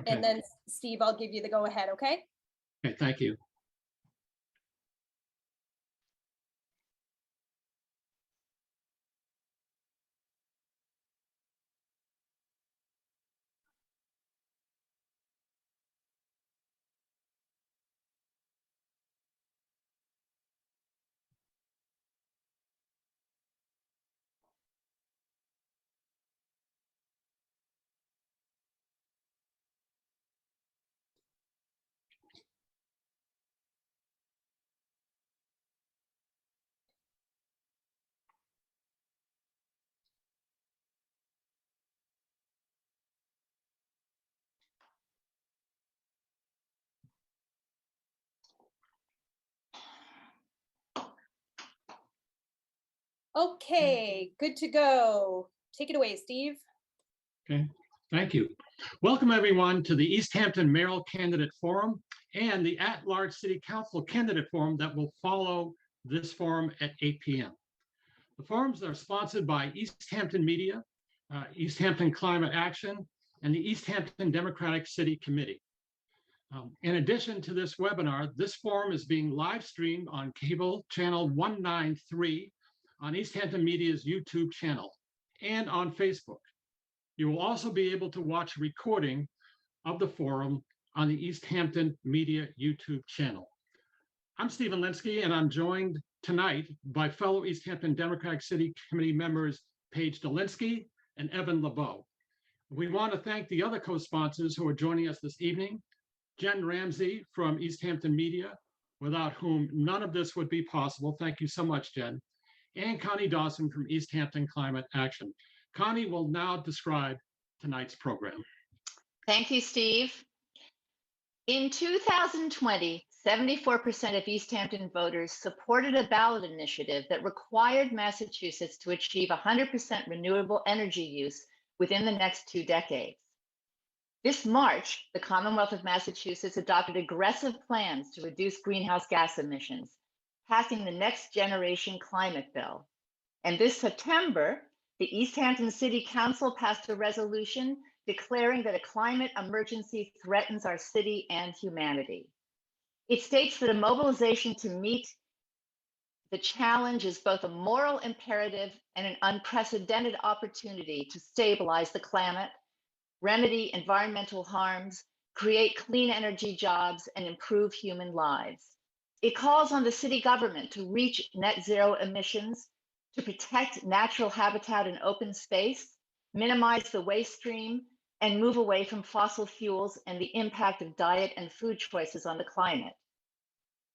And then Steve, I'll give you the go ahead, okay? Okay, thank you. Okay, good to go. Take it away, Steve. Okay, thank you. Welcome everyone to the Easthampton Mayoral Candidate Forum and the At-Large City Council Candidate Forum that will follow this forum at 8 p.m. The forums are sponsored by Easthampton Media, Easthampton Climate Action, and the Easthampton Democratic City Committee. In addition to this webinar, this forum is being live streamed on cable channel 193 on Easthampton Media's YouTube channel and on Facebook. You will also be able to watch a recording of the forum on the Easthampton Media YouTube channel. I'm Stephen Linsky, and I'm joined tonight by fellow Easthampton Democratic City Committee members Paige Delinsky and Evan LeBeau. We want to thank the other co-sponsors who are joining us this evening: Jen Ramsey from Easthampton Media, without whom none of this would be possible. Thank you so much, Jen. And Connie Dawson from Easthampton Climate Action. Connie will now describe tonight's program. Thank you, Steve. In 2020, 74% of Easthampton voters supported a ballot initiative that required Massachusetts to achieve 100% renewable energy use within the next 2 decades. This March, the Commonwealth of Massachusetts adopted aggressive plans to reduce greenhouse gas emissions, passing the Next Generation Climate Bill. And this September, the Easthampton City Council passed a resolution declaring that a climate emergency threatens our city and humanity. It states that a mobilization to meet the challenge is both a moral imperative and an unprecedented opportunity to stabilize the climate, remedy environmental harms, create clean energy jobs, and improve human lives. It calls on the city government to reach net zero emissions, to protect natural habitat and open space, minimize the waste stream, and move away from fossil fuels and the impact of diet and food choices on the climate.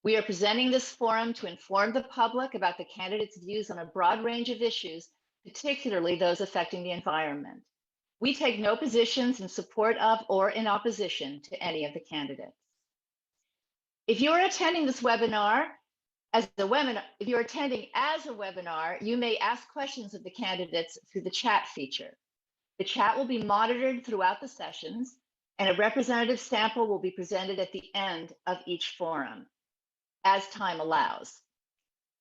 We are presenting this forum to inform the public about the candidates' views on a broad range of issues, particularly those affecting the environment. We take no positions in support of or in opposition to any of the candidates. If you are attending this webinar as a webinar, you may ask questions of the candidates through the chat feature. The chat will be monitored throughout the sessions, and a representative sample will be presented at the end of each forum, as time allows.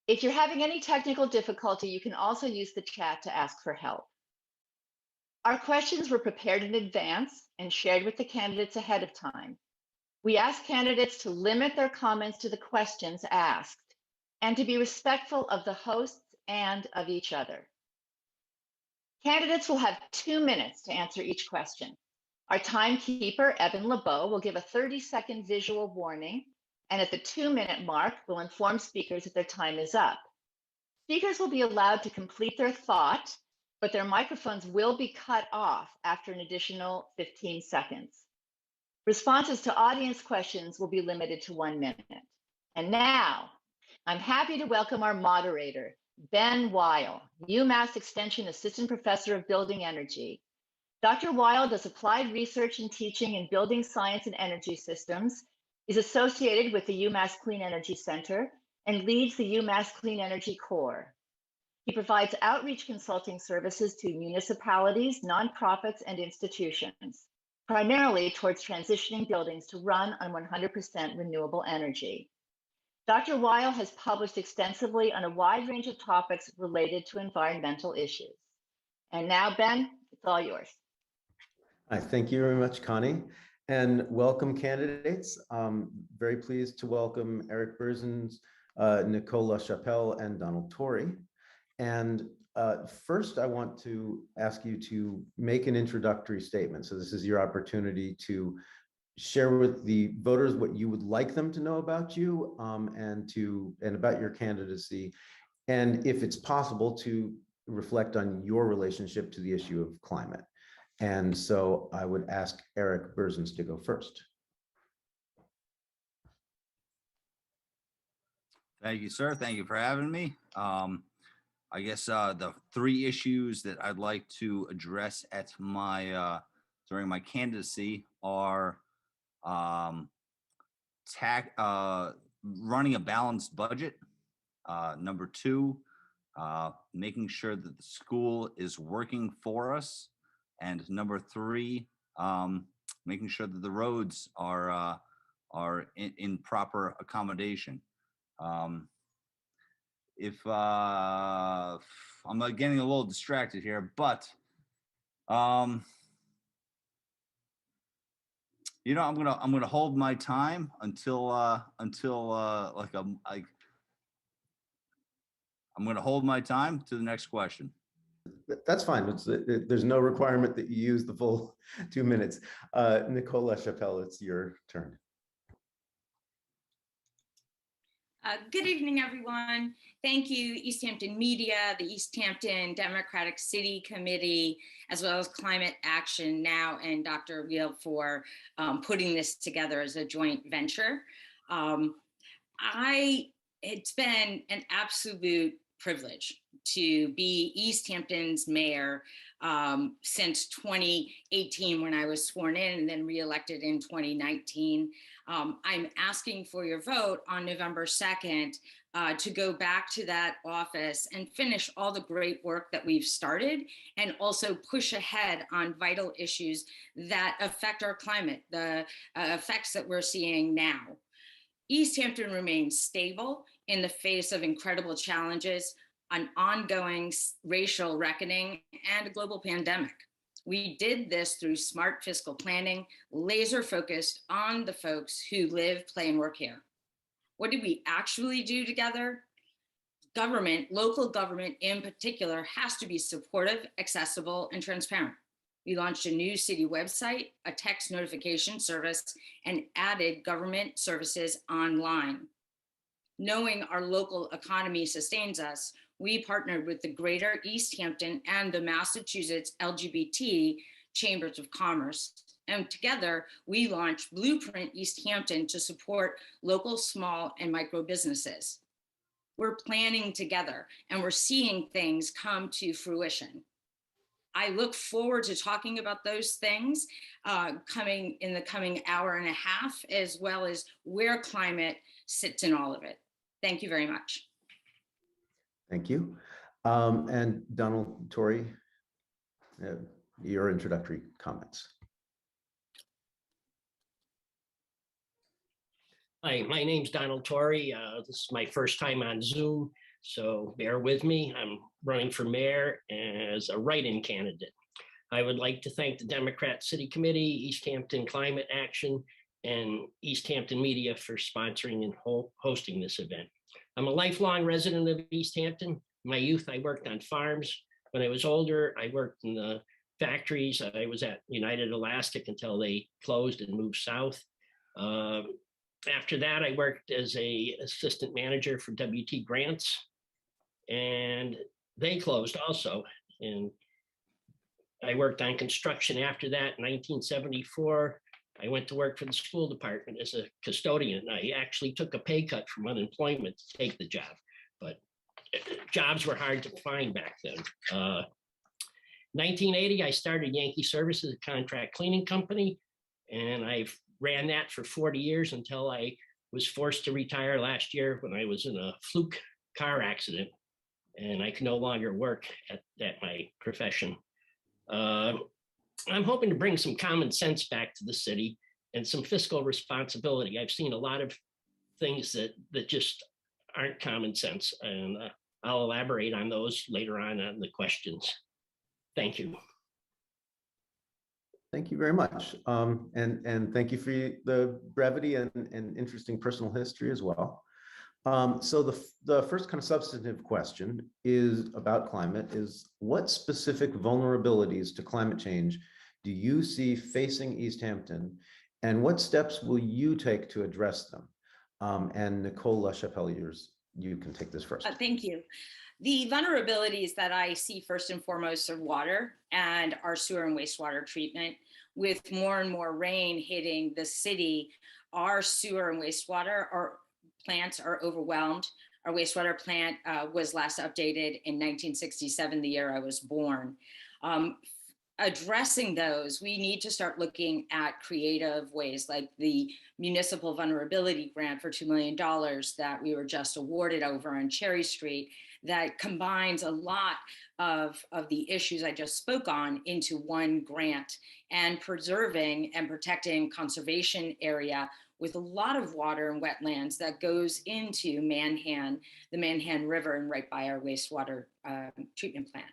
If you're having any technical difficulty, you can also use the chat to ask for help. Our questions were prepared in advance and shared with the candidates ahead of time. We ask candidates to limit their comments to the questions asked and to be respectful of the hosts and of each other. Candidates will have 2 minutes to answer each question. Our timekeeper, Evan LeBeau, will give a 30-second visual warning, and at the 2-minute mark, will inform speakers that their time is up. Speakers will be allowed to complete their thought, but their microphones will be cut off after an additional 15 seconds. Responses to audience questions will be limited to 1 minute. And now, I'm happy to welcome our moderator, Ben Weil, UMass Extension Assistant Professor of Building Energy. Dr. Weil does applied research and teaching in building science and energy systems, is associated with the UMass Clean Energy Center, and leads the UMass Clean Energy Corps. He provides outreach consulting services to municipalities, nonprofits, and institutions, primarily towards transitioning buildings to run on 100% renewable energy. Dr. Weil has published extensively on a wide range of topics related to environmental issues. And now, Ben, it's all yours. Thank you very much, Connie. And welcome candidates. Very pleased to welcome Eric Berzins, Nicole LaChapelle, and Donald Torrey. And first, I want to ask you to make an introductory statement. So this is your opportunity to share with the voters what you would like them to know about you and about your candidacy. And if it's possible, to reflect on your relationship to the issue of climate. And so I would ask Eric Berzins to go first. Thank you, sir. Thank you for having me. I guess the three issues that I'd like to address at my during my candidacy are running a balanced budget. Number two, making sure that the school is working for us. And number three, making sure that the roads are in proper accommodation. If I'm getting a little distracted here, but you know, I'm gonna hold my time until I'm gonna hold my time to the next question. That's fine. There's no requirement that you use the full 2 minutes. Nicole LaChapelle, it's your turn. Good evening, everyone. Thank you, Easthampton Media, the Easthampton Democratic City Committee, as well as Climate Action Now, and Dr. Wheel for putting this together as a joint venture. It's been an absolute privilege to be Easthampton's mayor since 2018 when I was sworn in and then reelected in 2019. I'm asking for your vote on November 2nd to go back to that office and finish all the great work that we've started and also push ahead on vital issues that affect our climate, the effects that we're seeing now. Easthampton remains stable in the face of incredible challenges, an ongoing racial reckoning, and a global pandemic. We did this through smart fiscal planning, laser focused on the folks who live, play, and work here. What did we actually do together? Government, local government in particular, has to be supportive, accessible, and transparent. We launched a new city website, a text notification service, and added government services online. Knowing our local economy sustains us, we partnered with the Greater Easthampton and the Massachusetts LGBT Chambers of Commerce. And together, we launched Blueprint Easthampton to support local small and micro businesses. We're planning together, and we're seeing things come to fruition. I look forward to talking about those things coming in the coming hour and a half, as well as where climate sits in all of it. Thank you very much. Thank you. And Donald Torrey, your introductory comments. Hi, my name's Donald Torrey. This is my first time on Zoom, so bear with me. I'm running for mayor as a write-in candidate. I would like to thank the Democrat City Committee, Easthampton Climate Action, and Easthampton Media for sponsoring and hosting this event. I'm a lifelong resident of Easthampton. In my youth, I worked on farms. When I was older, I worked in the factories. I was at United Elastic until they closed and moved south. After that, I worked as an assistant manager for WT Grants, and they closed also. And I worked on construction after that. In 1974, I went to work for the school department as a custodian. I actually took a pay cut from unemployment to take the job, but jobs were hard to find back then. 1980, I started Yankee Services, a contract cleaning company, and I've ran that for 40 years until I was forced to retire last year when I was in a fluke car accident and I could no longer work at my profession. I'm hoping to bring some common sense back to the city and some fiscal responsibility. I've seen a lot of things that just aren't common sense, and I'll elaborate on those later on the questions. Thank you. Thank you very much. And thank you for the brevity and interesting personal history as well. So the first kind of substantive question is about climate is what specific vulnerabilities to climate change do you see facing Easthampton, and what steps will you take to address them? And Nicole LaChapelle, you can take this first. Thank you. The vulnerabilities that I see first and foremost are water and our sewer and wastewater treatment. With more and more rain hitting the city, our sewer and wastewater plants are overwhelmed. Our wastewater plant was last updated in 1967, the year I was born. Addressing those, we need to start looking at creative ways like the municipal vulnerability grant for $2 million that we were just awarded over on Cherry Street that combines a lot of the issues I just spoke on into one grant, and preserving and protecting conservation area with a lot of water and wetlands that goes into Manhan, the Manhan River, and right by our wastewater treatment plant.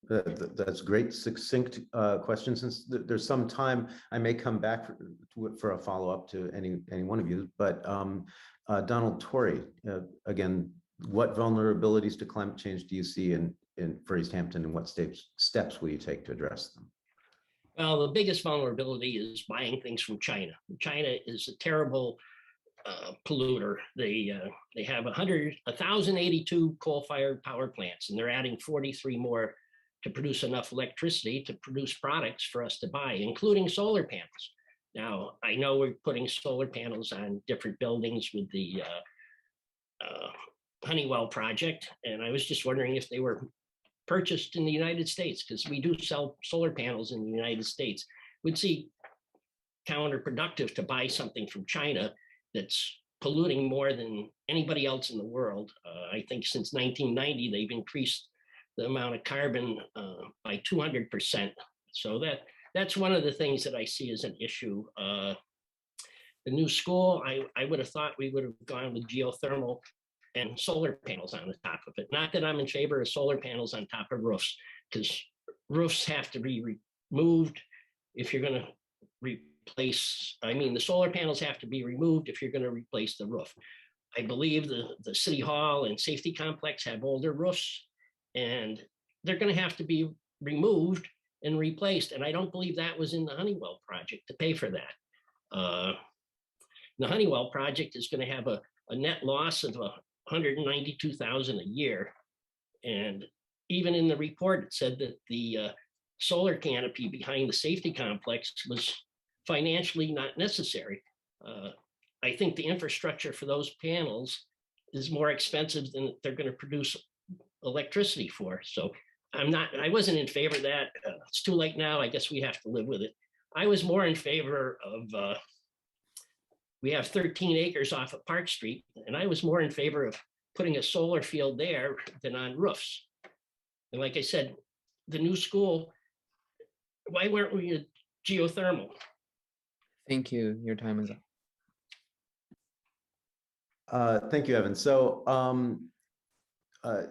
That's great, succinct question. Since there's some time, I may come back for a follow-up to any one of you. But Donald Torrey, again, what vulnerabilities to climate change do you see for Easthampton, and what steps will you take to address them? Well, the biggest vulnerability is buying things from China. China is a terrible polluter. They have 1,082 coal-fired power plants, and they're adding 43 more to produce enough electricity to produce products for us to buy, including solar panels. Now, I know we're putting solar panels on different buildings with the Honeywell project, and I was just wondering if they were purchased in the United States, because we do sell solar panels in the United States. We'd see counterproductive to buy something from China that's polluting more than anybody else in the world. I think since 1990, they've increased the amount of carbon by 200%. So that's one of the things that I see as an issue. The new school, I would have thought we would have gone with geothermal and solar panels on the top of it. Not that I'm in favor of solar panels on top of roofs, because roofs have to be removed if you're going to replace. I mean, the solar panels have to be removed if you're going to replace the roof. I believe the City Hall and Safety Complex have older roofs, and they're going to have to be removed and replaced. And I don't believe that was in the Honeywell project to pay for that. The Honeywell project is going to have a net loss of $192,000 a year. And even in the report, it said that the solar canopy behind the safety complex was financially not necessary. I think the infrastructure for those panels is more expensive than they're going to produce electricity for. So I wasn't in favor of that. It's too late now. I guess we have to live with it. I was more in favor of, we have 13 acres off of Park Street, and I was more in favor of putting a solar field there than on roofs. And like I said, the new school, why weren't we geothermal? Thank you. Your time is up. Thank you, Evan. So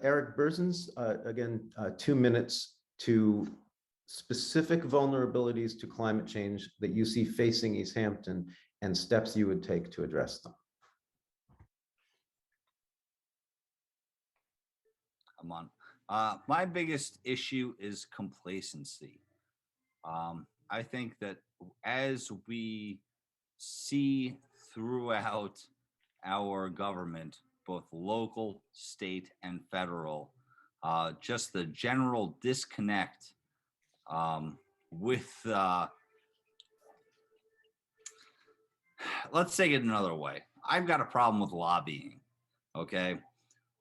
Eric Berzins, again, 2 minutes to specific vulnerabilities to climate change that you see facing Easthampton and steps you would take to address them. Come on. My biggest issue is complacency. I think that as we see throughout our government, both local, state, and federal, just the general disconnect with, let's take it another way. I've got a problem with lobbying, okay?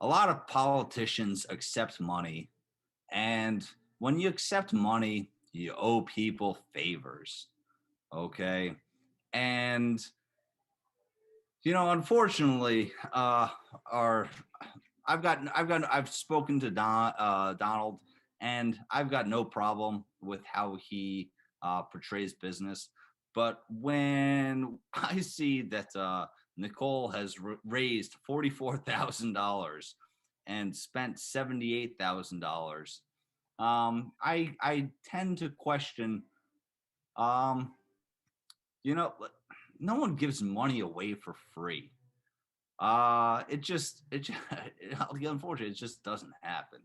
A lot of politicians accept money, and when you accept money, you owe people favors, okay? And unfortunately, I've spoken to Donald, and I've got no problem with how he portrays business. But when I see that Nicole has raised $44,000 and spent $78,000, I tend to question, you know, no one gives money away for free. Unfortunately, it just doesn't happen.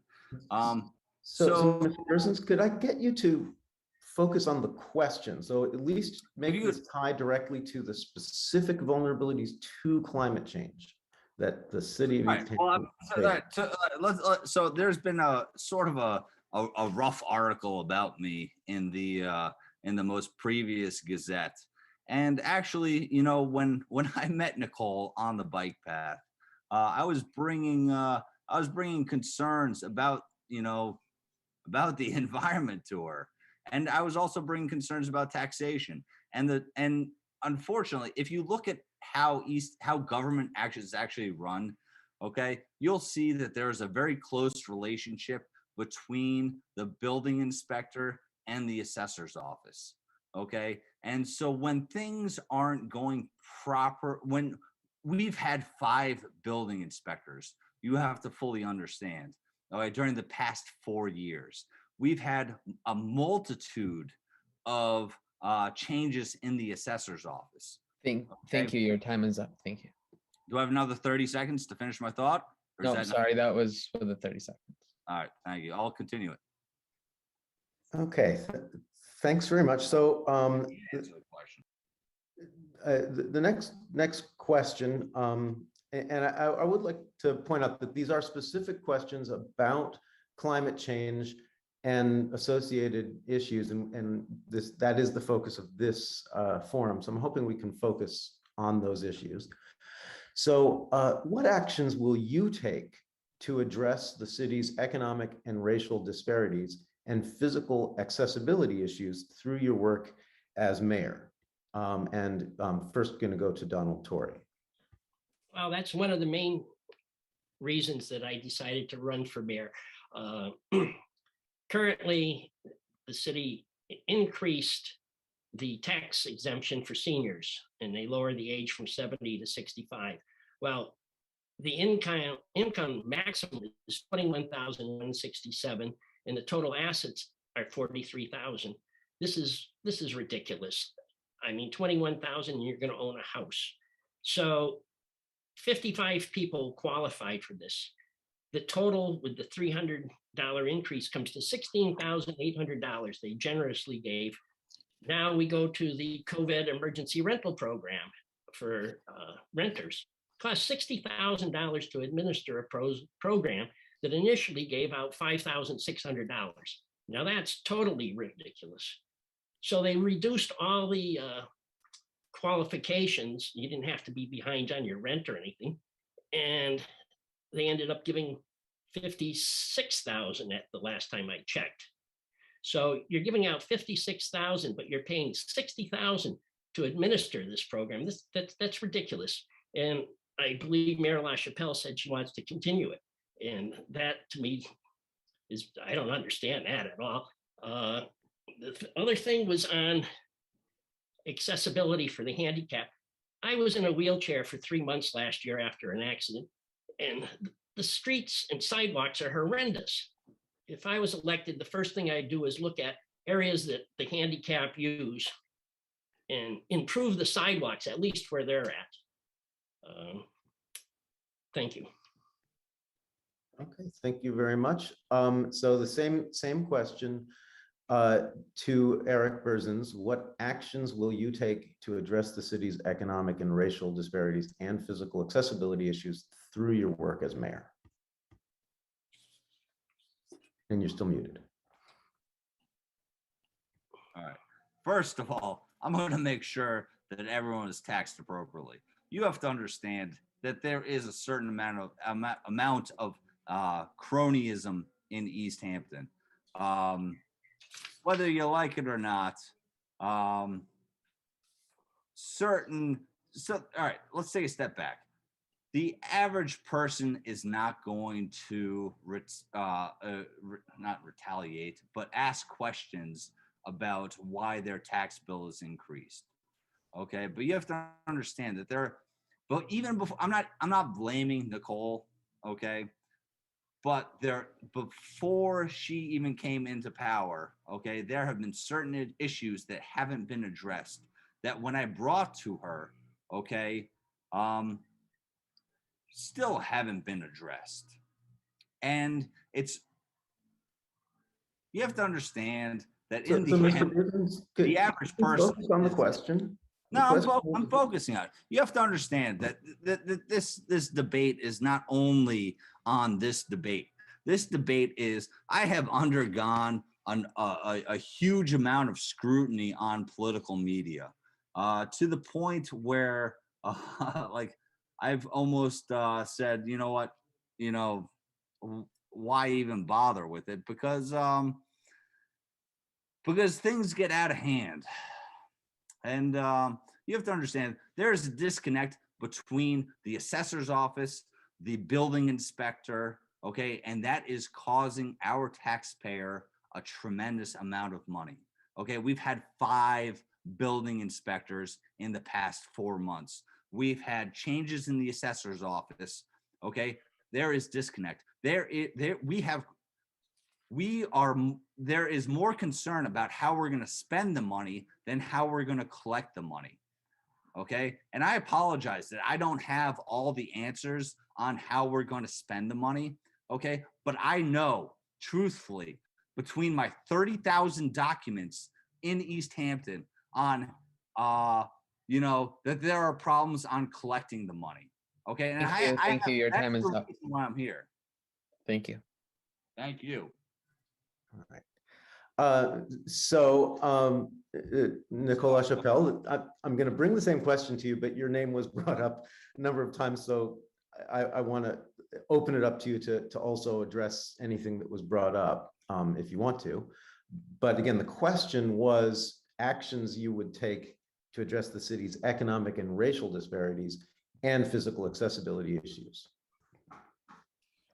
So Mr. Persons, could I get you to focus on the question? So at least make this tie directly to the specific vulnerabilities to climate change that the city of Right. Easthampton faces. So there's been a sort of a rough article about me in the most previous Gazette. And actually, you know, when I met Nicole on the bike path, I was bringing concerns about, you know, about the environment to her, and I was also bringing concerns about taxation. And unfortunately, if you look at how government actions actually run, okay, you'll see that there's a very close relationship between the building inspector and the assessor's office. Okay. And so when things aren't going proper, when we've had 5 building inspectors, you have to fully understand, all right, during the past 4 years, we've had a multitude of changes in the assessor's office. Thank you. Your time is up. Thank you. Do I have another 30 seconds to finish my thought? Or is No, that sorry, that was for the 30 seconds. All right, thank you. I'll continue it. Okay, thanks very much. So Answer the question. the next question, and I would like to point out that these are specific questions about climate change and associated issues, and that is the focus of this forum. So I'm hoping we can focus on those issues. So what actions will you take to address the city's economic and racial disparities and physical accessibility issues through your work as mayor? And first going to go to Donald Torrey. Well, that's one of the main reasons that I decided to run for mayor. Currently, the city increased the tax exemption for seniors, and they lowered the age from 70 to 65. Well, the income maximum is 21,167, and the total assets are 43,000. This is ridiculous. I mean, 21,000, you're going to own a house. So 55 people qualified for this. The total with the $300 increase comes to $16,800 they generously gave. Now we go to the COVID emergency rental program for renters. It costs $60,000 to administer a program that initially gave out $5,600. Now that's totally ridiculous. So they reduced all the qualifications. You didn't have to be behind on your rent or anything. And they ended up giving $56,000 at the last time I checked. So you're giving out $56,000, but you're paying $60,000 to administer this program. That's ridiculous. And I believe Mayor LaChapelle said she wants to continue it. And that to me is, I don't understand that at all. The other thing was on accessibility for the handicapped. I was in a wheelchair for 3 months last year after an accident, and the streets and sidewalks are horrendous. If I was elected, the first thing I'd do is look at areas that the handicapped use and improve the sidewalks, at least where they're at. Thank you. Okay, thank you very much. So the same question to Eric Berzins. What actions will you take to address the city's economic and racial disparities and physical accessibility issues through your work as mayor? And you're still muted. All right. First of all, I'm going to make sure that everyone is taxed appropriately. You have to understand that there is a certain amount of cronyism in Easthampton. Whether you like it or not, all right, let's take a step back. The average person is not going to not retaliate, but ask questions about why their tax bill is increased. Okay, but you have to understand that but even before, I'm not blaming Nicole. Okay, but before she even came into power, okay, there have been certain issues that haven't been addressed that when I brought to her, okay, still haven't been addressed. And you have to understand that So, in the Mr. end, Burns, the average person focus on the is- question. The no, question I'm is- focusing on it. You have to understand that this debate is not only on this debate. This debate is, I have undergone a huge amount of scrutiny on political media, to the point where, like, I've almost said, you know what, why even bother with it? Because things get out of hand. And you have to understand there is a disconnect between the assessor's office, the building inspector, okay, and that is causing our taxpayer a tremendous amount of money. Okay, we've had 5 building inspectors in the past 4 months. We've had changes in the assessor's office. Okay, there is disconnect. There is more concern about how we're going to spend the money than how we're going to collect the money. Okay. And I apologize that I don't have all the answers on how we're going to spend the money. Okay. But I know, truthfully, between my 30,000 documents in Easthampton on, that there are problems on collecting the money. Okay. And Thank you. Your that's time is the up. reason why I'm here. Thank you. Thank you. All right. Nicola Chappelle, I'm going to bring the same question to you, but your name was brought up a number of times, so I want to open it up to you to also address anything that was brought up, if you want to. But again, the question was actions you would take to address the city's economic and racial disparities and physical accessibility issues.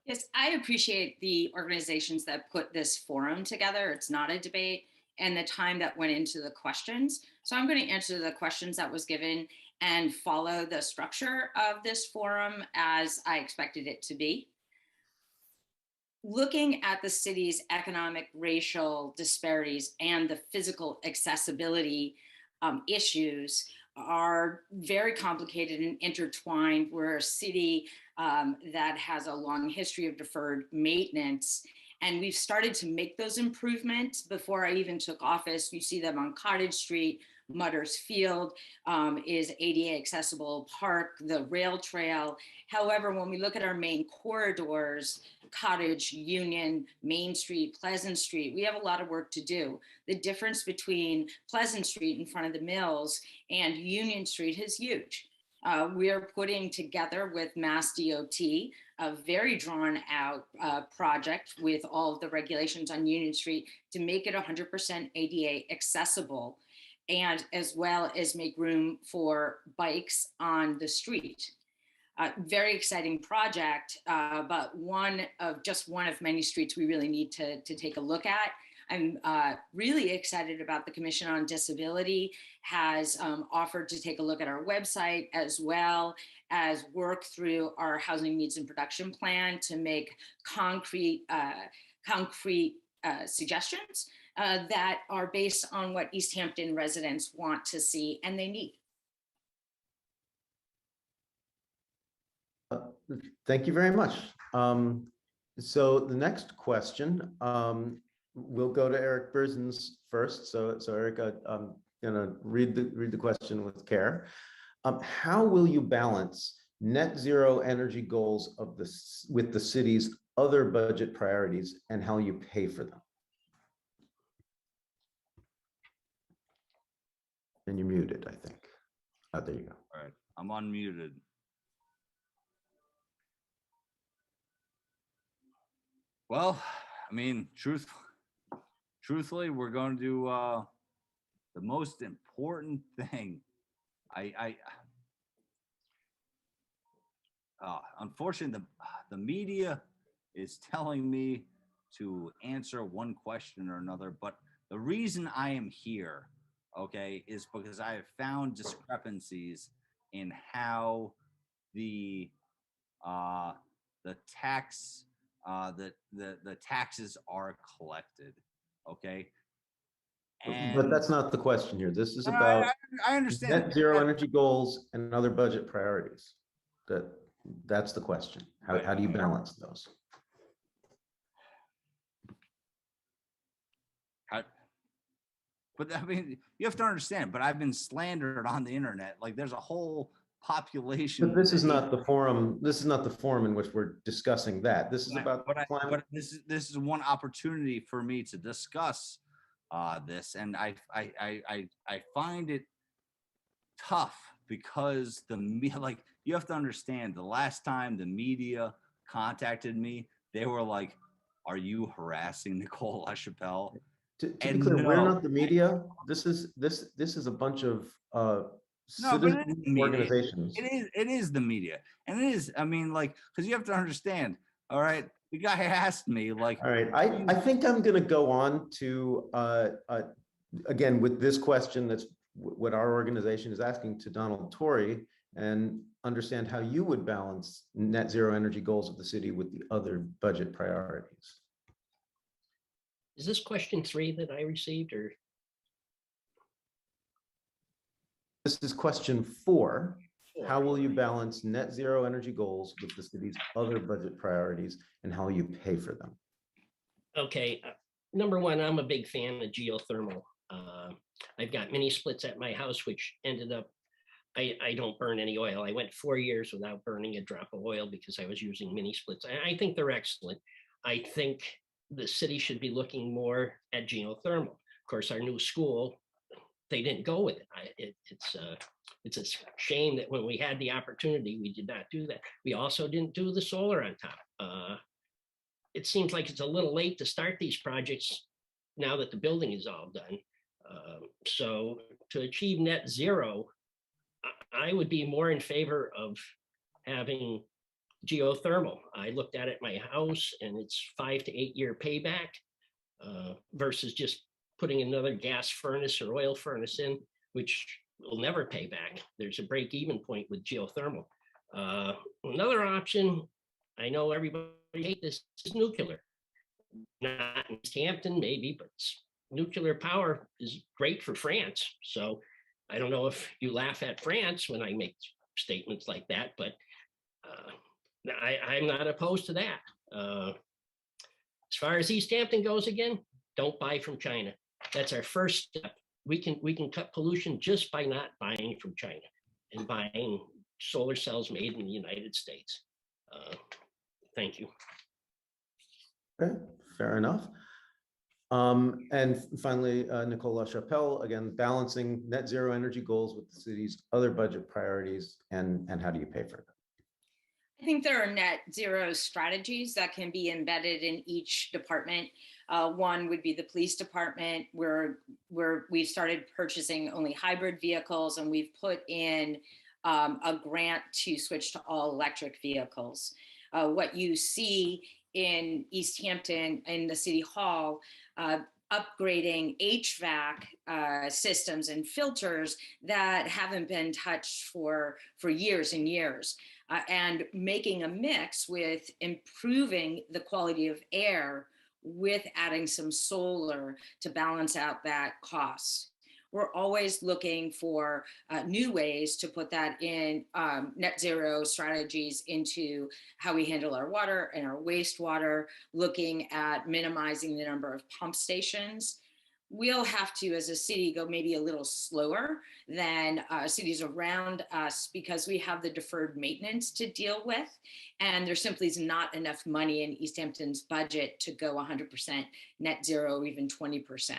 Yes, I appreciate the organizations that put this forum together. It's not a debate, and the time that went into the questions. So I'm going to answer the questions that was given and follow the structure of this forum as I expected it to be. Looking at the city's economic, racial disparities and the physical accessibility issues are very complicated and intertwined. We're a city that has a long history of deferred maintenance, and we've started to make those improvements. Before I even took office, you see them on Cottage Street. Mutters Field is ADA accessible park, the rail trail. However, when we look at our main corridors, Cottage, Union, Main Street, Pleasant Street, we have a lot of work to do. The difference between Pleasant Street in front of the mills and Union Street is huge. We are putting together with Mass DOT a very drawn out project with all of the regulations on Union Street to make it 100% ADA accessible, and as well as make room for bikes on the street. Very exciting project, but one of many streets we really need to take a look at. I'm really excited about the Commission on Disability has offered to take a look at our website, as well as work through our housing needs and production plan to make concrete suggestions that are based on what Easthampton residents want to see and they need. Thank you very much. So the next question, we'll go to Eric Berzins first. So Eric, I'm gonna read the question with care. How will you balance net zero energy goals with the city's other budget priorities and how you pay for them? And you're muted, I think. Oh, there you go. All right, I'm unmuted. Well, I mean, truthfully, we're going to do the most important thing. Unfortunately, the media is telling me to answer one question or another, but the reason I am here, okay, is because I have found discrepancies in how the tax that the taxes are collected. Okay. But And that's not the question here. This is I, about I understand net zero energy goals and other budget priorities. That's the question. How do you balance those? But I mean, you have to understand, but I've been slandered on the internet. Like there's a whole population. But this is not the forum. This is not the forum in which we're discussing that. This is about climate. But this is one opportunity for me to discuss this, and I find it tough because like you have to understand, the last time the media contacted me, they were like, "Are you harassing Nicole LaChapelle?" To be clear, we're not the media. This is a bunch of No, but citizen organizations. It is the media, and it is. I mean, like, because you have to understand. All right, the guy asked me, like, all right, I think I'm going to go on to again with this question. That's what our organization is asking to Donald Torrey, and understand how you would balance net zero energy goals of the city with the other budget priorities. Is this question 3 that I received, or? This is question 4. How will you balance net zero energy goals with the city's other budget priorities, and how will you pay for them? Okay, number 1, I'm a big fan of geothermal. I've got mini splits at my house, which ended up, I don't burn any oil. I went 4 years without burning a drop of oil because I was using mini splits. I think they're excellent. I think the city should be looking more at geothermal. Of course, our new school, they didn't go with it. It's a shame that when we had the opportunity, we did not do that. We also didn't do the solar on top. It seems like it's a little late to start these projects now that the building is all done. So to achieve net zero, I would be more in favor of having geothermal. I looked at it at my house, and it's 5 to 8 year payback versus just putting another gas furnace or oil furnace in, which will never pay back. There's a break-even point with geothermal. Another option, I know everybody hates this, is nuclear. Not in Easthampton, maybe, but nuclear power is great for France. So I don't know if you laugh at France when I make statements like that, but I'm not opposed to that. As far as Easthampton goes, again, don't buy from China. That's our first step. We can cut pollution just by not buying from China and buying solar cells made in the United States. Thank you. Okay, fair enough. And finally, Nicole LaChapelle, again, balancing net zero energy goals with the city's other budget priorities, and how do you pay for them? I think there are net zero strategies that can be embedded in each department. One would be the police department, where we've started purchasing only hybrid vehicles, and we've put in a grant to switch to all electric vehicles. What you see in Easthampton in the City Hall, upgrading HVAC systems and filters that haven't been touched for years and years, and making a mix with improving the quality of air with adding some solar to balance out that cost. We're always looking for new ways to put that in net zero strategies into how we handle our water and our wastewater, looking at minimizing the number of pump stations. We'll have to, as a city, go maybe a little slower than cities around us because we have the deferred maintenance to deal with. And there simply is not enough money in Easthampton's budget to go 100% net zero, or even 20%.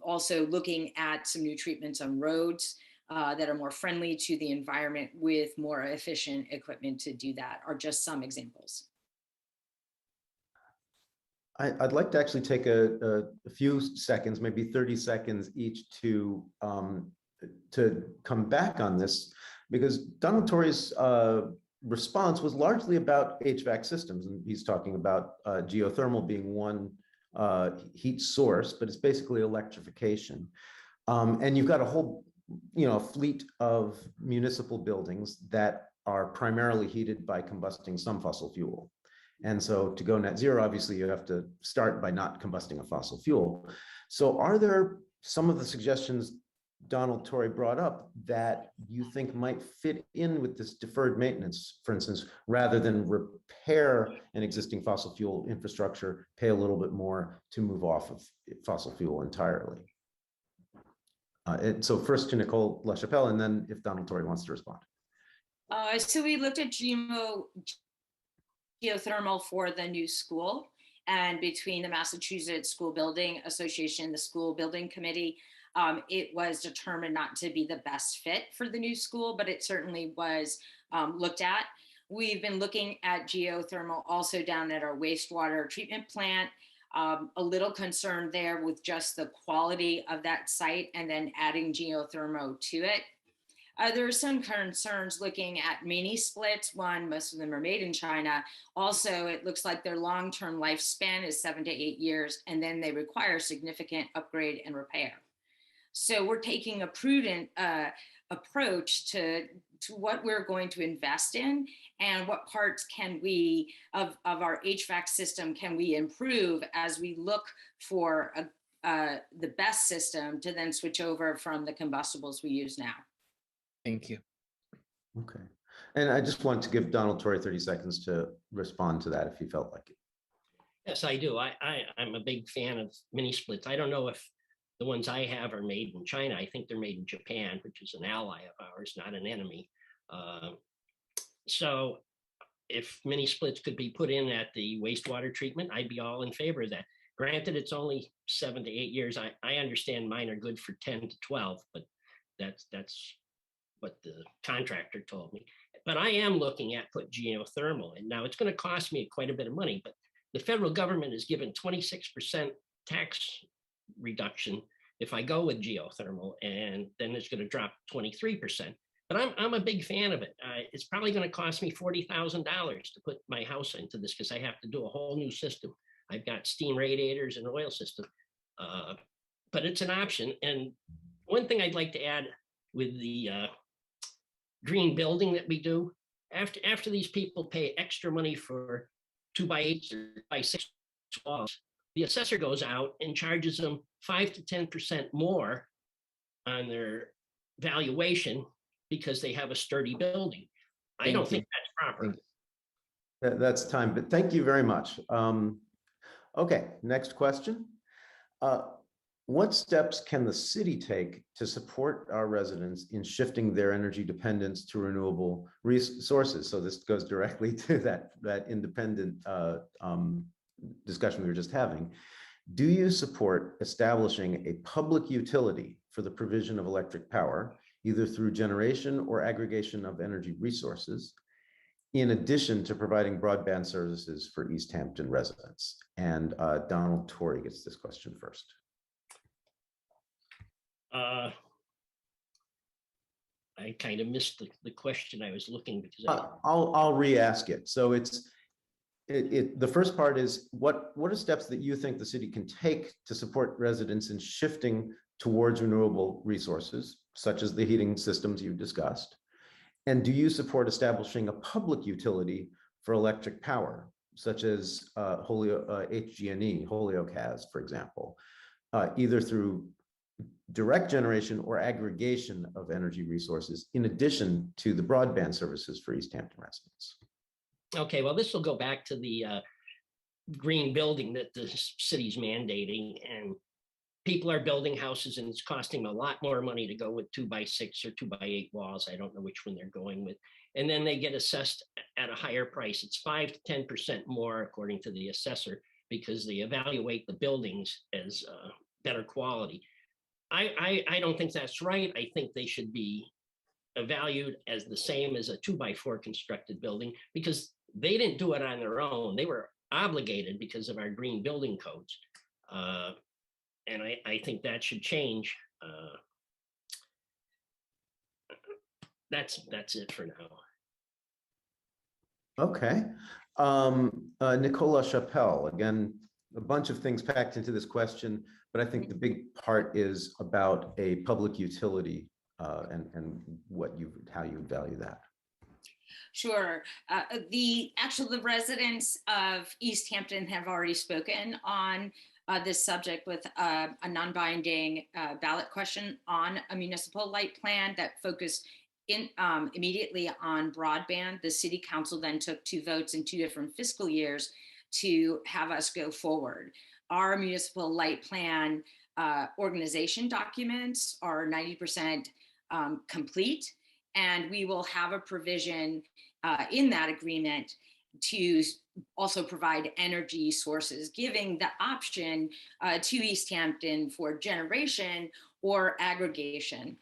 Also looking at some new treatments on roads that are more friendly to the environment with more efficient equipment to do that are just some examples. I'd like to actually take a few seconds, maybe 30 seconds each, to come back on this, because Donald Torrey's response was largely about HVAC systems, and he's talking about geothermal being one heat source, but it's basically electrification. And you've got a whole, fleet of municipal buildings that are primarily heated by combusting some fossil fuel. And so to go net zero, obviously you have to start by not combusting a fossil fuel. So are there some of the suggestions Donald Torrey brought up that you think might fit in with this deferred maintenance, for instance, rather than repair an existing fossil fuel infrastructure, pay a little bit more to move off of fossil fuel entirely? So first to Nicole LaChapelle, and then if Donald Torrey wants to respond. So we looked at geothermal for the new school, and between the Massachusetts School Building Association, the School Building Committee, it was determined not to be the best fit for the new school, but it certainly was looked at. We've been looking at geothermal also down at our wastewater treatment plant. A little concerned there with just the quality of that site and then adding geothermal to it. There are some concerns looking at mini splits. One, most of them are made in China. Also, it looks like their long-term lifespan is 7 to 8 years, and then they require significant upgrade and repair. So we're taking a prudent approach to what we're going to invest in and what parts can we, of our HVAC system, can we improve as we look for the best system to then switch over from the combustibles we use now. Thank you. Okay. And I just want to give Donald Torrey 30 seconds to respond to that if he felt like it. Yes, I do. I'm a big fan of mini splits. I don't know if the ones I have are made in China. I think they're made in Japan, which is an ally of ours, not an enemy. So if mini splits could be put in at the wastewater treatment, I'd be all in favor of that. Granted, it's only 7 to 8 years. I understand mine are good for 10 to 12, but that's what the contractor told me. But I am looking at put geothermal in. Now it's going to cost me quite a bit of money, but the federal government is given 26% tax reduction if I go with geothermal, and then it's going to drop 23%. But I'm a big fan of it. It's probably going to cost me $40,000 to put my house into this because I have to do a whole new system. I've got steam radiators and an oil system, but it's an option. And one thing I'd like to add with the green building that we do, after these people pay extra money for 2x8 or 2x6 walls, the assessor goes out and charges them 5 to 10% more on their valuation because they have a sturdy building. I don't think that's proper. That's time, but thank you very much. Okay, next question. What steps can the city take to support our residents in shifting their energy dependence to renewable resources? So this goes directly to that independent discussion we were just having. Do you support establishing a public utility for the provision of electric power, either through generation or aggregation of energy resources, in addition to providing broadband services for Easthampton residents? And Donald Torrey gets this question first. I kind of missed the question I was looking because I'll re-ask it. So the first part is what are steps that you think the city can take to support residents in shifting towards renewable resources, such as the heating systems you've discussed? And do you support establishing a public utility for electric power, such as HG&E, Holyoke has, for example, either through direct generation or aggregation of energy resources, in addition to the broadband services for Easthampton residents? Okay, well, this will go back to the green building that the city's mandating, and people are building houses and it's costing a lot more money to go with 2x6 or 2x8 walls. I don't know which one they're going with. And then they get assessed at a higher price. It's 5 to 10% more according to the assessor because they evaluate the buildings as better quality. I don't think that's right. I think they should be valued as the same as a 2x4 constructed building because they didn't do it on their own. They were obligated because of our green building codes. And I think that should change. That's it for now. Okay. Nicole LaChapelle, again, a bunch of things packed into this question, but I think the big part is about a public utility and how you value that. Sure. The residents of Easthampton have already spoken on this subject with a non-binding ballot question on a municipal light plan that focused immediately on broadband. The city council then took 2 votes in 2 different fiscal years to have us go forward. Our municipal light plan organization documents are 90% complete, and we will have a provision in that agreement to also provide energy sources, giving the option to Easthampton for generation or aggregation.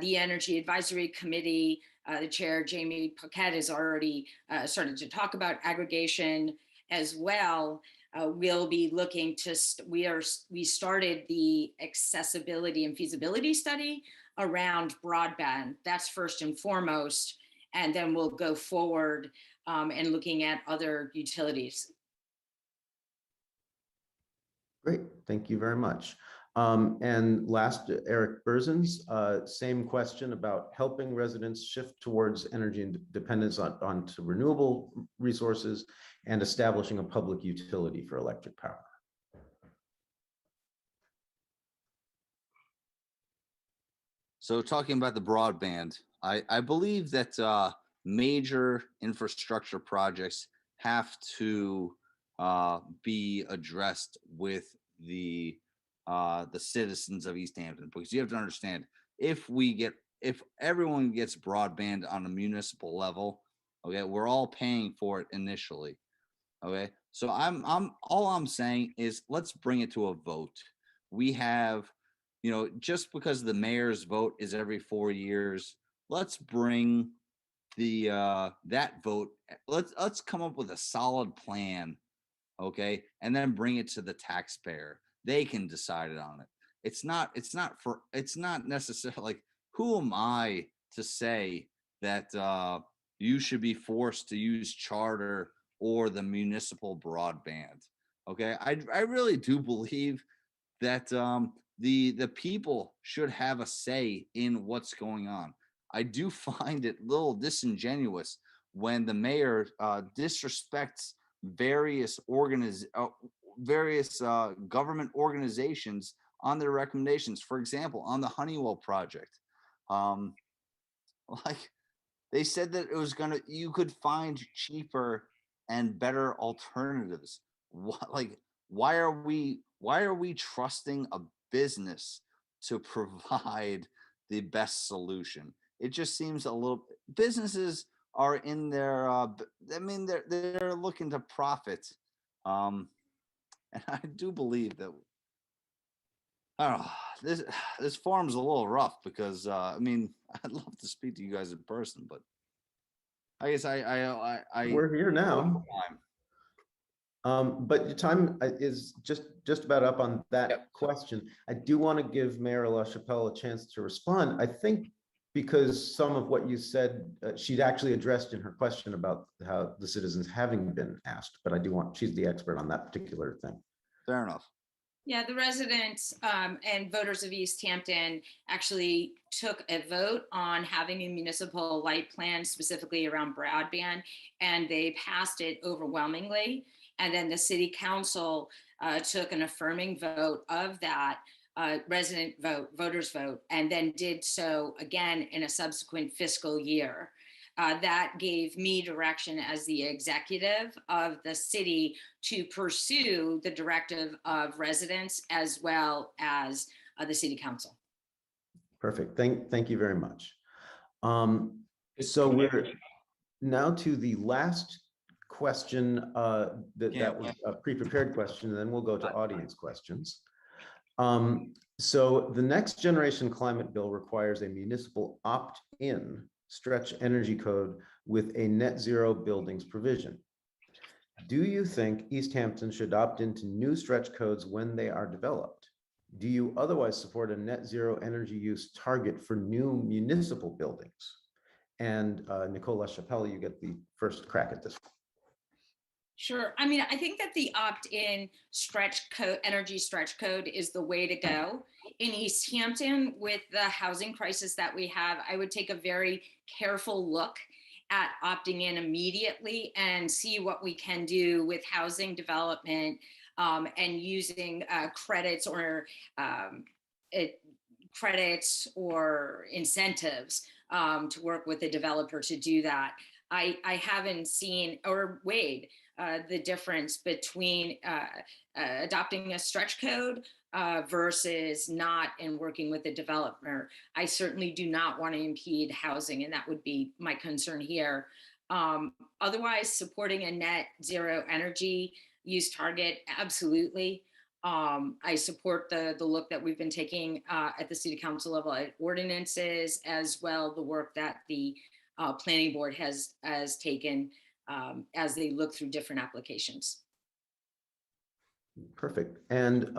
The Energy Advisory Committee, the chair, Jamie Paquette, has already started to talk about aggregation as well. We'll be looking to, we started the accessibility and feasibility study around broadband. That's first and foremost, and then we'll go forward and looking at other utilities. Great, thank you very much. And last, Eric Berzins, same question about helping residents shift towards energy independence onto renewable resources and establishing a public utility for electric power. So talking about the broadband, I believe that major infrastructure projects have to be addressed with the citizens of Easthampton, because you have to understand, if everyone gets broadband on a municipal level, okay, we're all paying for it initially. Okay, so all I'm saying is, let's bring it to a vote. We have, just because the mayor's vote is every 4 years, let's bring that vote. Let's come up with a solid plan, okay, and then bring it to the taxpayer. They can decide on it. It's not necessarily like, who am I to say that you should be forced to use charter or the municipal broadband? Okay, I really do believe that the people should have a say in what's going on. I do find it a little disingenuous when the mayor disrespects various government organizations on their recommendations. For example, on the Honeywell project, like, they said that you could find cheaper and better alternatives. Why are we trusting a business to provide the best solution? It just seems a little. Businesses are in their they're looking to profit, and I do believe that, I don't know, this forum's a little rough, because I'd love to speak to you guys in person, but I guess We're here now. But your time is just about up on that question. I do want to give Mayor LaChapelle a chance to respond. I think because some of what you said, she'd actually addressed in her question about how the citizens having been asked, but she's the expert on that particular thing. Fair enough. Yeah, the residents and voters of Easthampton actually took a vote on having a municipal light plan specifically around broadband, and they passed it overwhelmingly. And then the city council took an affirming vote of that voters vote, and then did so again in a subsequent fiscal year. That gave me direction as the executive of the city to pursue the directive of residents as well as the city council. Perfect. Thank you very much. So we're now to the last question that was a pre-prepared question, and then we'll go to audience questions. So the next generation climate bill requires a municipal opt-in stretch energy code with a net zero buildings provision. Do you think Easthampton should opt into new stretch codes when they are developed? Do you otherwise support a net zero energy use target for new municipal buildings? And Nicole LaChapelle, you get the first crack at this. Sure. I think that the opt-in stretch code, energy stretch code, is the way to go. In Easthampton, with the housing crisis that we have, I would take a very careful look at opting in immediately and see what we can do with housing development and using credits or incentives to work with the developer to do that. I haven't seen or weighed the difference between adopting a stretch code versus not and working with the developer. I certainly do not want to impede housing, and that would be my concern here. Otherwise, supporting a net zero energy use target, absolutely. I support the look that we've been taking at the city council level at ordinances, as well the work that the planning board has taken as they look through different applications. Perfect. And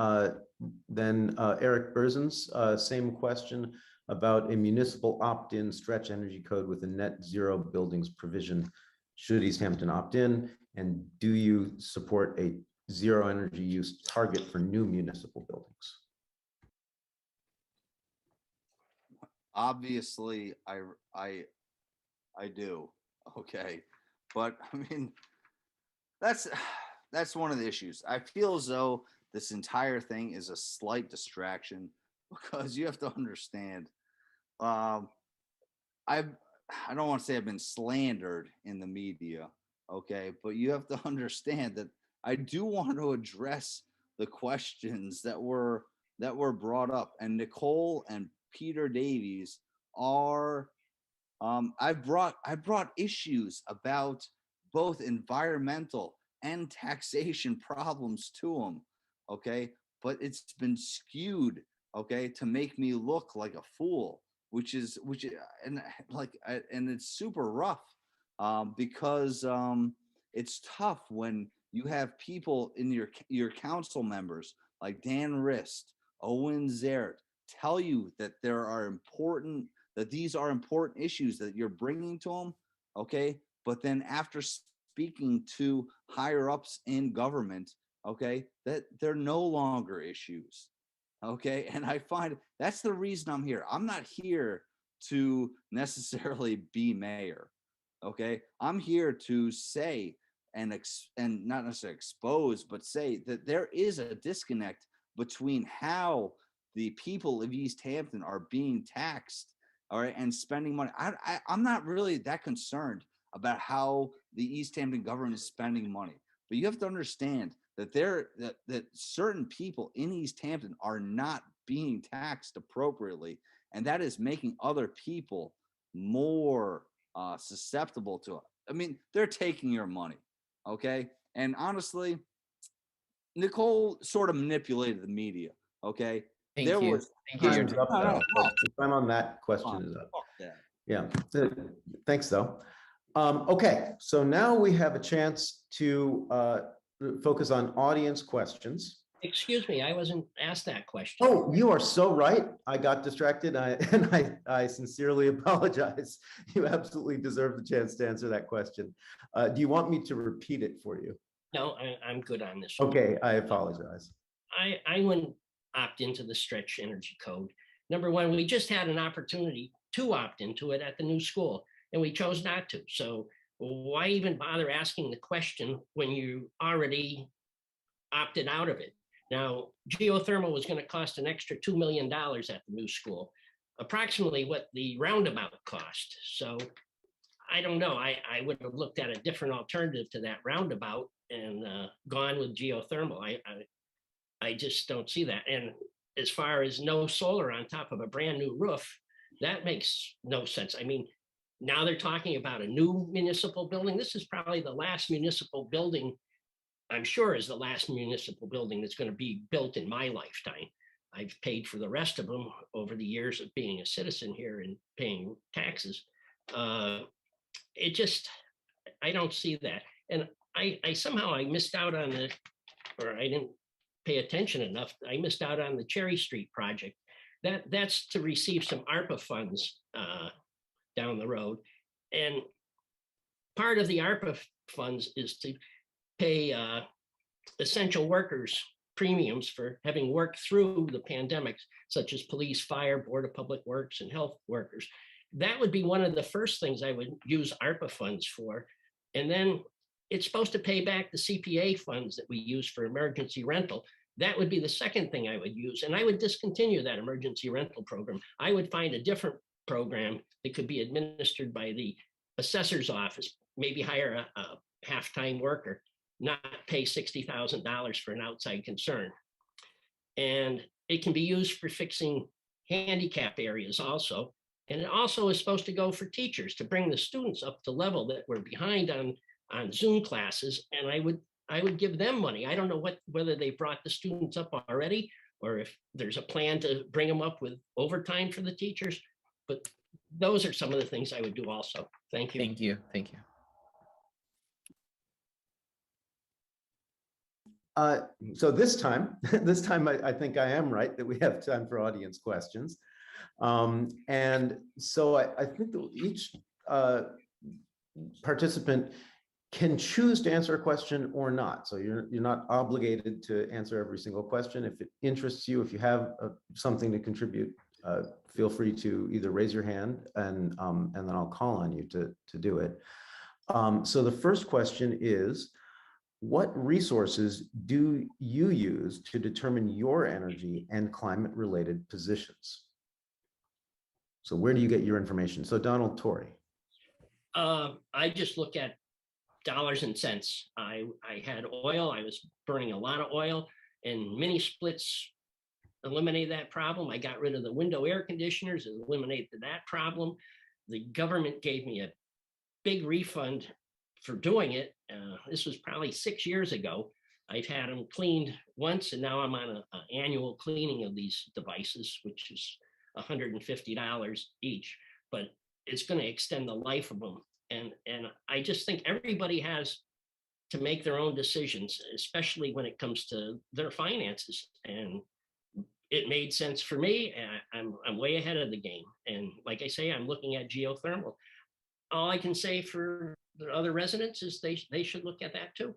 then Eric Berzins, same question about a municipal opt-in stretch energy code with a net zero buildings provision. Should Easthampton opt in? And do you support a zero energy use target for new municipal buildings? Obviously, I do. Okay, but I mean, that's one of the issues. I feel as though this entire thing is a slight distraction because you have to understand. I don't want to say I've been slandered in the media, okay, but you have to understand that I do want to address the questions that were brought up, and Nicole and Peter Davies are. I brought issues about both environmental and taxation problems to them, okay, but it's been skewed, okay, to make me look like a fool, which and it's super rough because it's tough when you have people in your council members like Dan Rist, Owen Zert tell you that these are important issues that you're bringing to them, okay, but then after speaking to higher ups in government, okay, that they're no longer issues, okay, and I find that's the reason I'm here. I'm not here to necessarily be mayor, okay, I'm here to say and not necessarily expose, but say that there is a disconnect between how the people of Easthampton are being taxed, all right, and spending money. I'm not really that concerned about how the Easthampton government is spending money, but you have to understand that that certain people in Easthampton are not being taxed appropriately, and that is making other people more susceptible to it. I mean, they're taking your money, okay, and honestly, Nicole sort of manipulated the media, okay. Thank you. Thank you. Time's up, though. Time on that question is up. Yeah. Thanks, though. Okay, so now we have a chance to focus on audience questions. Excuse me, I wasn't asked that question. Oh, you are so right. I got distracted, and I sincerely apologize. You absolutely deserve the chance to answer that question. Do you want me to repeat it for you? No, I'm good on this. Okay, I apologize. I wouldn't opt into the stretch energy code. Number one, we just had an opportunity to opt into it at the new school, and we chose not to. So why even bother asking the question when you already opted out of it? Now, geothermal was going to cost an extra $2 million at the new school, approximately what the roundabout cost. So I don't know. I would have looked at a different alternative to that roundabout and gone with geothermal. I just don't see that. And as far as no solar on top of a brand new roof, that makes no sense. I mean, now they're talking about a new municipal building. This is probably the last municipal building, I'm sure is the last municipal building that's going to be built in my lifetime. I've paid for the rest of them over the years of being a citizen here and paying taxes. It just, I don't see that. And I somehow I missed out on the, or I didn't pay attention enough. I missed out on the Cherry Street project. That's to receive some ARPA funds down the road. And part of the ARPA funds is to pay essential workers premiums for having worked through the pandemic, such as police, fire, Board of Public Works, and health workers. that would be one of the first things I would use ARPA funds for. And then it's supposed to pay back the CPA funds that we use for emergency rental. That would be the second thing I would use. And I would discontinue that emergency rental program. I would find a different program that could be administered by the assessor's office, maybe hire a half-time worker, not pay $60,000 for an outside concern. And it can be used for fixing handicap areas also. And it also is supposed to go for teachers to bring the students up to level that we're behind on Zoom classes. And I would give them money. I don't know whether they brought the students up already or if there's a plan to bring them up with overtime for the teachers. But those are some of the things I would do also. Thank you. Thank you. Thank you. So this time I think I am right that we have time for audience questions. And so I think that each participant can choose to answer a question or not. So you're not obligated to answer every single question. If it interests you, if you have something to contribute, feel free to either raise your hand and then I'll call on you to do it. So the first question is, what resources do you use to determine your energy and climate related positions? So where do you get your information? So Donald Torrey. I just look at dollars and cents. I had oil, I was burning a lot of oil, and mini splits eliminated that problem. I got rid of the window air conditioners, and eliminated that problem. The government gave me a big refund for doing it. This was probably 6 years ago. I've had them cleaned once, and now I'm on an annual cleaning of these devices, which is $150 each, but it's going to extend the life of them. And I just think everybody has to make their own decisions, especially when it comes to their finances. And it made sense for me. And I'm way ahead of the game. And like I say, I'm looking at geothermal. All I can say for the other residents is they should look at that too.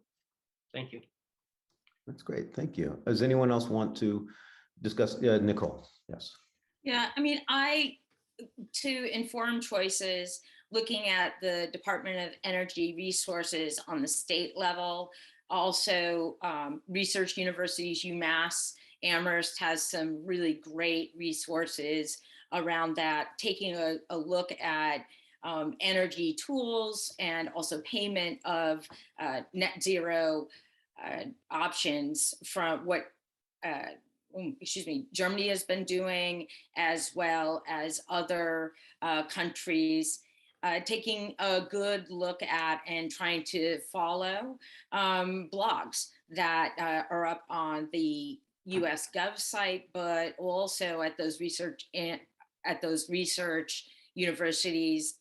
Thank you. That's great. Thank you. Does anyone else want to discuss? Nicole, yes. Yeah, I mean, to inform choices, looking at the Department of Energy resources on the state level, also research universities, UMass, Amherst has some really great resources around that, taking a look at energy tools and also payment of net zero options from what Germany has been doing, as well as other countries, taking a good look at and trying to follow blogs that are up on the US Gov site, but also at those research universities.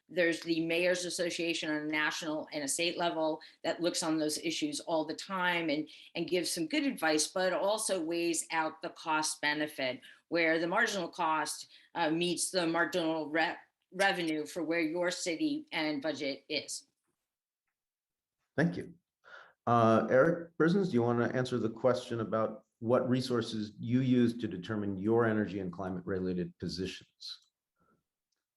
There's the Mayor's Association on a national and a state level that looks on those issues all the time and gives some good advice, but also weighs out the cost benefit, where the marginal cost meets the marginal revenue for where your city and budget is. Thank you. Eric Brisens, do you want to answer the question about what resources you use to determine your energy and climate related positions?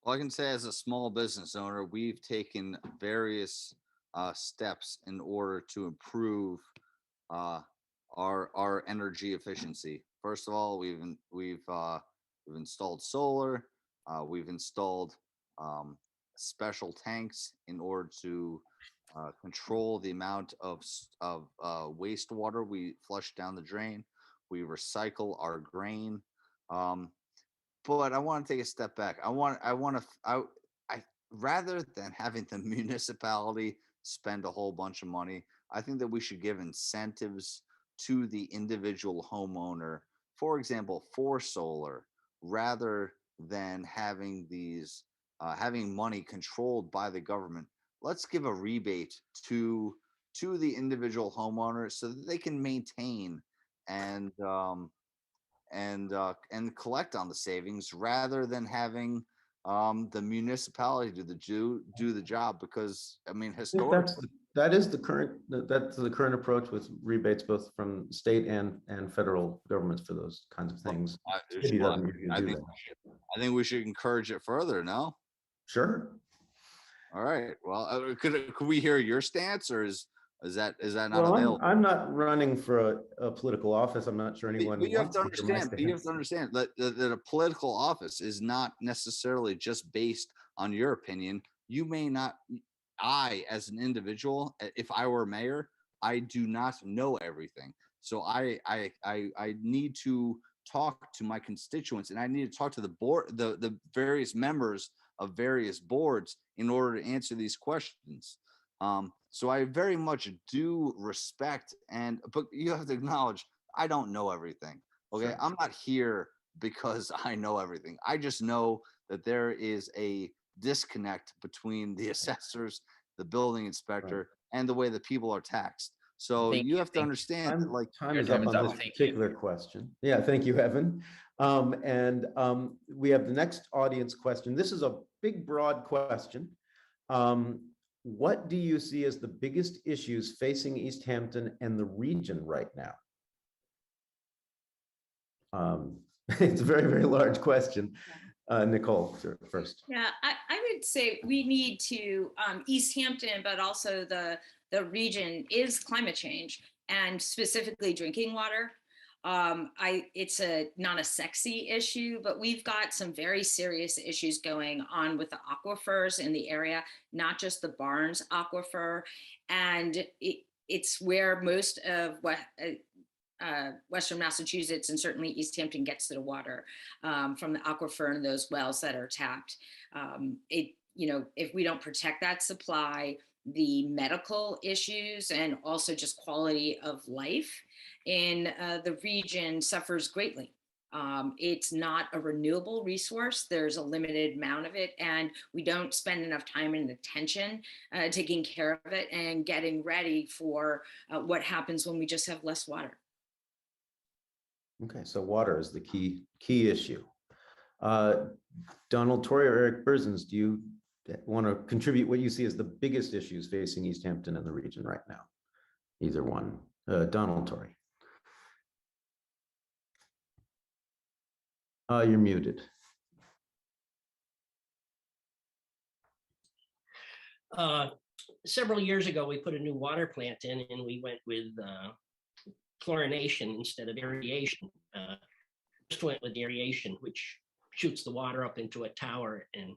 Well, I can say as a small business owner, we've taken various steps in order to improve our energy efficiency. First of all, we've installed solar. We've installed special tanks in order to control the amount of wastewater we flush down the drain. We recycle our grain. But I want to take a step back. Rather than having the municipality spend a whole bunch of money, I think that we should give incentives to the individual homeowner, for example, for solar, rather than having having money controlled by the government. Let's give a rebate to the individual homeowner so that they can maintain and collect on the savings, rather than having the municipality do the job. Because I mean, historically, That is the current, that's the current approach with rebates, both from state and federal governments for those kinds of things. City doesn't usually do that. I think we should encourage it further. No. Sure. All right. Well, could we hear your stance, or is that not Well, available? I'm not running for a political office. I'm not sure anyone But you have wants to to hear my understand. You have stance. to understand that a political office is not necessarily just based on your opinion. You may not. I, as an individual, if I were mayor, I do not know everything. So I need to talk to my constituents, and I need to talk to the board, the various members of various boards in order to answer these questions. So I very much do respect, but you have to acknowledge I don't know everything. Okay, Sure. I'm not here because I know everything. I just know that there is a disconnect between the assessors, the building inspector, and the way that people are taxed. So Thank you have to you. understand that, like, Time Your is time up is on up. this Thank you. particular question. Yeah, thank you, Evan. We have the next audience question. This is a big, broad question. What do you see as the biggest issues facing Easthampton and the region right now? It's a very, very large question. Nicole, first. Yeah, I would say we need to, Easthampton, but also the region is climate change, and specifically drinking water. It's not a sexy issue, but we've got some very serious issues going on with the aquifers in the area, not just the Barnes aquifer. And it's where most of what Western Massachusetts and certainly Easthampton gets their water from the aquifer and those wells that are tapped. If we don't protect that supply, the medical issues and also just quality of life in the region suffers greatly. It's not a renewable resource. There's a limited amount of it, and we don't spend enough time and attention taking care of it and getting ready for what happens when we just have less water. Okay, so water is the key issue. Donald Torrey or Eric Berzins, do you want to contribute what you see as the biggest issues facing Easthampton and the region right now? Either one. Donald Torrey. You're muted. Several years ago, we put a new water plant in, and we went with chlorination instead of aeration. Just went with aeration, which shoots the water up into a tower and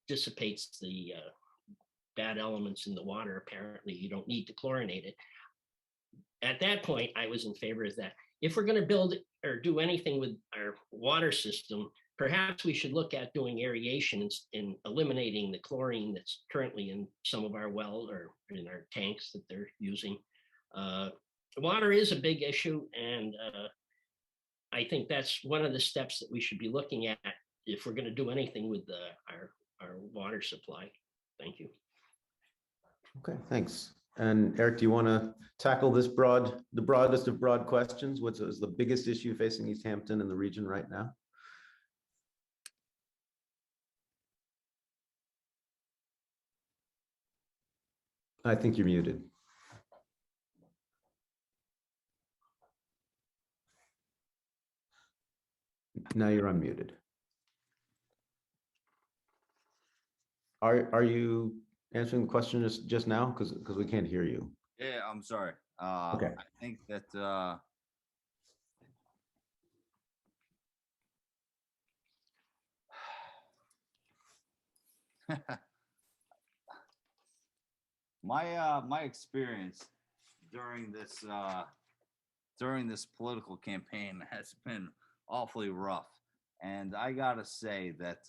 dissipates the bad elements in the water. Apparently, you don't need to chlorinate it. At that point, I was in favor of that. If we're going to build or do anything with our water system, perhaps we should look at doing aeration and eliminating the chlorine that's currently in some of our wells or in our tanks that they're using. Water is a big issue, and I think that's one of the steps that we should be looking at if we're going to do anything with our water supply. Thank you. Okay, thanks. And Eric, do you want to tackle this the broadest of broad questions? What is the biggest issue facing Easthampton and the region right now? I think you're muted. Now you're unmuted. Are you answering the question just now? Because we can't hear you. Yeah, I'm sorry. Okay. I think that my experience during this political campaign has been awfully rough, and I gotta say that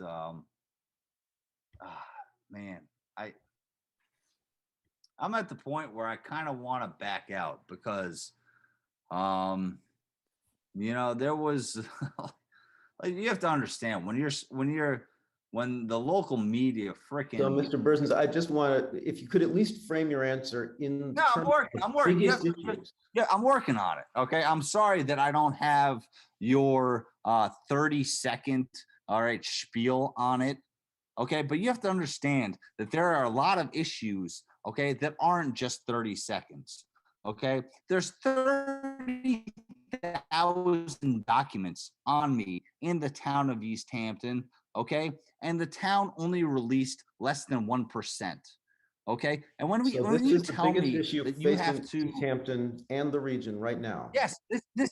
man, I'm at the point where I kind of want to back out because there was like, you have to understand when the local media freaking. So, Mr. Berzins, I just want to, if you could at least frame your answer in No, I'm working. biggest issues. Yeah, I'm working on it. Okay. I'm sorry that I don't have your 30-second, all right, spiel on it. Okay. But you have to understand that there are a lot of issues okay, that aren't just 30 seconds, okay? There's 30,000 documents on me in the town of Easthampton, okay? And the town only released less than 1%, okay? And when So when this you is the tell biggest me issue that you have facing to, Easthampton and the region right now. yes, this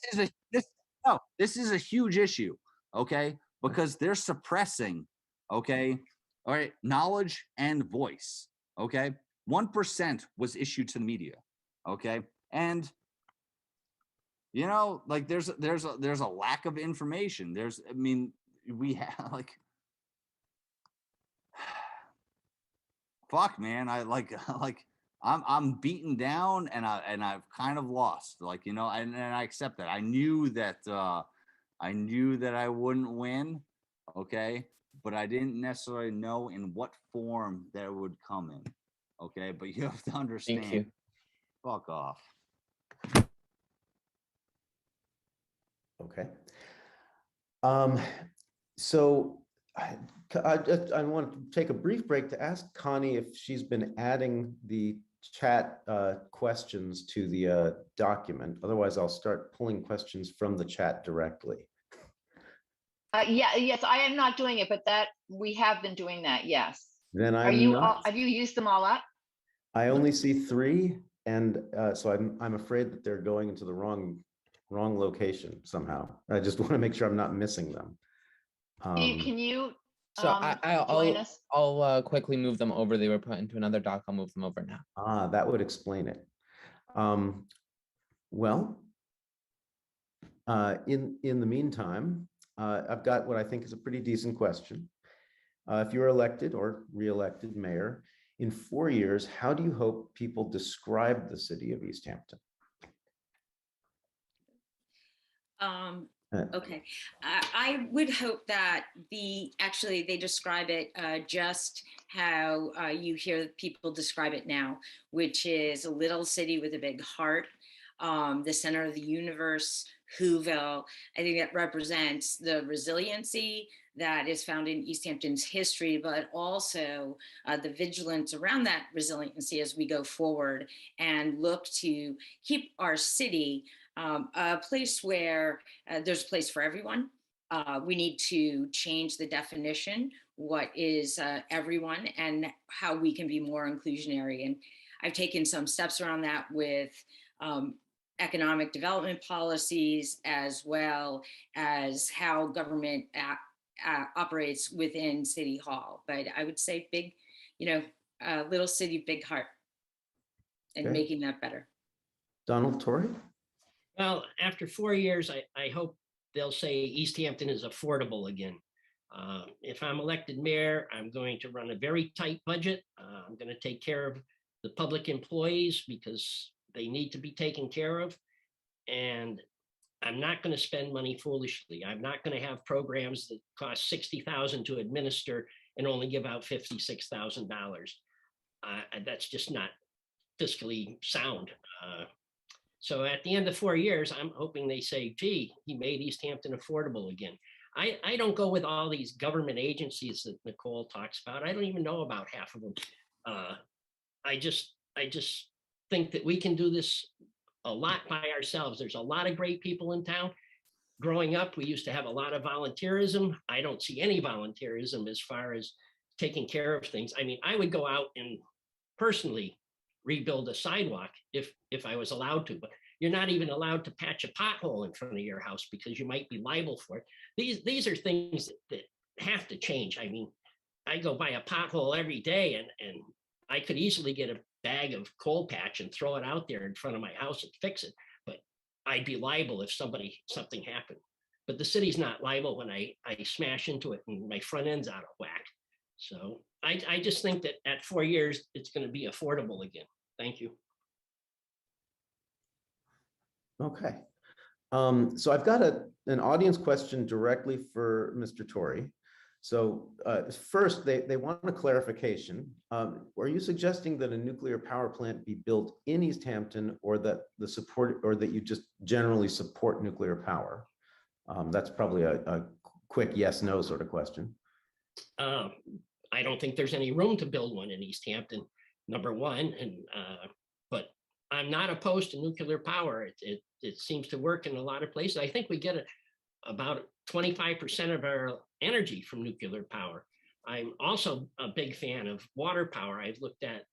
is a huge issue, okay? Because they're suppressing, okay, all right, knowledge and voice, okay? 1% was issued to the media, okay? And you know, like there's a lack of information. I mean, we have like, fuck, man, I like I'm beaten down and I've kind of lost, like, you know, and I accept that. I knew that I wouldn't win, okay, but I didn't necessarily know in what form that it would come in, okay. But you have to understand. Thank you. Fuck off. Okay. So I want to take a brief break to ask Connie if she's been adding the chat questions to the document. Otherwise, I'll start pulling questions from the chat directly. Yes, I am not doing it, but that we have been doing that. Yes. Then Are you all, have you used them all up? I only see 3, and so I'm afraid that they're going into the wrong location somehow. I just want to make sure I'm not missing them. Can you So join us? I'll quickly move them over. They were put into another doc. I'll move them over now. That would explain it. Well, in the meantime, I've got what I think is a pretty decent question. If you're elected or re-elected mayor in 4 years, how do you hope people describe the city of Easthampton? Okay, I would hope that actually they describe it just how you hear people describe it now, which is a little city with a big heart, the center of the universe, Whoville. I think that represents the resiliency that is found in Easthampton's history, but also the vigilance around that resiliency as we go forward and look to keep our city a place where there's a place for everyone. We need to change the definition, what is everyone, and how we can be more inclusionary. And I've taken some steps around that with economic development policies, as well as how government operates within City Hall. But I would say big, little city, big heart, and Okay. making that better. Donald Torrey? Well, after 4 years, I hope they'll say Easthampton is affordable again. If I'm elected mayor, I'm going to run a very tight budget. I'm going to take care of the public employees because they need to be taken care of. And I'm not going to spend money foolishly. I'm not going to have programs that cost $60,000 to administer and only give out $56,000. That's just not fiscally sound. So at the end of 4 years, I'm hoping they say, gee, he made Easthampton affordable again. I don't go with all these government agencies that Nicole talks about. I don't even know about half of them. I just think that we can do this a lot by ourselves. There's a lot of great people in town. Growing up, we used to have a lot of volunteerism. I don't see any volunteerism as far as taking care of things. I mean, I would go out and personally rebuild a sidewalk if I was allowed to, but you're not even allowed to patch a pothole in front of your house because you might be liable for it. These are things that have to change. I mean, I go by a pothole every day and I could easily get a bag of coal patch and throw it out there in front of my house and fix it, but I'd be liable if something happened. But the city's not liable when I smash into it and my front end's out of whack. So I just think that at 4 years, it's going to be affordable again. Thank you. Okay. So I've got an audience question directly for Mr. Torrey. So first, they want a clarification. Are you suggesting that a nuclear power plant be built in Easthampton, or that that you just generally support nuclear power? That's probably a quick yes/no sort of question. I don't think there's any room to build one in Easthampton. number one, and but I'm not opposed to nuclear power. It seems to work in a lot of places. I think we get about 25% of our energy from nuclear power. I'm also a big fan of water power. I've looked at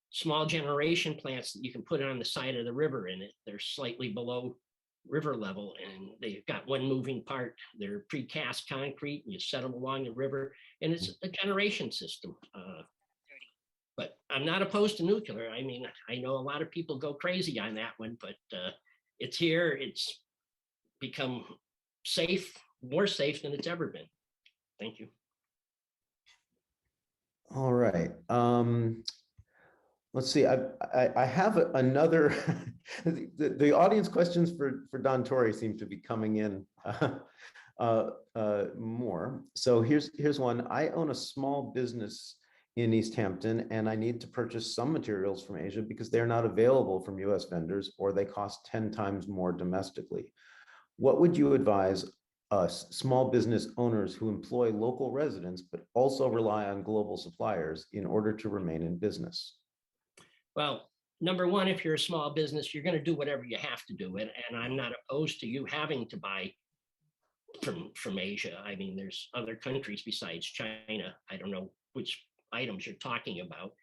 small generation plants that you can put on the side of the river, and they're slightly below river level, and they've got one moving part. They're precast concrete, and you set them along the river, and it's a generation system. But I'm not opposed to nuclear. I mean, I know a lot of people go crazy on that one, but it's here. It's become safe, more safe than it's ever been. Thank you. All right. Let's see. I have another. The audience questions for Don Torrey seem to be coming in more. So here's one. I own a small business in Easthampton, and I need to purchase some materials from Asia because they're not available from US vendors, or they cost 10 times more domestically. What would you advise us, small business owners who employ local residents, but also rely on global suppliers in order to remain in business? Well, number one, if you're a small business, you're going to do whatever you have to do. And I'm not opposed to you having to buy from Asia. I mean, there's other countries besides China. I don't know which items you're talking about.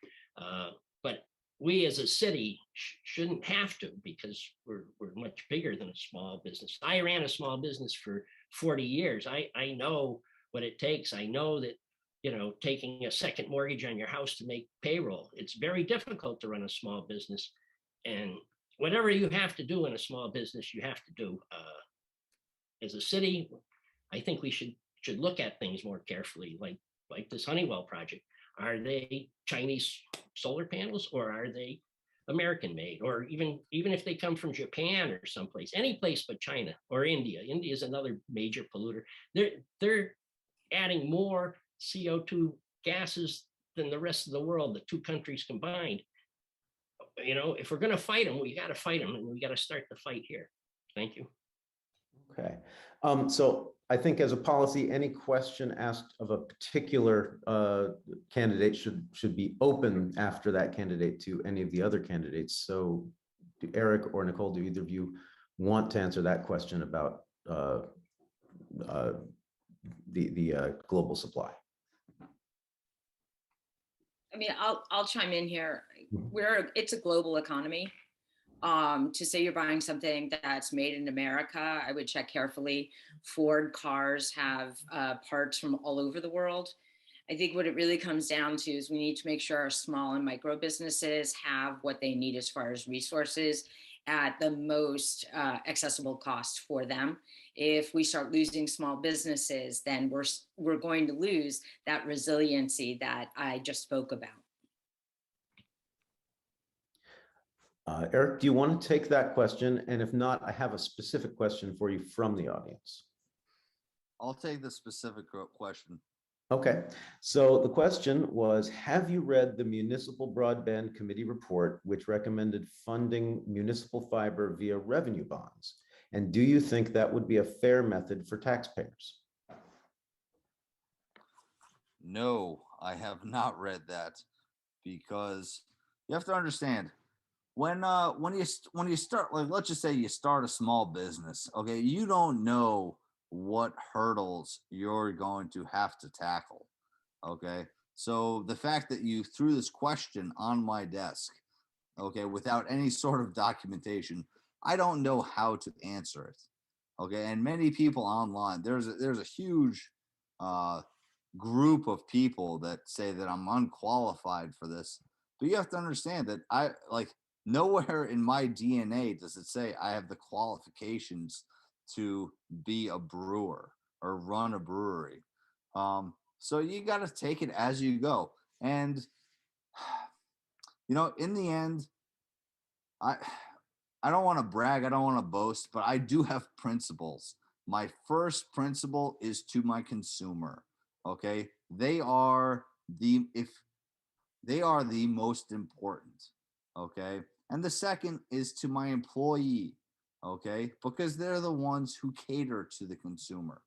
But we as a city shouldn't have to, because we're much bigger than a small business. I ran a small business for 40 years. I know what it takes. I know that, you know, taking a second mortgage on your house to make payroll, it's very difficult to run a small business. And whatever you have to do in a small business, you have to do. As a city, I think we should look at things more carefully, like this Honeywell project. Are they Chinese solar panels, or are they American made? Or even if they come from Japan or someplace, any place but China or India. India is another major polluter. They're adding more CO2 gases than the rest of the world, the two countries combined. You know, if we're going to fight them, we got to fight them, and we got to start the fight here. Thank you. Okay. So I think as a policy, any question asked of a particular candidate should be open after that candidate to any of the other candidates. So do Eric or Nicole, do either of you want to answer that question about the global supply? I mean, I'll chime in here. Mhm. It's a global economy. To say you're buying something that's made in America, I would check carefully. Ford cars have parts from all over the world. I think what it really comes down to is we need to make sure our small and micro businesses have what they need as far as resources at the most accessible cost for them. If we start losing small businesses, then we're going to lose that resiliency that I just spoke about. Eric, do you want to take that question? And if not, I have a specific question for you from the audience. I'll take the specific question. Okay, so the question was, have you read the Municipal Broadband Committee report, which recommended funding municipal fiber via revenue bonds? And do you think that would be a fair method for taxpayers? No, I have not read that, because you have to understand, when you start, like, let's just say you start a small business, okay, you don't know what hurdles you're going to have to tackle. Okay, so the fact that you threw this question on my desk, okay, without any sort of documentation, I don't know how to answer it. Okay, and many people online, there's a huge group of people that say that I'm unqualified for this, but you have to understand that nowhere in my DNA does it say I have the qualifications to be a brewer or run a brewery. So you got to take it as you go. And, you know, in the end, I don't want to brag, I don't want to boast, but I do have principles. My first principle is to my consumer. Okay. They are the most important. Okay. And the second is to my employee. Okay, because they're the ones who cater to the consumer.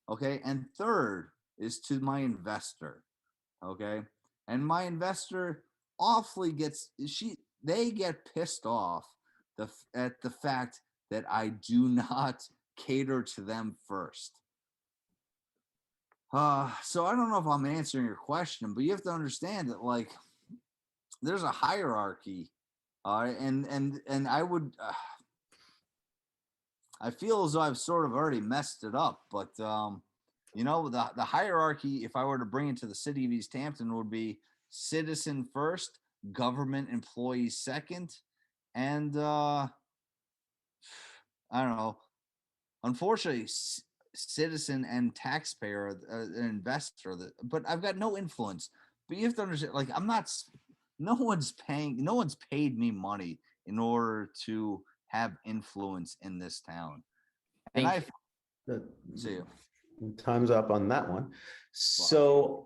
Okay, and third is to my investor. Okay, and my investor awfully they get pissed off at the fact that I do not cater to them first. So I don't know if I'm answering your question, but you have to understand that like there's a hierarchy, and I would. I feel as though I've sort of already messed it up, but you know, the hierarchy, if I were to bring it to the city of Easthampton, would be citizen first, government employees second, and I don't know. Unfortunately, citizen and taxpayer, an investor. But I've got no influence. But you have to understand, like no one's paid me money in order to have influence in this town. And Thank see you. Time's up on that one. So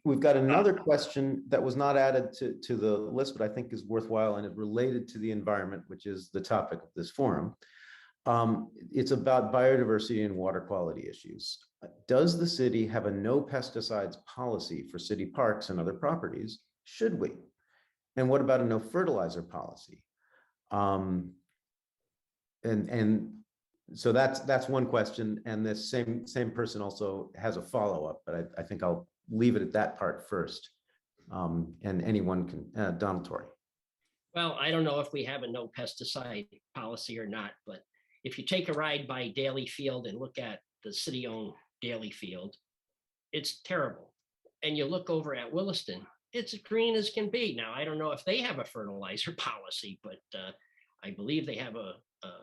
we've got another question that was not added to the list, but I think is worthwhile, and it related to the environment, which is the topic of this forum. It's about biodiversity and water quality issues. Does the city have a no pesticides policy for city parks and other properties? Should we? And what about a no fertilizer policy? So that's one question, and this same person also has a follow-up, but I think I'll leave it at that part first. And anyone can, Donald Torrey. Well, I don't know if we have a no pesticide policy or not, but if you take a ride by Daly Field and look at the city-owned Daly Field, it's terrible. And you look over at Williston, it's green as can be. Now, I don't know if they have a fertilizer policy, but I believe they have a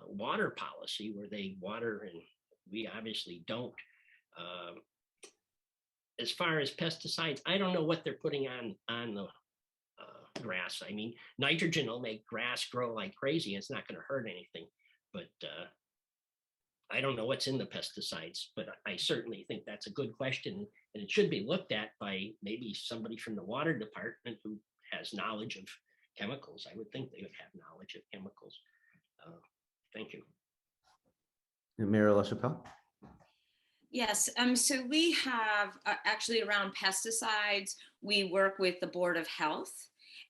water policy where they water, and we obviously don't. As far as pesticides, I don't know what they're putting on the grass. I mean, nitrogen will make grass grow like crazy. It's not going to hurt anything, but I don't know what's in the pesticides, but I certainly think that's a good question, and it should be looked at by maybe somebody from the water department who has knowledge of chemicals. I would think they would have knowledge of chemicals. Thank you. Mayor LaChapelle? Yes, so we have actually around pesticides, we work with the Board of Health,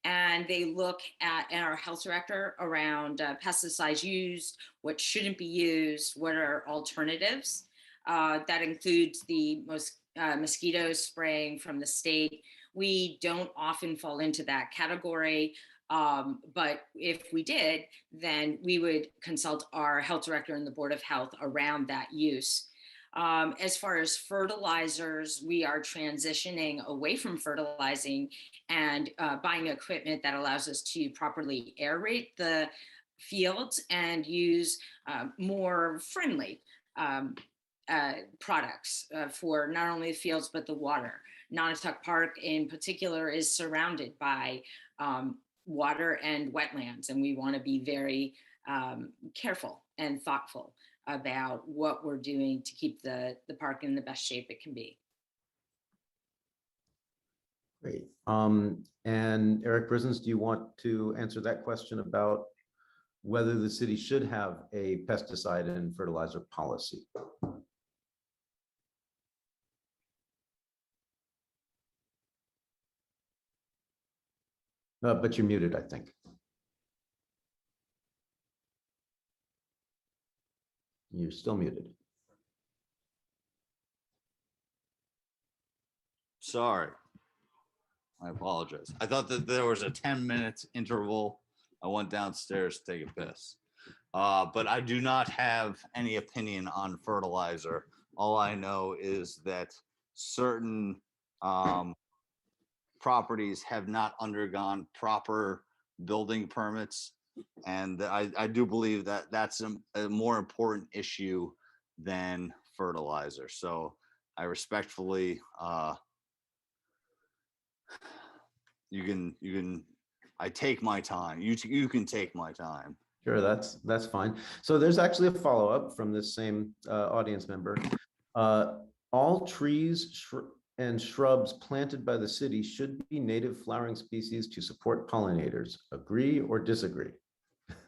and they look at, and our health director, around pesticides used, what shouldn't be used, what are alternatives. That includes the mosquito spraying from the state. We don't often fall into that category. But if we did, then we would consult our health director and the Board of Health around that use. As far as fertilizers, we are transitioning away from fertilizing and buying equipment that allows us to properly aerate the fields and use more friendly products for not only the fields, but the water. Nonotuck Park in particular is surrounded by water and wetlands, and we want to be very careful and thoughtful about what we're doing to keep the park in the best shape it can be. Great. And Eric Brisens, do you want to answer that question about whether the city should have a pesticide and fertilizer policy? But you're muted, I think. You're still muted. Sorry. I apologize. I thought that there was a 10-minute interval. I went downstairs to take a piss. But I do not have any opinion on fertilizer. All I know is that certain properties have not undergone proper building permits. And I do believe that that's a more important issue than fertilizer. So I respectfully, I take my time. You can take my time. Sure, that's fine. So there's actually a follow-up from this same audience member. All trees and shrubs planted by the city should be native flowering species to support pollinators. Agree or disagree?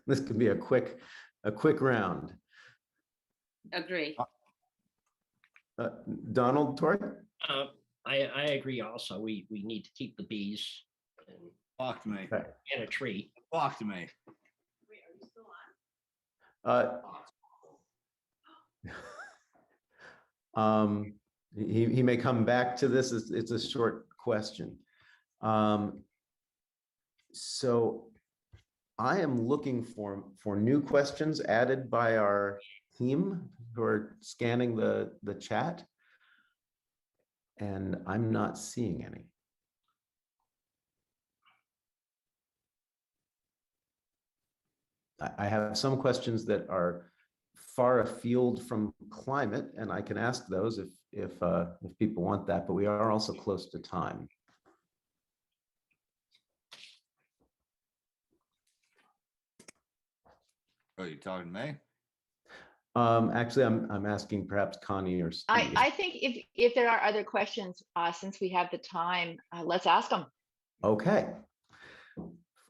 This could be a quick round. Agree. Donald Torrey? I agree also. We need to keep the bees. And Talk to me. Okay. And a tree. Talk to me. Uh, he may come back to this. It's a short question. So I am looking for new questions added by our team who are scanning the chat, and I'm not seeing any. I have some questions that are far afield from climate, and I can ask those if people want that, but we are also close to time. Oh, you talking to me? Actually, I'm asking perhaps Connie or Steve. I think if there are other questions, since we have the time, let's ask them. Okay.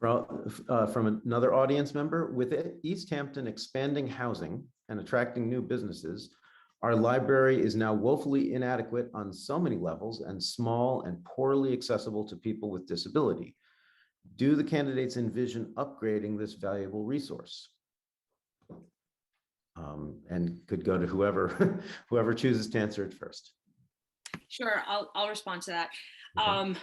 From another audience member, with Easthampton expanding housing and attracting new businesses, our library is now woefully inadequate on so many levels and small and poorly accessible to people with disability. Do the candidates envision upgrading this valuable resource? And could go to whoever chooses to answer it first. Sure, I'll respond to that. Okay.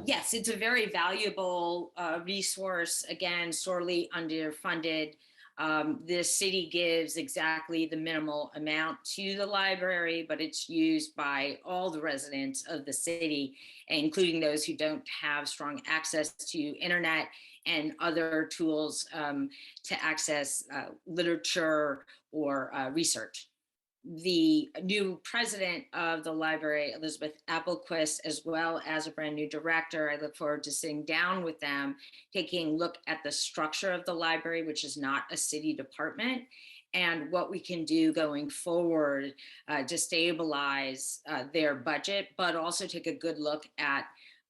Yes, it's a very valuable resource, again, sorely underfunded. The city gives exactly the minimal amount to the library, but it's used by all the residents of the city, including those who don't have strong access to internet and other tools to access literature or research. The new president of the library, Elizabeth Applequist, as well as a brand new director, I look forward to sitting down with them, taking a look at the structure of the library, which is not a city department, and what we can do going forward to stabilize their budget, but also take a good look at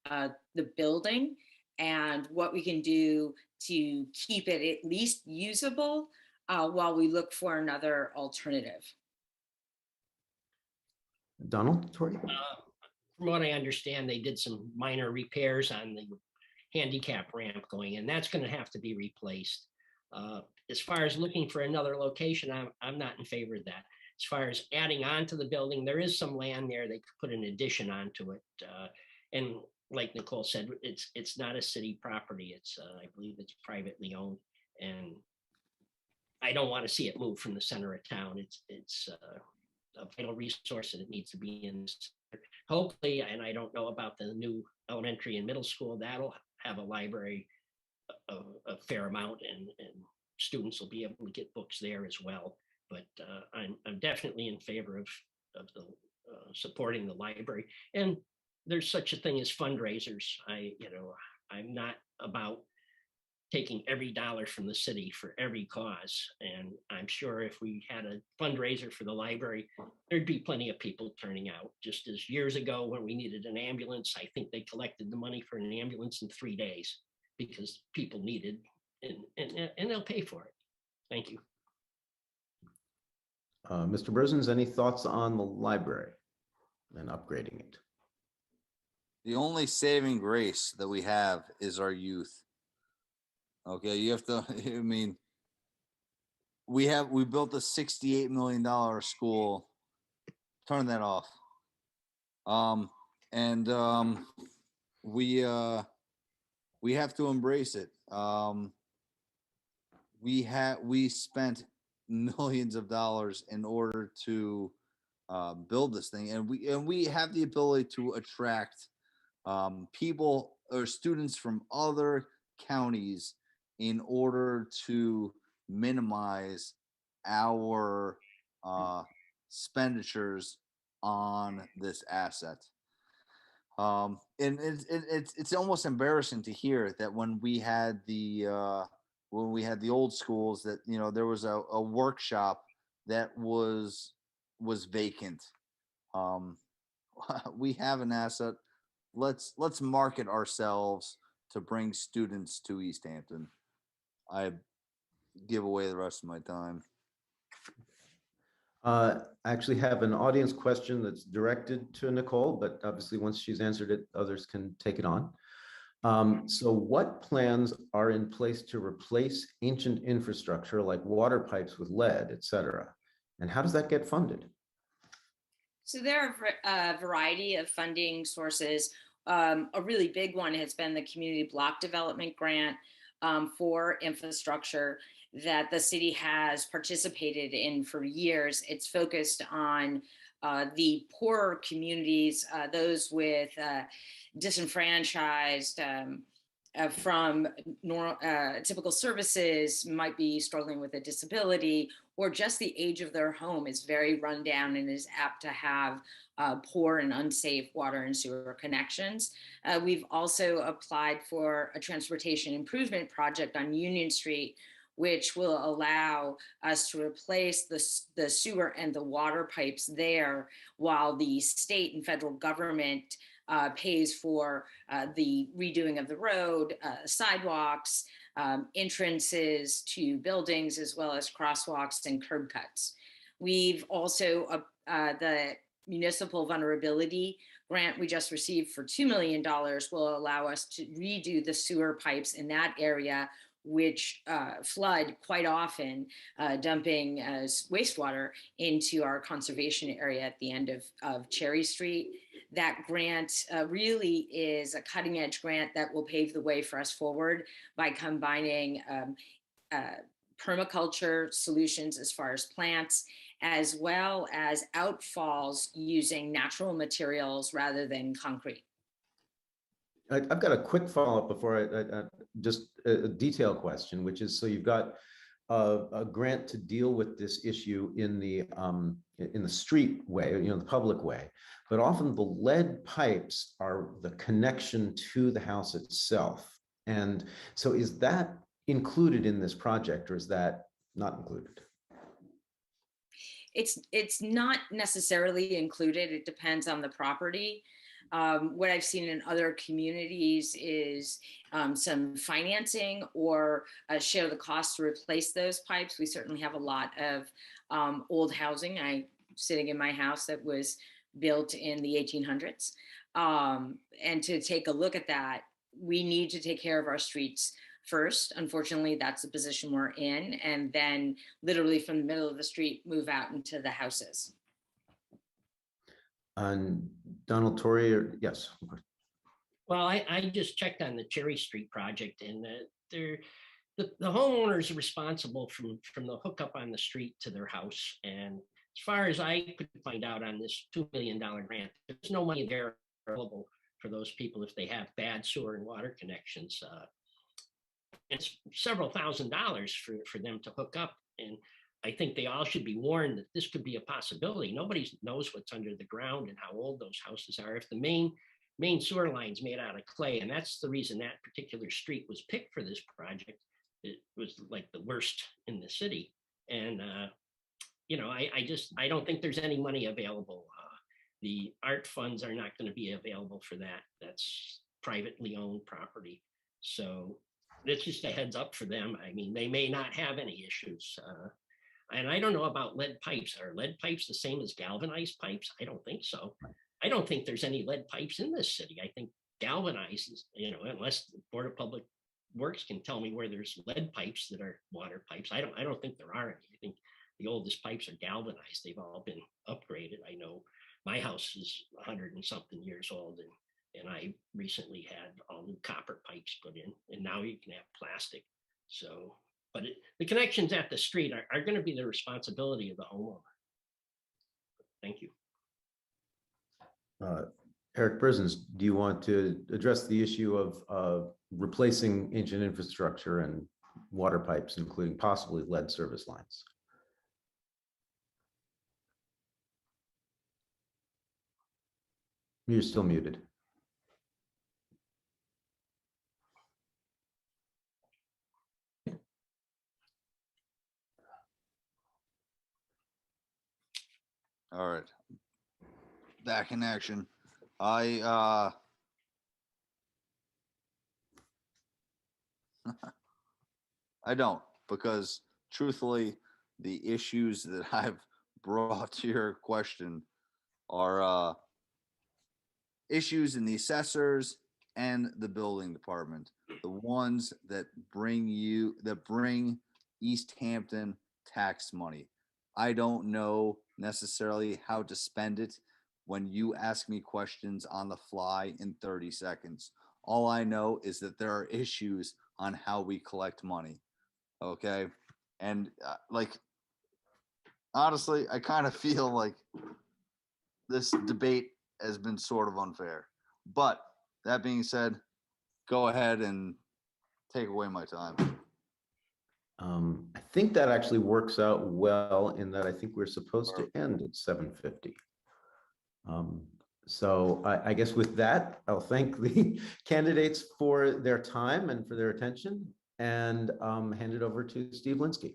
the building and what we can do to keep it at least usable while we look for another alternative. Donald, Tori? From what I understand, they did some minor repairs on the handicap ramp going in. That's going to have to be replaced. As far as looking for another location, I'm not in favor of that. As far as adding on to the building, there is some land there. They could put an addition onto it. And like Nicole said, it's not a city property. It's I believe it's privately owned, and I don't want to see it move from the center of town. It's a vital resource and it needs to be in. Hopefully, and I don't know about the new elementary and middle school, that'll have a library a fair amount, and students will be able to get books there as well. But I'm definitely in favor of the supporting the library. And there's such a thing as fundraisers. I'm not about taking every dollar from the city for every cause. And I'm sure if we had a fundraiser for the library, there'd be plenty of people turning out. Just as years ago when we needed an ambulance, I think they collected the money for an ambulance in 3 days because people needed, and they'll pay for it. Thank you. Mr. Berzins, any thoughts on the library and upgrading it? The only saving grace that we have is our youth. Okay, you have to, I mean, we built a $68 million school. Turn that off. We have to embrace it. We spent millions of dollars in order to build this thing, and we have the ability to attract people or students from other counties in order to minimize our expenditures on this asset. And it's almost embarrassing to hear that when we had the old schools, that there was a workshop that was vacant. We have an asset. Let's market ourselves to bring students to Easthampton. I give away the rest of my time. I actually have an audience question that's directed to Nicole, but obviously once she's answered it, others can take it on. So what plans are in place to replace ancient infrastructure like water pipes with lead, et cetera? And how does that get funded? So there are a variety of funding sources. A really big one has been the Community Block Development Grant for infrastructure that the city has participated in for years. It's focused on the poorer communities, those with disenfranchised from typical services, might be struggling with a disability, or just the age of their home is very run down and is apt to have poor and unsafe water and sewer connections. We've also applied for a transportation improvement project on Union Street, which will allow us to replace the sewer and the water pipes there, while the state and federal government pays for the redoing of the road, sidewalks, entrances to buildings, as well as crosswalks and curb cuts. We've also, the municipal vulnerability grant we just received for $2 million will allow us to redo the sewer pipes in that area, which flood quite often, dumping as wastewater into our conservation area at the end of Cherry Street. That grant really is a cutting edge grant that will pave the way for us forward by combining permaculture solutions as far as plants, as well as outfalls using natural materials rather than concrete. I've got a quick follow-up before I just a detail question, which is, so you've got a grant to deal with this issue in the street way, the public way, but often the lead pipes are the connection to the house itself. And so is that included in this project, or is that not included? It's not necessarily included. It depends on the property. What I've seen in other communities is some financing or share the cost to replace those pipes. We certainly have a lot of old housing. I'm sitting in my house that was built in the 1800s. And to take a look at that, we need to take care of our streets first. Unfortunately, that's the position we're in. And then literally from the middle of the street, move out into the houses. And Donald Torrey, yes. Well, I just checked on the Cherry Street project, and the homeowners are responsible from the hookup on the street to their house. And as far as I could find out on this $2 million grant, there's no money there available for those people if they have bad sewer and water connections. It's several $1,000s for them to hook up. And I think they all should be warned that this could be a possibility. Nobody knows what's under the ground and how old those houses are. If the main sewer line's made out of clay, and that's the reason that particular street was picked for this project, it was like the worst in the city. And I don't think there's any money available. The art funds are not going to be available for that. That's privately owned property. So that's just a heads up for them. I mean, they may not have any issues. And I don't know about lead pipes. Are lead pipes the same as galvanized pipes? I don't think so. I don't think there's any lead pipes in this city. I think galvanized is, unless the Board of Public Works can tell me where there's lead pipes that are water pipes. I don't think there are any. I think the oldest pipes are galvanized. They've all been upgraded. I know my house is 100 and something years old, and I recently had all new copper pipes put in, and now you can have plastic. So, but the connections at the street are going to be the responsibility of the homeowner. Thank you. Eric Brzezins, do you want to address the issue of replacing ancient infrastructure and water pipes, including possibly lead service lines? You're still muted. All right. Back in action. I don't, because truthfully, the issues that I've brought to your question are issues in the assessors and the building department, the ones that bring East Hampton tax money. I don't know necessarily how to spend it when you ask me questions on the fly in 30 seconds. All I know is that there are issues on how we collect money. Okay. And like, honestly, I kind of feel like this debate has been sort of unfair. But that being said, go ahead and take away my time. I think that actually works out well in that I think we're supposed to end at 7:50. So I guess with that, I'll thank the candidates for their time and for their attention, and hand it over to Steve Linsky.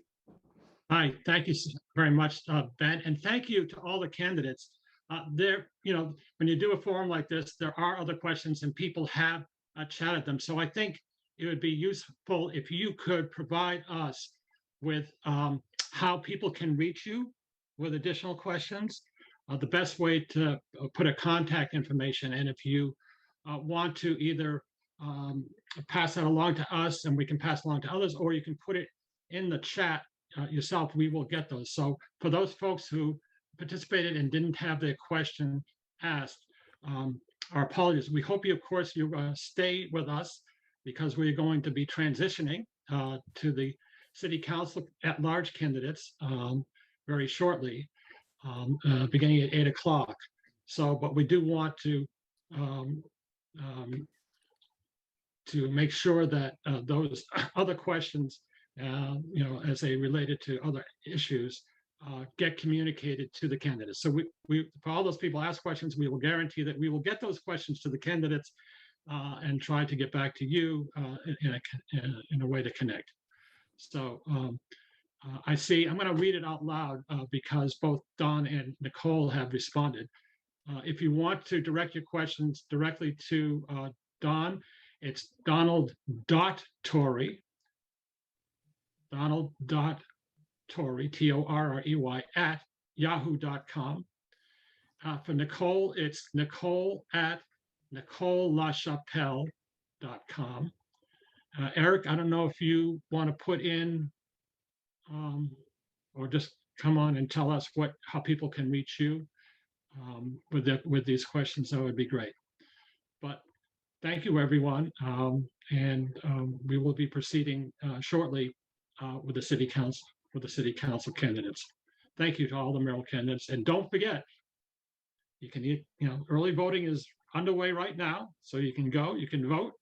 Hi, thank you very much, Ben, and thank you to all the candidates. When you do a forum like this, there are other questions and people have chatted them. So I think it would be useful if you could provide us with how people can reach you with additional questions, the best way to put a contact information. And if you want to either pass that along to us and we can pass along to others, or you can put it in the chat yourself, we will get those. So for those folks who participated and didn't have their question asked, our apologies. We hope you, of course, you stay with us because we're going to be transitioning to the City Council at-large candidates very shortly, beginning at 8 o'clock. So, but we do want to make sure that those other questions, as they related to other issues, get communicated to the candidates. So we for all those people ask questions, we will guarantee that we will get those questions to the candidates and try to get back to you in a way to connect. So I see, I'm going to read it out loud because both Don and Nicole have responded. If you want to direct your questions directly to Don, it's Donald.Torrey, Torrey, at yahoo.com. For Nicole, it's Nicole@NicoleLaChapelle.com. Eric, I don't know if you want to put in or just come on and tell us how people can reach you with these questions. That would be great. But thank you, everyone, and we will be proceeding shortly with the city council candidates. Thank you to all the mayoral candidates, and don't forget, you can early voting is underway right now, so you can go, you can vote,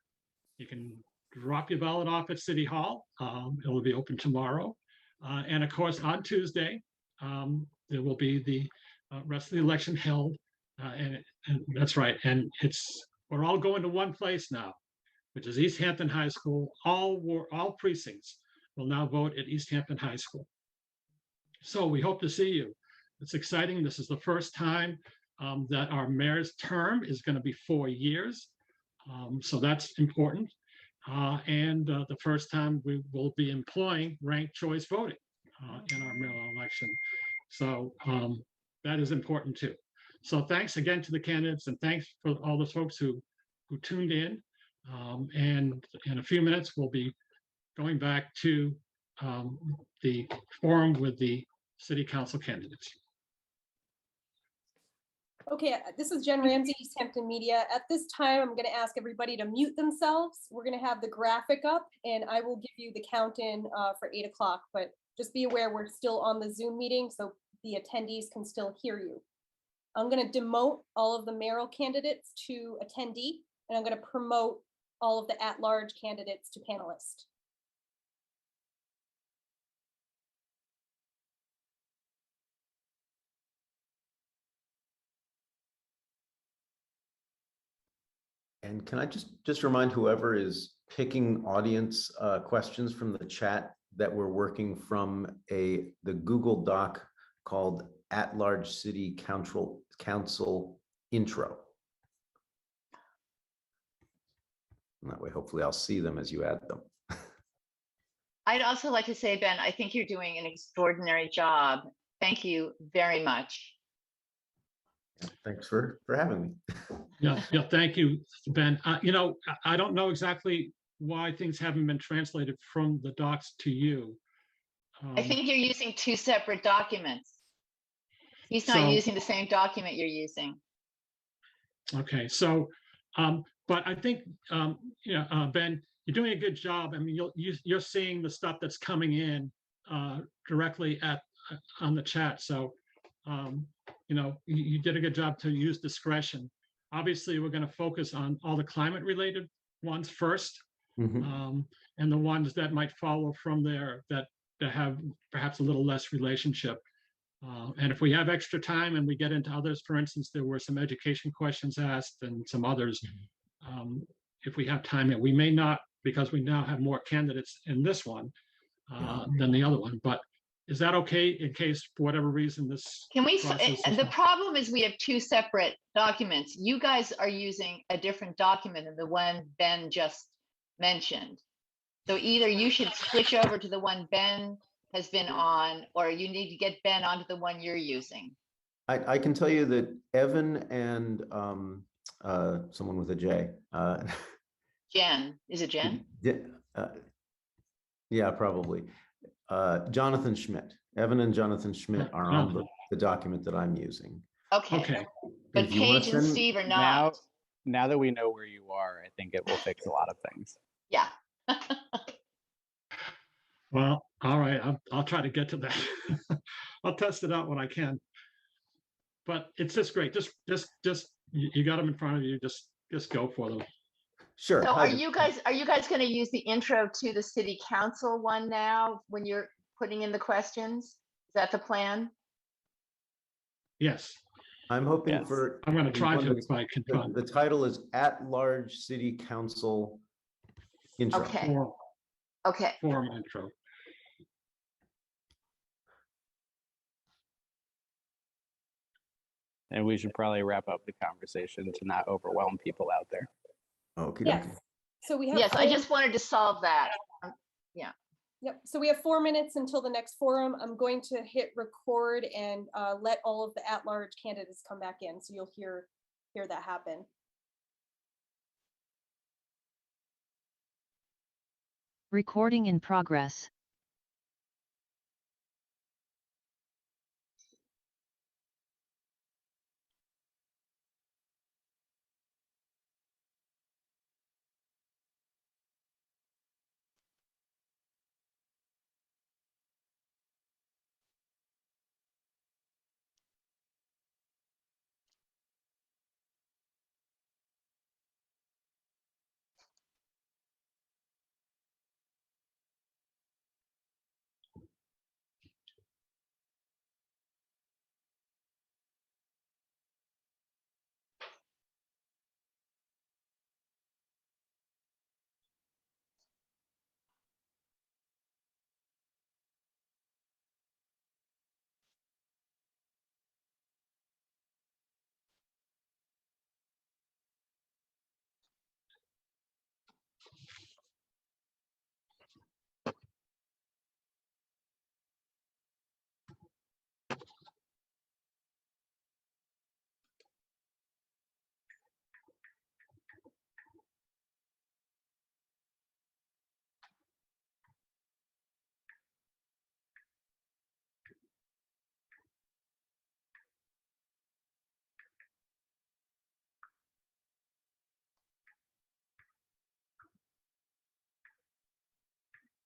you can drop your ballot off at City Hall. It will be open tomorrow, and of course on Tuesday there will be the rest of the election held, and that's right, and we're all going to one place now, which is Easthampton High School. All precincts will now vote at Easthampton High School. So we hope to see you. It's exciting. This is the first time that our mayor's term is going to be 4 years. So that's important. And the first time we will be employing ranked choice voting in our mayoral election. So that is important too. So thanks again to the candidates, and thanks for all the folks who tuned in. And in a few minutes, we'll be going back to the forum with the city council candidates. Okay, this is Jen Ramsey, Easthampton Media. At this time, I'm going to ask everybody to mute themselves. We're going to have the graphic up, and I will give you the count in for 8 o'clock. But just be aware, we're still on the Zoom meeting, so the attendees can still hear you. I'm going to demote all of the mayoral candidates to attendee, and I'm going to promote all of the at-large candidates to panelist. And can I just remind whoever is picking audience questions from the chat that we're working from the Google Doc called At-Large City Council Intro. And that way, hopefully I'll see them as you add them. I'd also like to say, Ben, I think you're doing an extraordinary job. Thank you very much. Thanks for having me. Yeah, thank you, Ben. I don't know exactly why things haven't been translated from the docs to you. I think you're using two separate documents. He's not So- using the same document you're using. Okay, so, but I think, Ben, you're doing a good job. I mean, you're seeing the stuff that's coming in directly on the chat. So, you did a good job to use discretion. Obviously, we're going to focus on all the climate-related ones first, Mhm. and the ones that might follow from there that have perhaps a little less relationship. And if we have extra time and we get into others, for instance, there were some education questions asked and some others. If we have time, we may not, because we now have more candidates in this one than the other one. But is that okay in case, for whatever reason, this Can we, process is the not- problem is we have two separate documents. You guys are using a different document than the one Ben just mentioned. So either you should switch over to the one Ben has been on, or you need to get Ben onto the one you're using. I can tell you that Evan and someone with a J. Jen, is it Jen? Yeah, probably. Jonathan Schmidt. Evan and Jonathan Schmidt are on the document that I'm using. Okay, Okay, but If you wanna Paige and send- Steve are not. Now that we know where you are, I think it will fix a lot of things. Yeah. well, all right, I'll try to get to that. I'll test it out when I can. But it's just great. Just you got them in front of you. Just go for them. Sure. So Hi, are you guys going to use the intro to the city council one now when you're putting in the questions? Is that the plan? Yes, I'm hoping Yes. for. I'm going to try one to that's- if I can find The title is At-Large City Council Intro. Okay. Okay. form intro. And we should probably wrap up the conversation to not overwhelm people out there. Okay. Yes. So we have. Yes, I 4 just wanted to solve that. Yep, so we have 4 minutes until the next forum. I'm going to hit record and let all of the at-large candidates come back in, so you'll hear that happen. Recording in progress.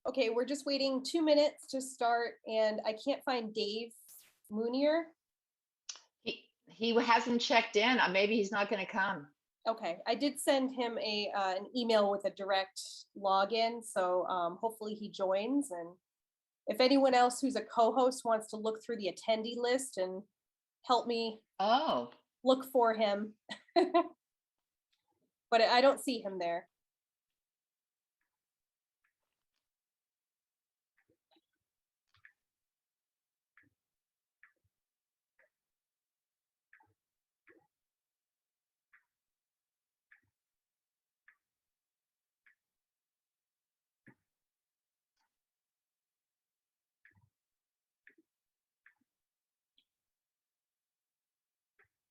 Okay, we're just waiting 2 minutes to start, and I can't find Dave Moonier. He hasn't checked in. Maybe he's not going to come. Okay, I did send him an email with a direct login, so hopefully he joins. And if anyone else who's a co-host wants to look through the attendee list and help me Oh, look for him, but I don't see him there.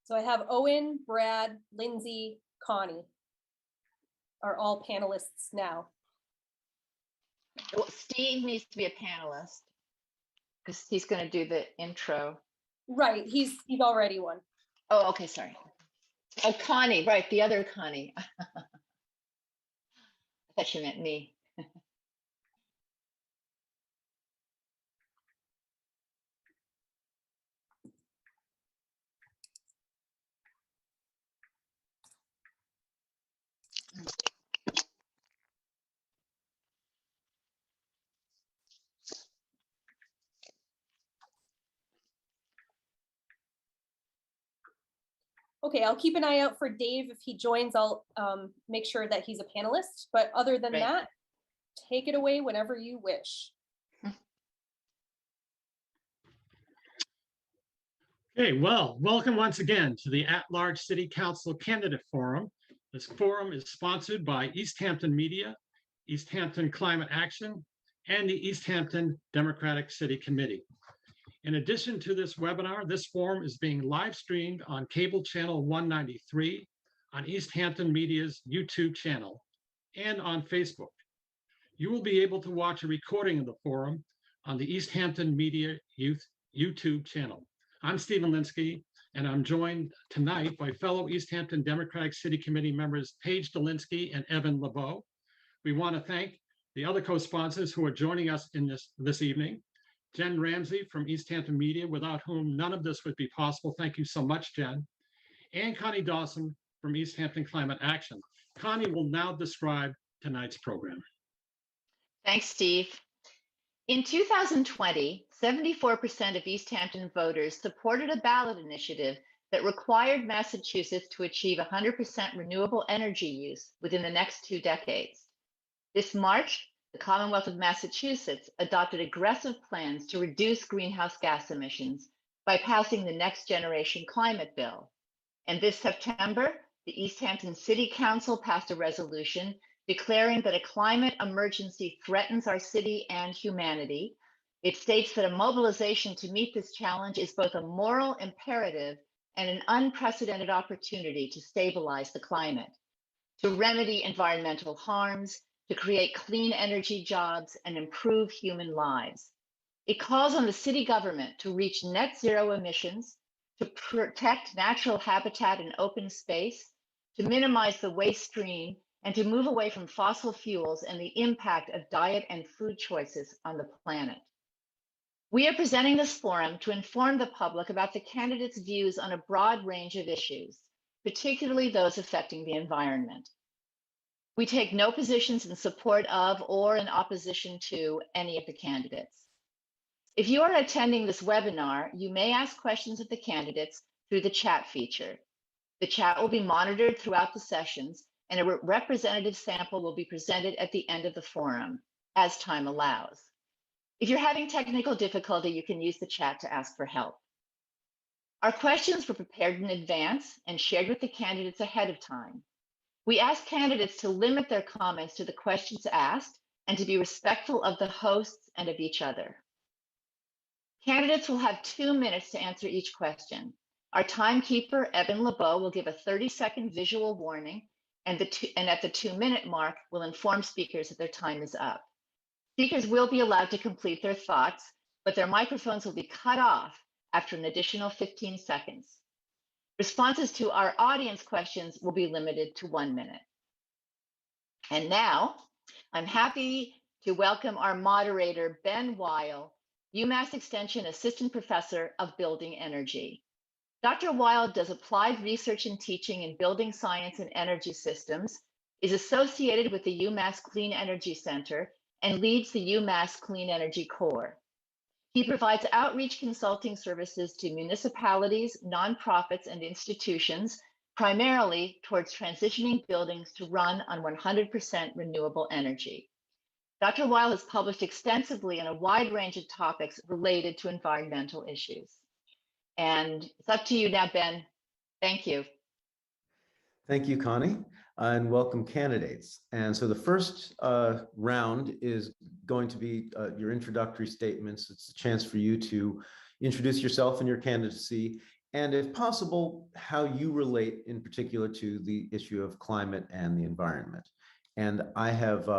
So I have Owen, Brad, Lindsay, Connie are all panelists now. Well, Steve needs to be a panelist because he's going to do the intro. Right, he's already one. Oh, okay, sorry. Oh, Connie, right, the other Connie. I thought you meant me. Okay, I'll keep an eye out for Dave. If he joins, I'll make sure that he's a panelist. But other than Great. that, take it away whenever you wish. Okay, well, welcome once again to the At-Large City Council Candidate Forum. This forum is sponsored by Easthampton Media, Easthampton Climate Action, and the Easthampton Democratic City Committee. In addition to this webinar, this forum is being live streamed on cable channel 193, on Easthampton Media's YouTube channel, and on Facebook. You will be able to watch a recording of the forum on the Easthampton Media Youth YouTube channel. I'm Stephen Linsky, and I'm joined tonight by fellow Easthampton Democratic City Committee members Paige Delinsky and Evan LeBeau. We want to thank the other co-sponsors who are joining us in this evening. Jen Ramsey from Easthampton Media, without whom none of this would be possible. Thank you so much, Jen. And Connie Dawson from Easthampton Climate Action. Connie will now describe tonight's program. Thanks, Steve. In 2020, 74% of Easthampton voters supported a ballot initiative that required Massachusetts to achieve 100% renewable energy use within the next 2 decades. This March, the Commonwealth of Massachusetts adopted aggressive plans to reduce greenhouse gas emissions by passing the Next Generation Climate Bill. And this September, the Easthampton City Council passed a resolution declaring that a climate emergency threatens our city and humanity. It states that a mobilization to meet this challenge is both a moral imperative and an unprecedented opportunity to stabilize the climate, to remedy environmental harms, to create clean energy jobs, and improve human lives. It calls on the city government to reach net zero emissions, to protect natural habitat and open space, to minimize the waste stream, and to move away from fossil fuels and the impact of diet and food choices on the planet. We are presenting this forum to inform the public about the candidates' views on a broad range of issues, particularly those affecting the environment. We take no positions in support of or in opposition to any of the candidates. If you are attending this webinar, you may ask questions of the candidates through the chat feature. The chat will be monitored throughout the sessions, and a representative sample will be presented at the end of the forum, as time allows. If you're having technical difficulty, you can use the chat to ask for help. Our questions were prepared in advance and shared with the candidates ahead of time. We ask candidates to limit their comments to the questions asked and to be respectful of the hosts and of each other. Candidates will have 2 minutes to answer each question. Our timekeeper, Evan LeBeau, will give a 30-second visual warning, and at the 2-minute mark will inform speakers that their time is up. Speakers will be allowed to complete their thoughts, but their microphones will be cut off after an additional 15 seconds. Responses to our audience questions will be limited to 1 minute. And now, I'm happy to welcome our moderator, Ben Weil, UMass Extension Assistant Professor of Building Energy. Dr. Weil does applied research and teaching in building science and energy systems, is associated with the UMass Clean Energy Center, and leads the UMass Clean Energy Corps. He provides outreach consulting services to municipalities, nonprofits, and institutions, primarily towards transitioning buildings to run on 100% renewable energy. Dr. Weil has published extensively on a wide range of topics related to environmental issues. And it's up to you now, Ben. Thank you. Thank you, Connie, and welcome candidates. And so the first round is going to be your introductory statements. It's a chance for you to introduce yourself and your candidacy and if possible, how you relate in particular to the issue of climate and the environment. And I have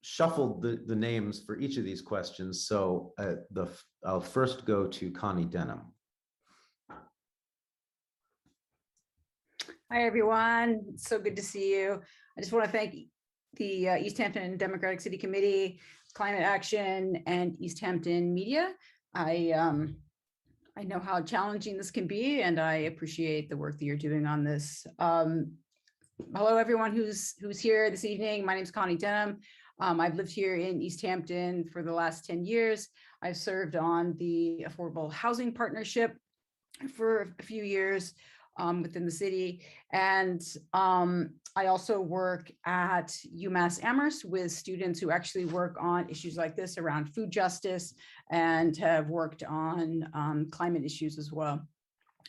shuffled the names for each of these questions. So I'll first go to Connie Denham. Hi, everyone. So good to see you. I just want to thank the Easthampton Democratic City Committee, Climate Action, and Easthampton Media. I know how challenging this can be, and I appreciate the work that you're doing on this. Hello, everyone who's here this evening. My name is Connie Denham. I've lived here in Easthampton for the last 10 years. I've served on the Affordable Housing Partnership for a few years within the city. And I also work at UMass Amherst with students who actually work on issues like this around food justice and have worked on climate issues as well.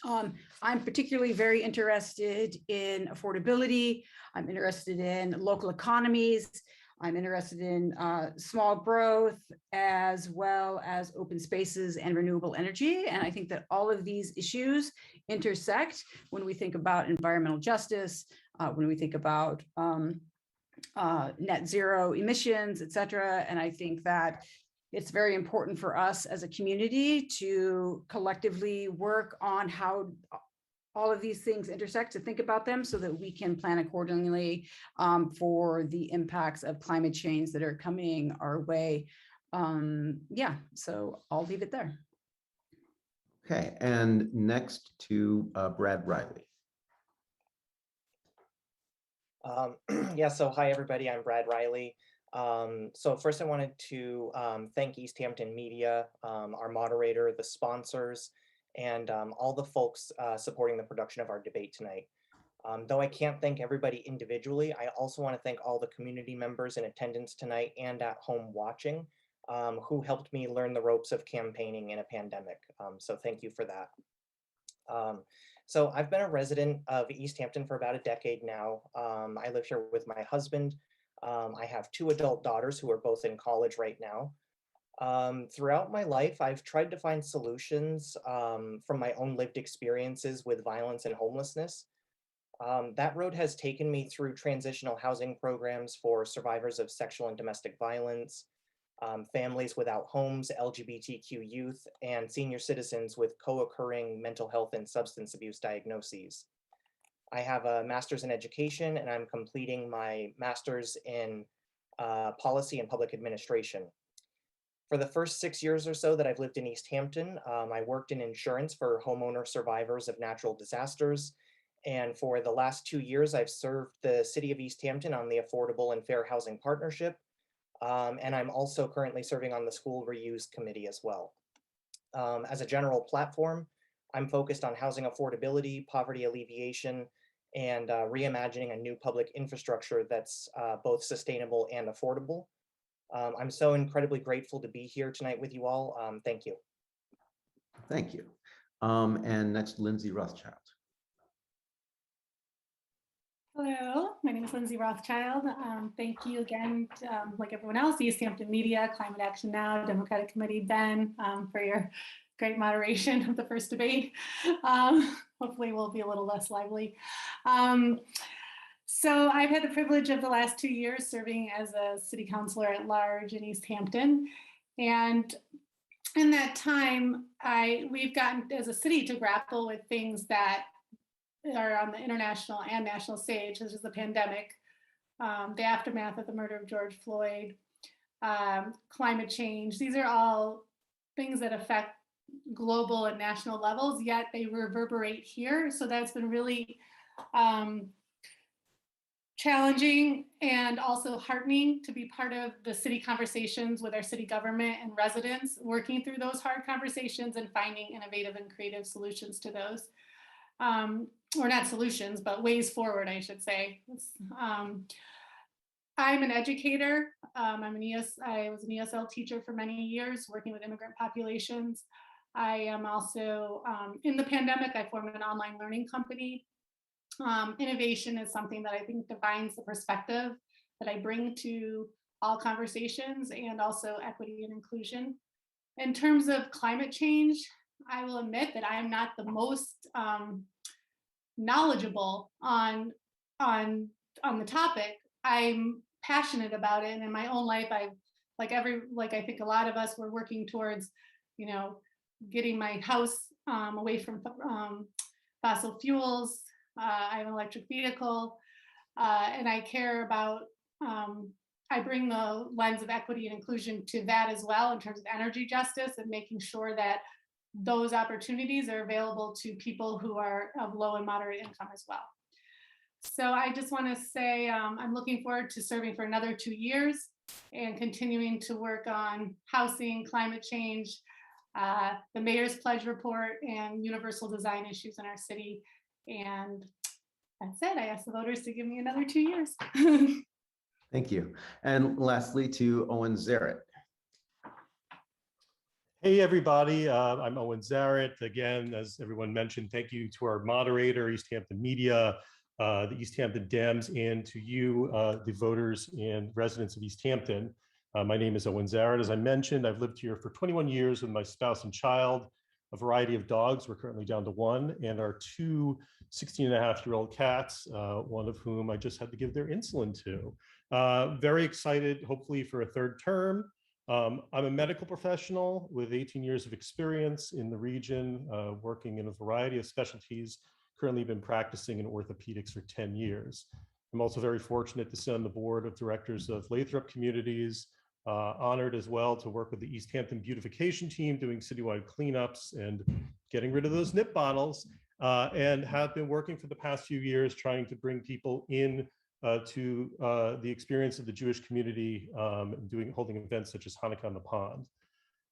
I'm particularly very interested in affordability. I'm interested in local economies. I'm interested in small growth, as well as open spaces and renewable energy. And I think that all of these issues intersect when we think about environmental justice, when we think about net zero emissions, et cetera. And I think that it's very important for us as a community to collectively work on how all of these things intersect, to think about them so that we can plan accordingly for the impacts of climate change that are coming our way. Yeah, so I'll leave it there. Okay, and next to Brad Riley. Yeah, so hi everybody, I'm Brad Riley. So first I wanted to thank Easthampton Media, our moderator, the sponsors, and all the folks supporting the production of our debate tonight. Though I can't thank everybody individually, I also want to thank all the community members in attendance tonight and at home watching who helped me learn the ropes of campaigning in a pandemic. So thank you for that. So I've been a resident of Easthampton for about a decade now. I live here with my husband. I have 2 adult daughters who are both in college right now. Throughout my life, I've tried to find solutions from my own lived experiences with violence and homelessness. That road has taken me through transitional housing programs for survivors of sexual and domestic violence, families without homes, LGBTQ youth, and senior citizens with co-occurring mental health and substance abuse diagnoses. I have a master's in education, and I'm completing my master's in policy and public administration. For the first 6 years or so that I've lived in Easthampton, I worked in insurance for homeowner survivors of natural disasters. And for the last 2 years, I've served the city of Easthampton on the Affordable and Fair Housing Partnership. And I'm also currently serving on the School Reuse Committee as well. As a general platform, I'm focused on housing affordability, poverty alleviation, and reimagining a new public infrastructure that's both sustainable and affordable. I'm so incredibly grateful to be here tonight with you all. Thank you. Thank you. And next, Lindsay Rothschild. Hello, my name is Lindsay Rothschild. Thank you again, like everyone else, Easthampton Media, Climate Action Now, Democratic Committee, Ben, for your great moderation of the first debate. Hopefully we'll be a little less lively. So I've had the privilege of the last 2 years serving as a city councilor at large in Easthampton. And in that time, we've gotten as a city to grapple with things that are on the international and national stage, such as the pandemic, the aftermath of the murder of George Floyd, climate change. These are all things that affect global and national levels, yet they reverberate here. So that's been really challenging and also heartening to be part of the city conversations with our city government and residents, working through those hard conversations and finding innovative and creative solutions to those. Or not solutions, but ways forward, I should say. I'm an educator. I was an ESL teacher for many years, working with immigrant populations. I am also, in the pandemic, I formed an online learning company. Innovation is something that I think defines the perspective that I bring to all conversations, and also equity and inclusion. In terms of climate change, I will admit that I'm not the most knowledgeable on the topic. I'm passionate about it, and in my own life, I've like I think a lot of us were working towards, getting my house away from fossil fuels. I have an electric vehicle, and I care about. I bring the lens of equity and inclusion to that as well in terms of energy justice and making sure that those opportunities are available to people who are of low and moderate income as well. So I just want to say I'm looking forward to serving for another 2 years and continuing to work on housing, climate change, the Mayor's Pledge Report, and universal design issues in our city. And that's it. I ask the voters to give me another 2 years. Thank you. And lastly, to Owen Zaret. Hey, everybody. I'm Owen Zaret. Again, as everyone mentioned, thank you to our moderator, Easthampton Media, the Easthampton Dems, and to you, the voters and residents of Easthampton. My name is Owen Zaret. As I mentioned, I've lived here for 21 years with my spouse and child, a variety of dogs. We're currently down to 1, and our 2 16-and-a-half-year-old cats, one of whom I just had to give their insulin to. Very excited, hopefully, for a 3rd term. I'm a medical professional with 18 years of experience in the region, working in a variety of specialties, currently been practicing in orthopedics for 10 years. I'm also very fortunate to sit on the board of directors of Lathrop Communities, honored as well to work with the Easthampton beautification team, doing citywide cleanups and getting rid of those nip bottles, and have been working for the past few years trying to bring people in to the experience of the Jewish community, holding events such as Hanukkah on the Pond.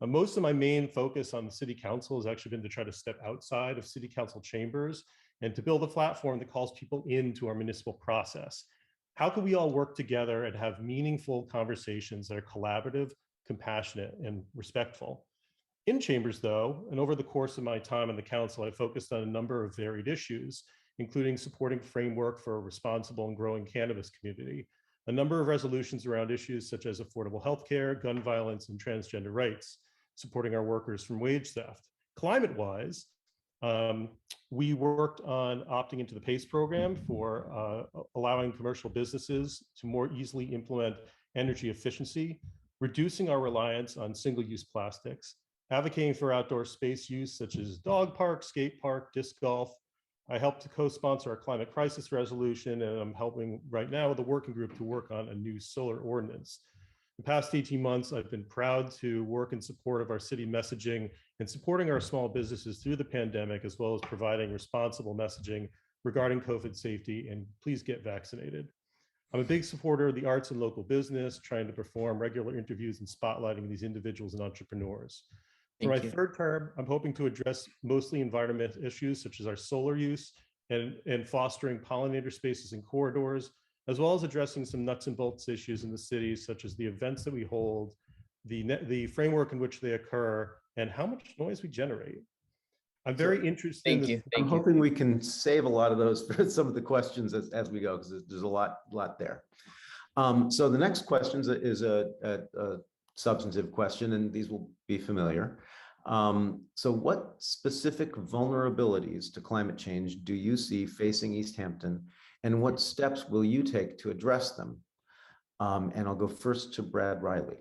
Most of my main focus on the city council has actually been to try to step outside of city council chambers and to build a platform that calls people into our municipal process. How can we all work together and have meaningful conversations that are collaborative, compassionate, and respectful? In chambers, though, and over the course of my time on the council, I focused on a number of varied issues, including supporting framework for a responsible and growing cannabis community, a number of resolutions around issues such as affordable healthcare, gun violence, and transgender rights, supporting our workers from wage theft. Climate-wise, we worked on opting into the PACE program for allowing commercial businesses to more easily implement energy efficiency, reducing our reliance on single-use plastics, advocating for outdoor space use such as dog park, skate park, disc golf. I helped to co-sponsor our climate crisis resolution, and I'm helping right now with a working group to work on a new solar ordinance. The past 18 months, I've been proud to work in support of our city messaging and supporting our small businesses through the pandemic, as well as providing responsible messaging regarding COVID safety, and please get vaccinated. I'm a big supporter of the arts and local business, trying to perform regular interviews and spotlighting these individuals and entrepreneurs. For my 3rd term, I'm hoping to address mostly environmental issues such as our solar use and fostering pollinator spaces and corridors, as well as addressing some nuts and bolts issues in the city, such as the events that we hold, the framework in which they occur, and how much noise we generate. I'm very interested in this. I'm hoping we can save a lot of those for some of the questions as we go, because there's a lot there. So the next question is a substantive question, and these will be familiar. So what specific vulnerabilities to climate change do you see facing Easthampton, and what steps will you take to address them? And I'll go first to Brad Riley.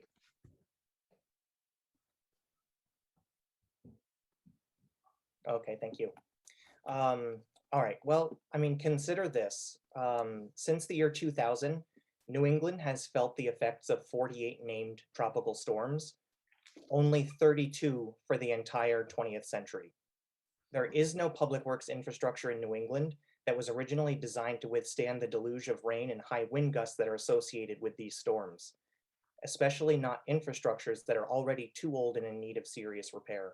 Okay, thank you. All right, well, I mean, consider this. Since the year 2000, New England has felt the effects of 48 named tropical storms, only 32 for the entire 20th century. There is no public works infrastructure in New England that was originally designed to withstand the deluge of rain and high wind gusts that are associated with these storms, especially not infrastructures that are already too old and in need of serious repair.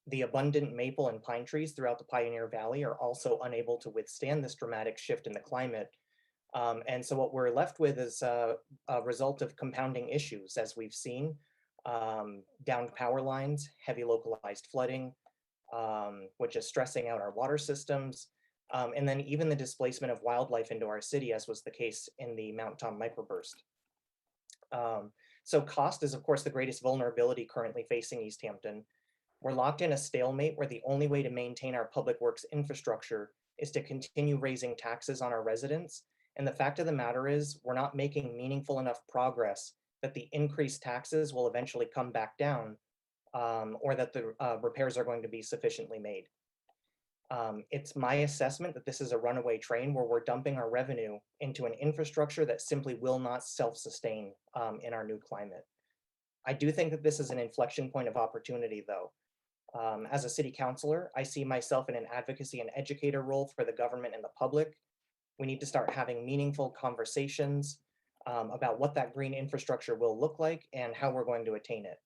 The abundant maple and pine trees throughout the Pioneer Valley are also unable to withstand this dramatic shift in the climate. And so what we're left with is a result of compounding issues, as we've seen, downed power lines, heavy localized flooding, which is stressing out our water systems, and then even the displacement of wildlife into our city, as was the case in the Mount Tom microburst. So cost is, of course, the greatest vulnerability currently facing Easthampton. We're locked in a stalemate where the only way to maintain our public works infrastructure is to continue raising taxes on our residents. And the fact of the matter is, we're not making meaningful enough progress that the increased taxes will eventually come back down, or that the repairs are going to be sufficiently made. It's my assessment that this is a runaway train where we're dumping our revenue into an infrastructure that simply will not self-sustain in our new climate. I do think that this is an inflection point of opportunity, though. As a city councilor, I see myself in an advocacy and educator role for the government and the public. We need to start having meaningful conversations about what that green infrastructure will look like and how we're going to attain it.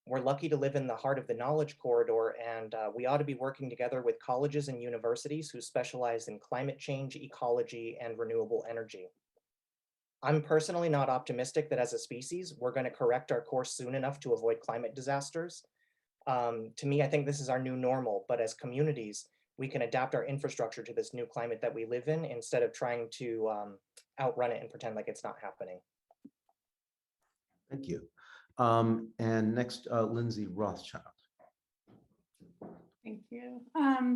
We're lucky to live in the heart of the knowledge corridor, and we ought to be working together with colleges and universities who specialize in climate change, ecology, and renewable energy. I'm personally not optimistic that as a species, we're going to correct our course soon enough to avoid climate disasters. To me, I think this is our new normal, but as communities, we can adapt our infrastructure to this new climate that we live in instead of trying to outrun it and pretend like it's not happening. Thank you. And next, Lindsay Rothschild. Thank you. I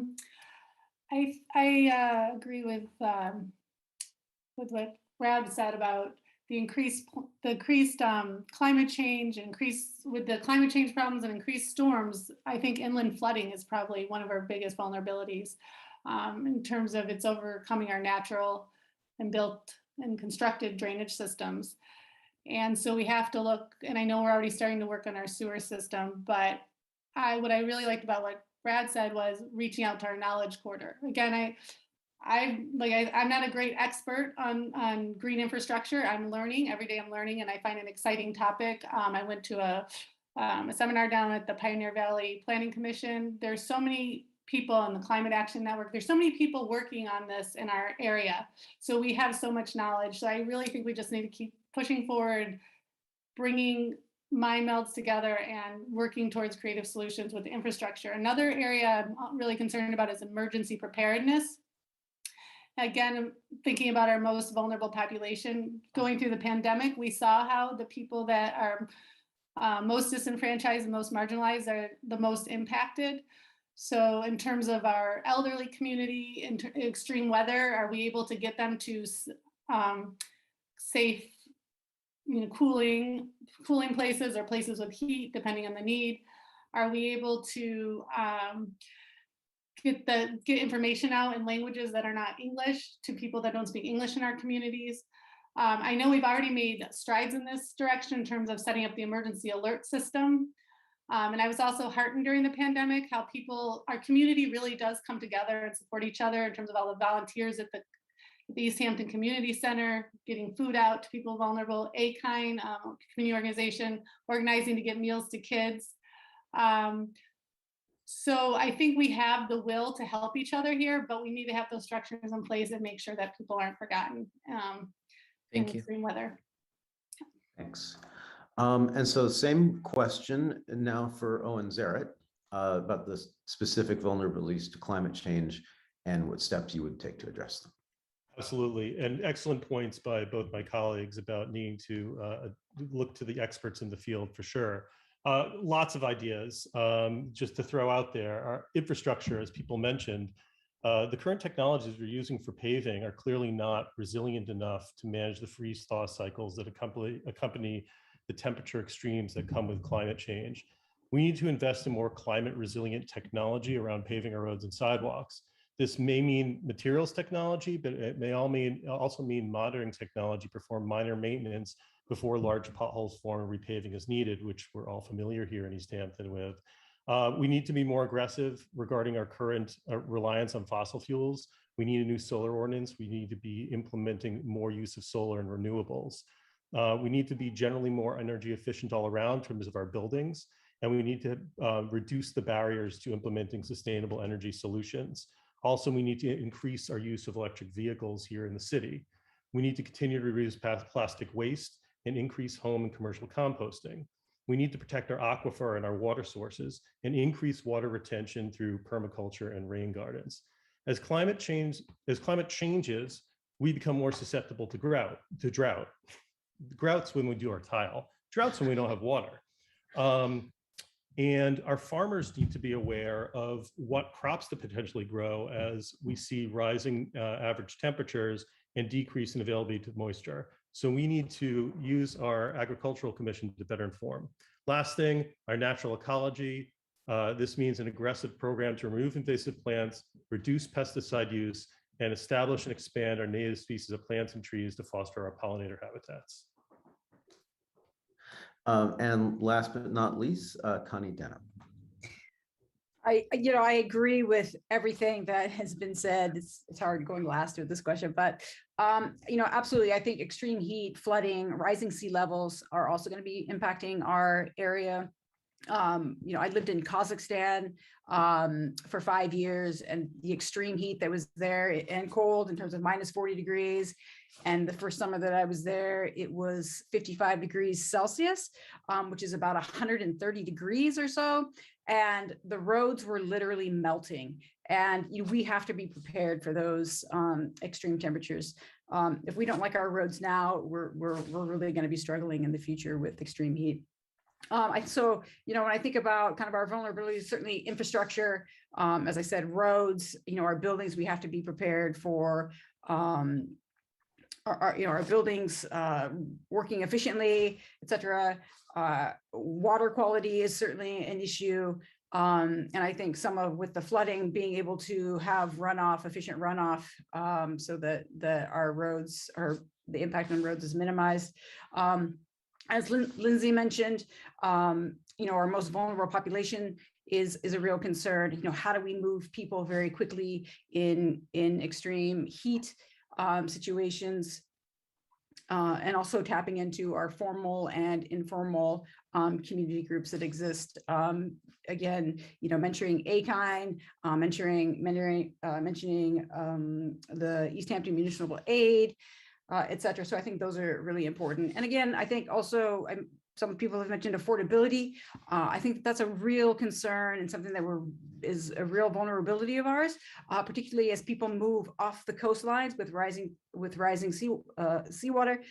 agree with what Brad said about the increased climate change, with the climate change problems and increased storms. I think inland flooding is probably one of our biggest vulnerabilities in terms of it's overcoming our natural and built and constructed drainage systems. And so we have to look, and I know we're already starting to work on our sewer system, but what I really liked about what Brad said was reaching out to our knowledge corridor. Again, I'm not a great expert on green infrastructure. I'm learning every day. I'm learning, and I find it an exciting topic. I went to a seminar down at the Pioneer Valley Planning Commission. There's so many people in the Climate Action Network. There's so many people working on this in our area. So we have so much knowledge. So I really think we just need to keep pushing forward, bringing mind melds together and working towards creative solutions with infrastructure. Another area I'm really concerned about is emergency preparedness. Again, thinking about our most vulnerable population, going through the pandemic, we saw how the people that are most disenfranchised and most marginalized are the most impacted. So in terms of our elderly community, in extreme weather, are we able to get them to safe, cooling places or places with heat, depending on the need? Are we able to get information out in languages that are not English to people that don't speak English in our communities? I know we've already made strides in this direction in terms of setting up the emergency alert system. And I was also heartened during the pandemic how our community really does come together and support each other in terms of all the volunteers at the Easthampton Community Center, getting food out to people vulnerable, A-Kind, community organization, organizing to get meals to kids. So I think we have the will to help each other here, but we need to have those structures in place and make sure that people aren't forgotten in extreme weather. Thanks. And so same question now for Owen Zaret about the specific vulnerabilities to climate change and what steps you would take to address them. Absolutely, and excellent points by both my colleagues about needing to look to the experts in the field for sure. Lots of ideas just to throw out there. Our infrastructure, as people mentioned, the current technologies we're using for paving are clearly not resilient enough to manage the freeze-thaw cycles that accompany the temperature extremes that come with climate change. We need to invest in more climate resilient technology around paving our roads and sidewalks. This may mean materials technology, but it may also mean monitoring technology, perform minor maintenance before large potholes form and repaving is needed, which we're all familiar here in Easthampton with. We need to be more aggressive regarding our current reliance on fossil fuels. We need a new solar ordinance. We need to be implementing more use of solar and renewables. We need to be generally more energy efficient all around in terms of our buildings, and we need to reduce the barriers to implementing sustainable energy solutions. Also, we need to increase our use of electric vehicles here in the city. We need to continue to reduce plastic waste and increase home and commercial composting. We need to protect our aquifer and our water sources and increase water retention through permaculture and rain gardens. As climate changes, we become more susceptible to drought. Droughts when we do our tile, droughts when we don't have water. And our farmers need to be aware of what crops to potentially grow as we see rising average temperatures and decrease in availability of moisture. So we need to use our agricultural commission to better inform. Last thing, our natural ecology. This means an aggressive program to remove invasive plants, reduce pesticide use, and establish and expand our native species of plants and trees to foster our pollinator habitats. And last but not least, Connie Denham. I agree with everything that has been said. It's hard going last with this question, but absolutely. I think extreme heat, flooding, rising sea levels are also going to be impacting our area. I lived in Kazakhstan for 5 years, and the extreme heat that was there and cold in terms of minus 40 degrees. And the first summer that I was there, it was 55 degrees Celsius, which is about 130 degrees or so. And the roads were literally melting. And we have to be prepared for those extreme temperatures. If we don't like our roads now, we're really going to be struggling in the future with extreme heat. So, when I think about kind of our vulnerabilities, certainly infrastructure, as I said, roads, our buildings, we have to be prepared for our buildings working efficiently, et cetera. Water quality is certainly an issue. And I think with the flooding, being able to have efficient runoff, so that our roads the impact on roads is minimized. As Lindsay mentioned, our most vulnerable population is a real concern. How do we move people very quickly in extreme heat situations? And also tapping into our formal and informal community groups that exist. Again, mentoring AKIND, mentioning the Easthampton Municipal Aid, et cetera. So I think those are really important. And again, I think also some people have mentioned affordability. I think that's a real concern and something that is a real vulnerability of ours, particularly as people move off the coastlines with rising seawater.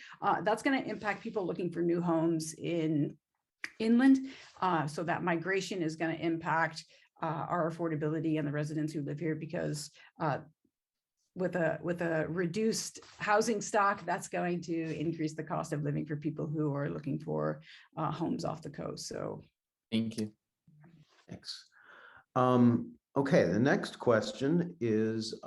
That's going to impact people looking for new homes inland. So that migration is going to impact our affordability and the residents who live here, because with a reduced housing stock, that's going to increase the cost of living for people who are looking for homes off the coast. So thank you. Thanks. Okay, the next question is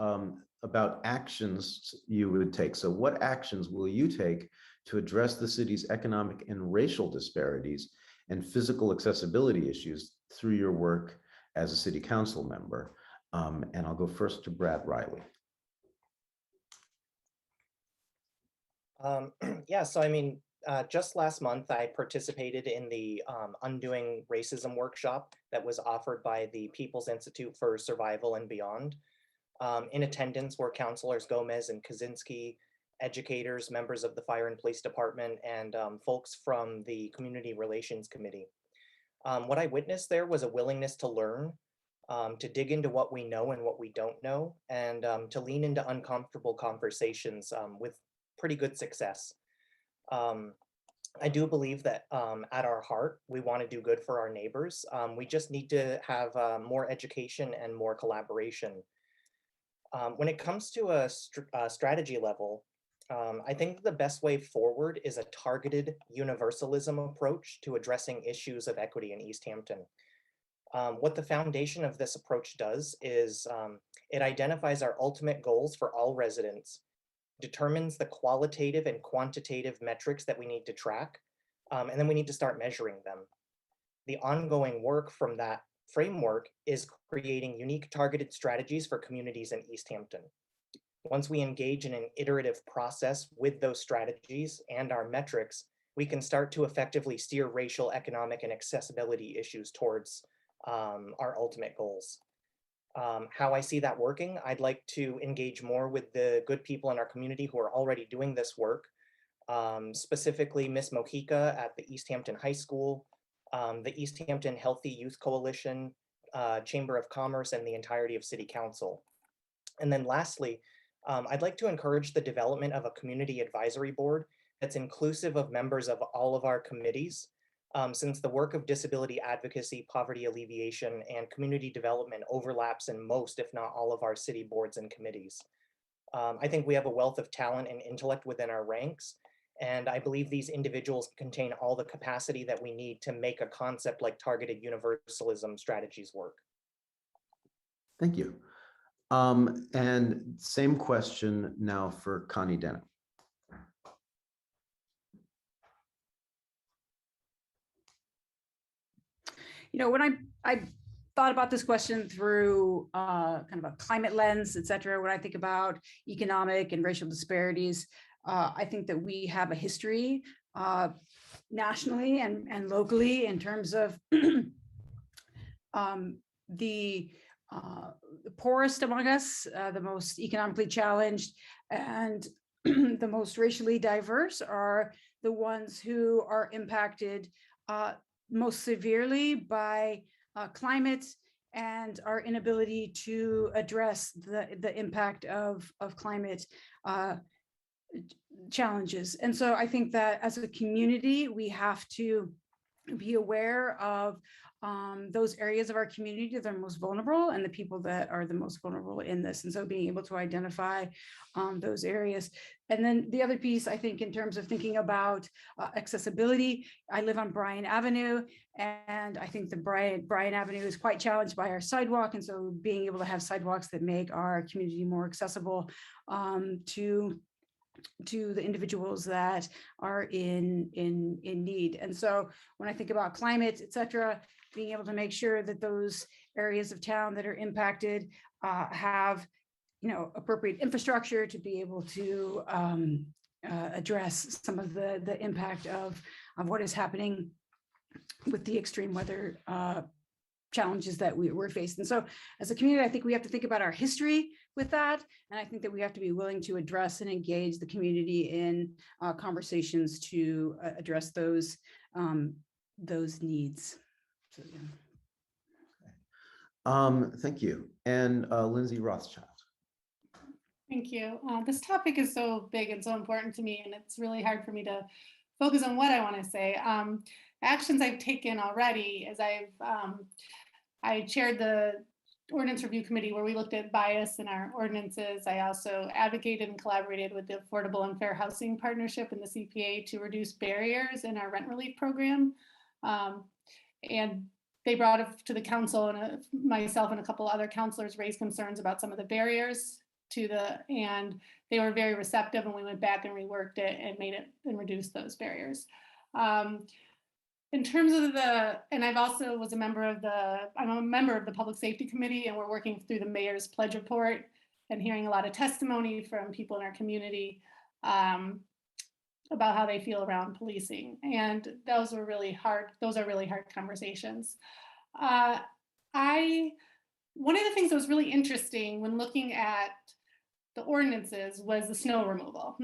about actions you would take. So what actions will you take to address the city's economic and racial disparities and physical accessibility issues through your work as a city council member? And I'll go first to Brad Riley. Just last month, I participated in the Undoing Racism workshop that was offered by the People's Institute for Survival and Beyond. In attendance were Councilors Gomez and Kaczynski, educators, members of the Fire and Police Department, and folks from the Community Relations Committee. What I witnessed there was a willingness to learn, to dig into what we know and what we don't know, and to lean into uncomfortable conversations with pretty good success. I do believe that at our heart, we want to do good for our neighbors. We just need to have more education and more collaboration. When it comes to a strategy level, I think the best way forward is a targeted universalism approach to addressing issues of equity in Easthampton. What the foundation of this approach does is it identifies our ultimate goals for all residents, determines the qualitative and quantitative metrics that we need to track, and then we need to start measuring them. The ongoing work from that framework is creating unique targeted strategies for communities in Easthampton. Once we engage in an iterative process with those strategies and our metrics, we can start to effectively steer racial, economic, and accessibility issues towards our ultimate goals. How I see that working, I'd like to engage more with the good people in our community who are already doing this work, specifically Miss Mojica at the Easthampton High School, the Easthampton Healthy Youth Coalition, Chamber of Commerce, and the entirety of City Council. And then lastly, I'd like to encourage the development of a community advisory board that's inclusive of members of all of our committees, since the work of disability advocacy, poverty alleviation, and community development overlaps in most, if not all, of our city boards and committees. I think we have a wealth of talent and intellect within our ranks, and I believe these individuals contain all the capacity that we need to make a concept like targeted universalism strategies work. Thank you. And same question now for Connie Denham. You know, when I thought about this question through kind of a climate lens, et cetera, when I think about economic and racial disparities, I think that we have a history nationally and locally in terms of the poorest among us, the most economically challenged, and the most racially diverse are the ones who are impacted most severely by climate and our inability to address the impact of climate challenges. And so I think that as a community, we have to be aware of those areas of our community that are most vulnerable and the people that are the most vulnerable in this. And so being able to identify those areas. And then the other piece, I think, in terms of thinking about accessibility, I live on Bryan Avenue, and I think the Bryan Avenue is quite challenged by our sidewalk. And so being able to have sidewalks that make our community more accessible to the individuals that are in need. And so when I think about climate, et cetera, being able to make sure that those areas of town that are impacted have, you know, appropriate infrastructure to be able to address some of the impact of what is happening with the extreme weather challenges that we're faced. And so as a community, I think we have to think about our history with that. And I think that we have to be willing to address and engage the community in conversations to address those needs. So, yeah. Thank you. And Lindsay Rothschild. Thank you. This topic is so big and so important to me, and it's really hard for me to focus on what I want to say. Actions I've taken already is I chaired the ordinance review committee where we looked at bias in our ordinances. I also advocated and collaborated with the Affordable and Fair Housing Partnership and the CPA to reduce barriers in our rent relief program. And they brought it to the council, and myself and a couple other councilors raised concerns about some of the barriers and they were very receptive, and we went back and reworked it and made it and reduced those barriers. In terms of and I've also was a member of I'm a member of the Public Safety Committee, and we're working through the mayor's pledge report and hearing a lot of testimony from people in our community about how they feel around policing. And those are really hard conversations. One of the things that was really interesting when looking at the ordinances was the snow removal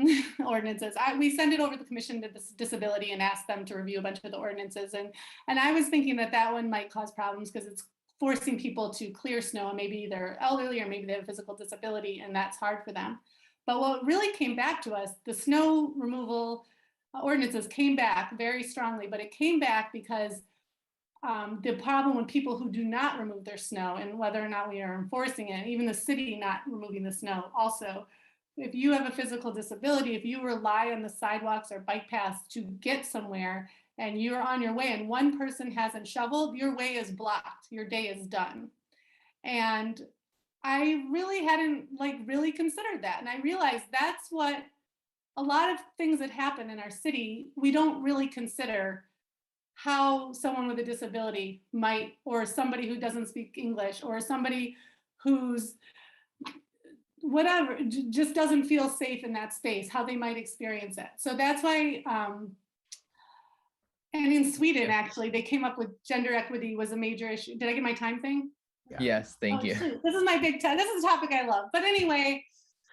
ordinances. We sent it over to the Commission to Disability and asked them to review a bunch of the ordinances. And I was thinking that one might cause problems because it's forcing people to clear snow, and maybe they're elderly or maybe they have a physical disability and that's hard for them. But what really came back to us, the snow removal ordinances came back very strongly, but it came back because the problem with people who do not remove their snow and whether or not we are enforcing it, even the city not removing the snow. Also, if you have a physical disability, if you rely on the sidewalks or bike paths to get somewhere and you're on your way and one person hasn't shoveled, your way is blocked, your day is done. And I really hadn't really considered that. And I realized that's what a lot of things that happen in our city, we don't really consider how someone with a disability might, or somebody who doesn't speak English, or somebody who's whatever, just doesn't feel safe in that space, how they might experience it. So that's why, and in Sweden, actually, they came up with gender equity was a major issue. Did I get my time thing? Yeah. Yes, thank you. Shoot. This is my big time. This is a topic I love. But anyway,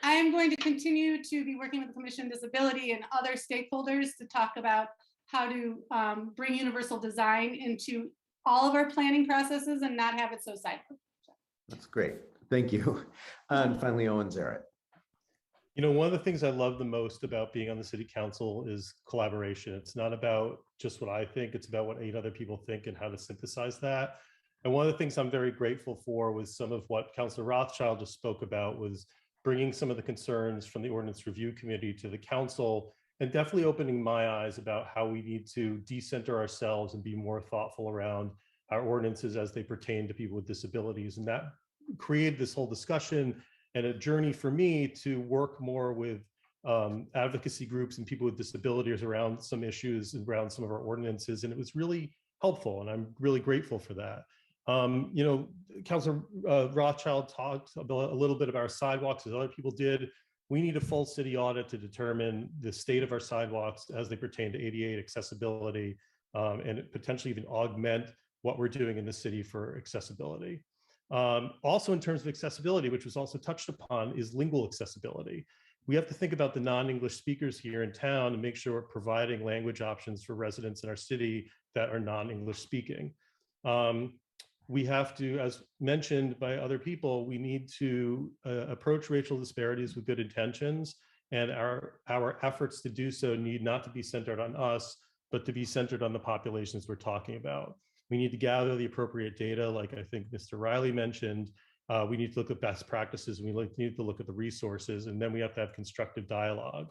I am going to continue to be working with the Commission on Disability and other stakeholders to talk about how to bring universal design into all of our planning processes and not have it so siloed. That's great. Thank you. And finally, Owen Zarrett. You know, one of the things I love the most about being on the city council is collaboration. It's not about just what I think, it's about what 8 other people think and how to synthesize that. And one of the things I'm very grateful for was some of what Councilor Rothschild just spoke about was bringing some of the concerns from the Ordinance Review Committee to the council and definitely opening my eyes about how we need to decenter ourselves and be more thoughtful around our ordinances as they pertain to people with disabilities. And that created this whole discussion and a journey for me to work more with advocacy groups and people with disabilities around some issues and around some of our ordinances. And it was really helpful. And I'm really grateful for that. You know, Councilor Rothschild talked about a little bit about our sidewalks as other people did. We need a full city audit to determine the state of our sidewalks as they pertain to ADA accessibility and potentially even augment what we're doing in the city for accessibility. Also in terms of accessibility, which was also touched upon, is lingual accessibility. We have to think about the non-English speakers here in town and make sure we're providing language options for residents in our city that are non-English speaking. We have to, as mentioned by other people, we need to approach racial disparities with good intentions, and our efforts to do so need not to be centered on us, but to be centered on the populations we're talking about. We need to gather the appropriate data, like I think Mr. Riley mentioned. We need to look at best practices, and we need to look at the resources, and then we have to have constructive dialogue.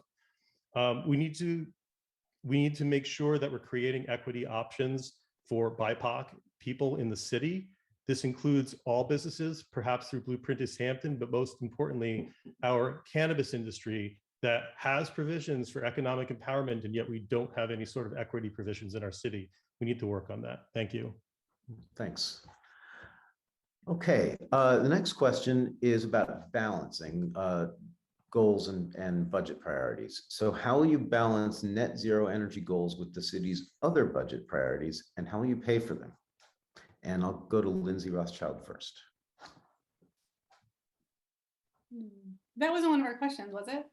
We need to make sure that we're creating equity options for BIPOC people in the city. This includes all businesses, perhaps through Blueprint Easthampton, but most importantly, our cannabis industry that has provisions for economic empowerment, and yet we don't have any sort of equity provisions in our city. We need to work on that. Thank you. Thanks. Okay, the next question is about balancing goals and budget priorities. So how will you balance net zero energy goals with the city's other budget priorities, and how will you pay for them? And I'll go to Lindsay Rothschild first. That wasn't one of our questions, was it?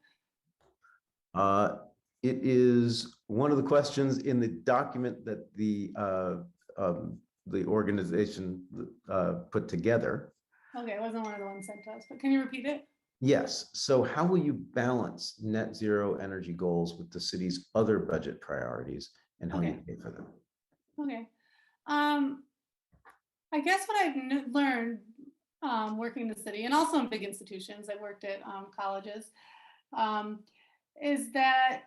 It is one of the questions in the document that the organization put together. Okay, it wasn't one of the ones sent to us, but can you repeat it? Yes. So how will you balance net zero energy goals with the city's other budget priorities, and how you pay for them? Okay. I guess what I've learned working in the city, and also in big institutions, I worked at colleges, is that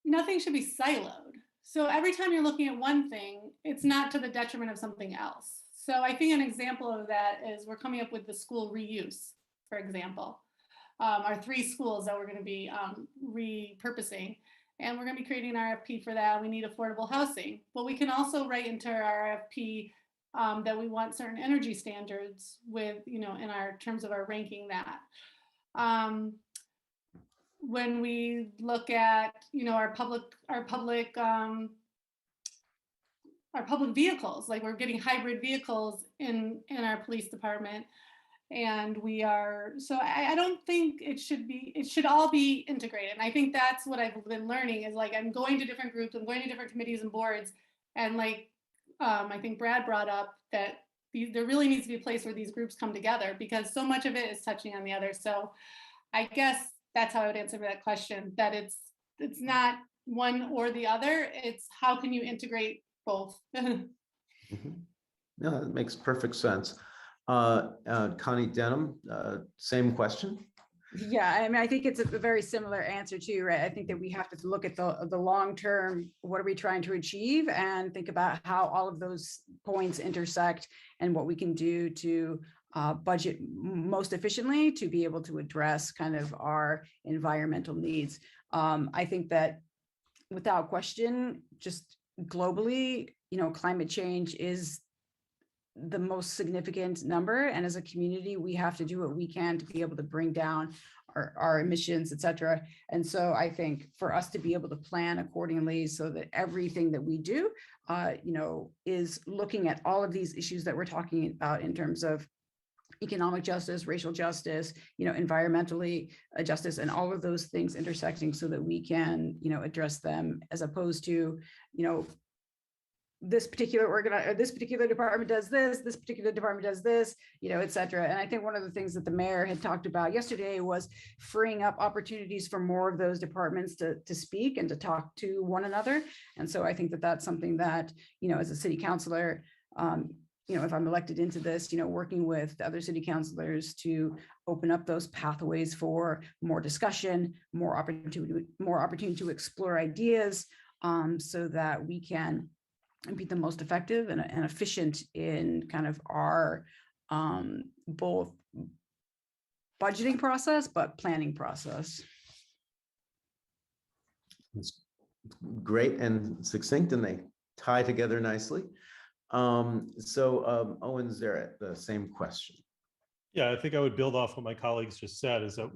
nothing should be siloed. So every time you're looking at one thing, it's not to the detriment of something else. So I think an example of that is we're coming up with the school reuse, for example. Our 3 schools that we're going to be repurposing, and we're going to be creating an RFP for that. We need affordable housing, but we can also write into our RFP that we want certain energy standards with, you know, in our terms of our ranking that. When we look at, you know, our public vehicles, like we're getting hybrid vehicles in our police department, and we are, so I don't think it should all be integrated. And I think that's what I've been learning is like, I'm going to different groups, I'm going to different committees and boards, and like, I think Brad brought up that there really needs to be a place where these groups come together, because so much of it is touching on the other. So I guess that's how I would answer that question, that it's not one or the other, it's how can you integrate both? No, that makes perfect sense. Connie Denham, same question. Yeah, I mean, I think it's a very similar answer too, right? I think that we have to look at the long term, what are we trying to achieve, and think about how all of those points intersect and what we can do to budget most efficiently to be able to address kind of our environmental needs. I think that without question, just globally, you know, climate change is the most significant number, and as a community we have to do what we can to be able to bring down our emissions, etc. And so I think for us to be able to plan accordingly so that everything that we do you know, is looking at all of these issues that we're talking about in terms of economic justice, racial justice, you know, environmentally justice, and all of those things intersecting so that we can, you know, address them, as opposed to, you know, this particular this particular department does this particular department does this, et cetera. And I think one of the things that the mayor had talked about yesterday was freeing up opportunities for more of those departments to speak and to talk to one another. And so I think that that's something that, as a city councilor, if I'm elected into this, working with the other city councilors to open up those pathways for more discussion, more opportunity to explore ideas, so that we can be the most effective and efficient in kind of our both budgeting process, but planning process. It's great and succinct, and they tie together nicely. Owen Zarrett, the same question. Yeah, I think I would build off what my colleagues just said, is that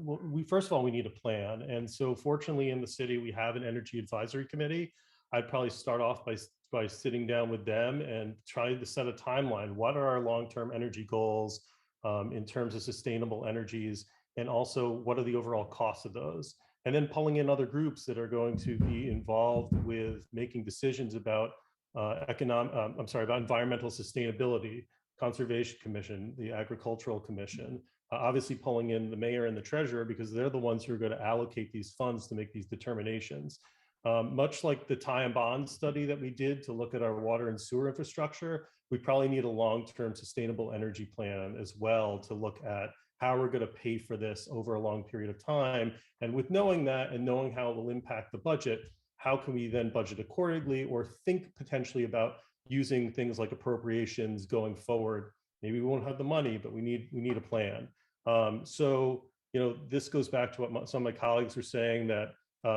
first of all, we need a plan. And so fortunately in the city, we have an energy advisory committee. I'd probably start off by sitting down with them and trying to set a timeline. What are our long-term energy goals in terms of sustainable energies? And also, what are the overall costs of those? And then pulling in other groups that are going to be involved with making decisions about about environmental sustainability, Conservation Commission, the Agricultural Commission, obviously pulling in the mayor and the treasurer, because they're the ones who are going to allocate these funds to make these determinations. Much like the tie and bond study that we did to look at our water and sewer infrastructure, we probably need a long-term sustainable energy plan as well to look at how we're going to pay for this over a long period of time. And with knowing that and knowing how it will impact the budget, how can we then budget accordingly, or think potentially about using things like appropriations going forward? Maybe we won't have the money, but we need a plan. This goes back to what some of my colleagues are saying, that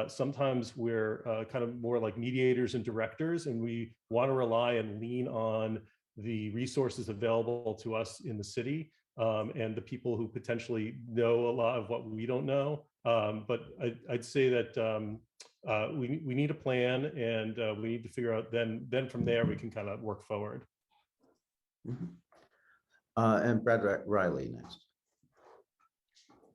sometimes we're kind of more like mediators and directors, and we want to rely and lean on the resources available to us in the city and the people who potentially know a lot of what we don't know. But I'd say that we need a plan, and we need to figure out then from there we can kind of work forward. Mm-hmm. And Brad Riley next.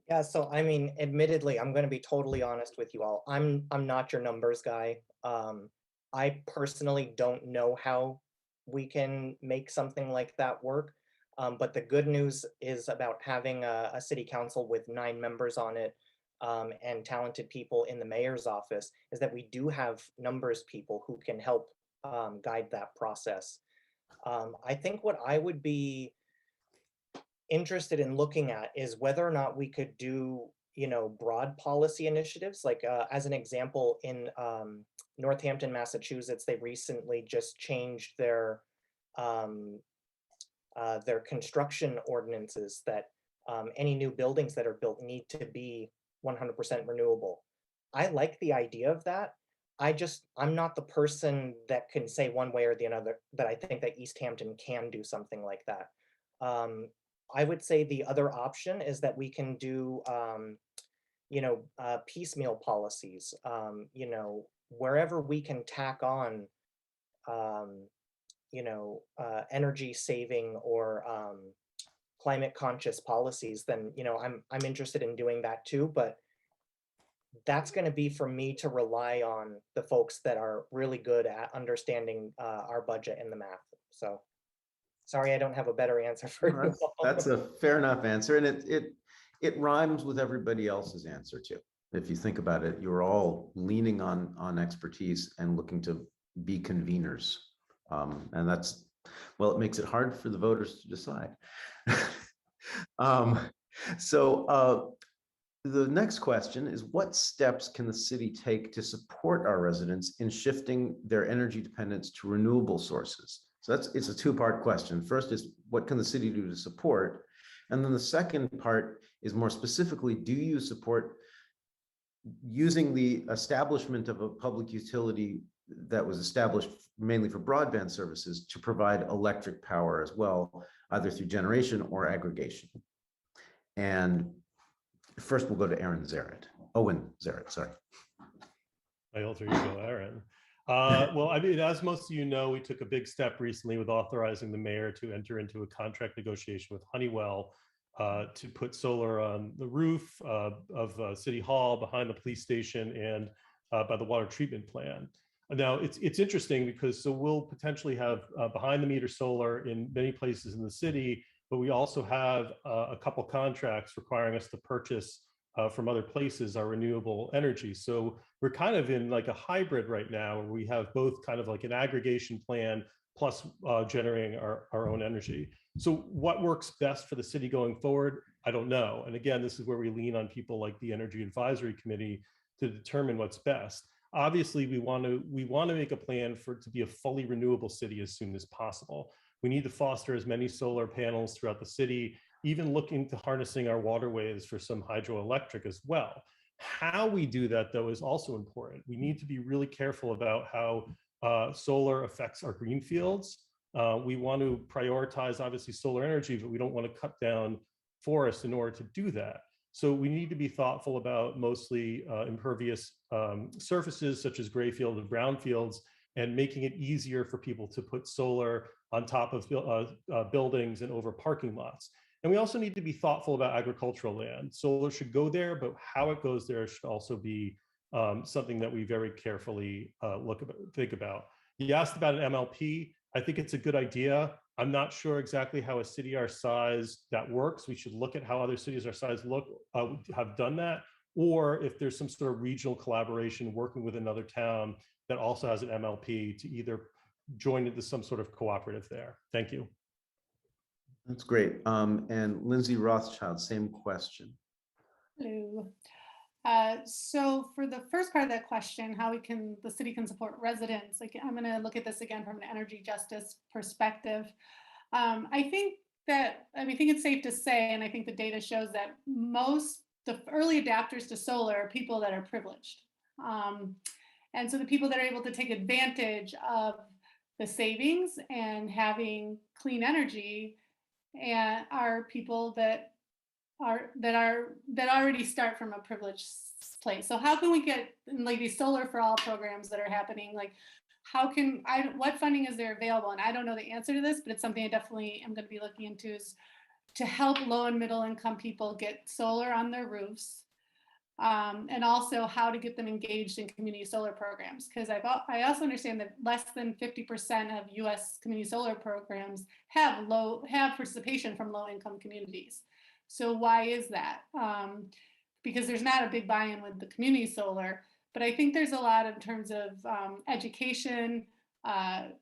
Yeah, so I mean, admittedly, I'm going to be totally honest with you all. I'm not your numbers guy. I personally don't know how we can make something like that work. But the good news is about having a city council with 9 members on it, and talented people in the mayor's office, is that we do have numbers people who can help guide that process. I think what I would be interested in looking at is whether or not we could do, broad policy initiatives. Like as an example, in Northampton, Massachusetts, they recently just changed their construction ordinances that any new buildings that are built need to be 100% renewable. I like the idea of that. I'm not the person that can say one way or the other that I think that Easthampton can do something like that. I would say the other option is that we can do, piecemeal policies, wherever we can tack on, energy saving or climate conscious policies, then, I'm interested in doing that too, but that's going to be for me to rely on the folks that are really good at understanding our budget and the math. So sorry, I don't have a better answer for you. That's a fair enough answer. And it rhymes with everybody else's answer too. If you think about it, you're all leaning on expertise and looking to be conveners. And that's, well, it makes it hard for the voters to decide. The next question is, what steps can the city take to support our residents in shifting their energy dependence to renewable sources? So it's a 2-part question. First is, what can the city do to support? And then the second part is, more specifically, do you support using the establishment of a public utility that was established mainly for broadband services to provide electric power as well, either through generation or aggregation? And first we'll go to Owen Zarrett, sorry. My alter ego, Aaron. Well, I mean, as most of you know, we took a big step recently with authorizing the mayor to enter into a contract negotiation with Honeywell to put solar on the roof of City Hall, behind the police station, and by the water treatment plant. Now it's interesting because so we'll potentially have behind the meter solar in many places in the city, but we also have a couple contracts requiring us to purchase from other places our renewable energy. So we're kind of in like a hybrid right now where we have both kind of like an aggregation plan plus generating our own energy. So what works best for the city going forward? I don't know. And again, this is where we lean on people like the Energy Advisory Committee to determine what's best. Obviously, we want to make a plan for it to be a fully renewable city as soon as possible. We need to foster as many solar panels throughout the city, even looking to harnessing our waterways for some hydroelectric as well. How we do that, though, is also important. We need to be really careful about how solar affects our green fields. We want to prioritize, obviously, solar energy, but we don't want to cut down forests in order to do that. So we need to be thoughtful about mostly impervious surfaces such as gray field and brown fields, and making it easier for people to put solar on top of buildings and over parking lots. And we also need to be thoughtful about agricultural land. Solar should go there, but how it goes there should also be something that we very carefully think about. You asked about an MLP. I think it's a good idea. I'm not sure exactly how a city our size that works. We should look at how other cities our size have done that, or if there's some sort of regional collaboration working with another town that also has an MLP to either join into some sort of cooperative there. Thank you. That's great. And Lindsay Rothschild, same question. Hello. So for the first part of that question, how the city can support residents, like I'm going to look at this again from an energy justice perspective. I think it's safe to say, and I think the data shows that the early adapters to solar are people that are privileged. And so the people that are able to take advantage of the savings and having clean energy are people that already start from a privileged place. So how can we get like these solar for all programs that are happening? Like what funding is there available? And I don't know the answer to this, but it's something I definitely am going to be looking into, is to help low and middle income people get solar on their roofs. And also how to get them engaged in community solar programs. Because I also understand that less than 50% of US community solar programs have participation from low income communities. So why is that? Because there's not a big buy-in with the community solar, but I think there's a lot in terms of education, a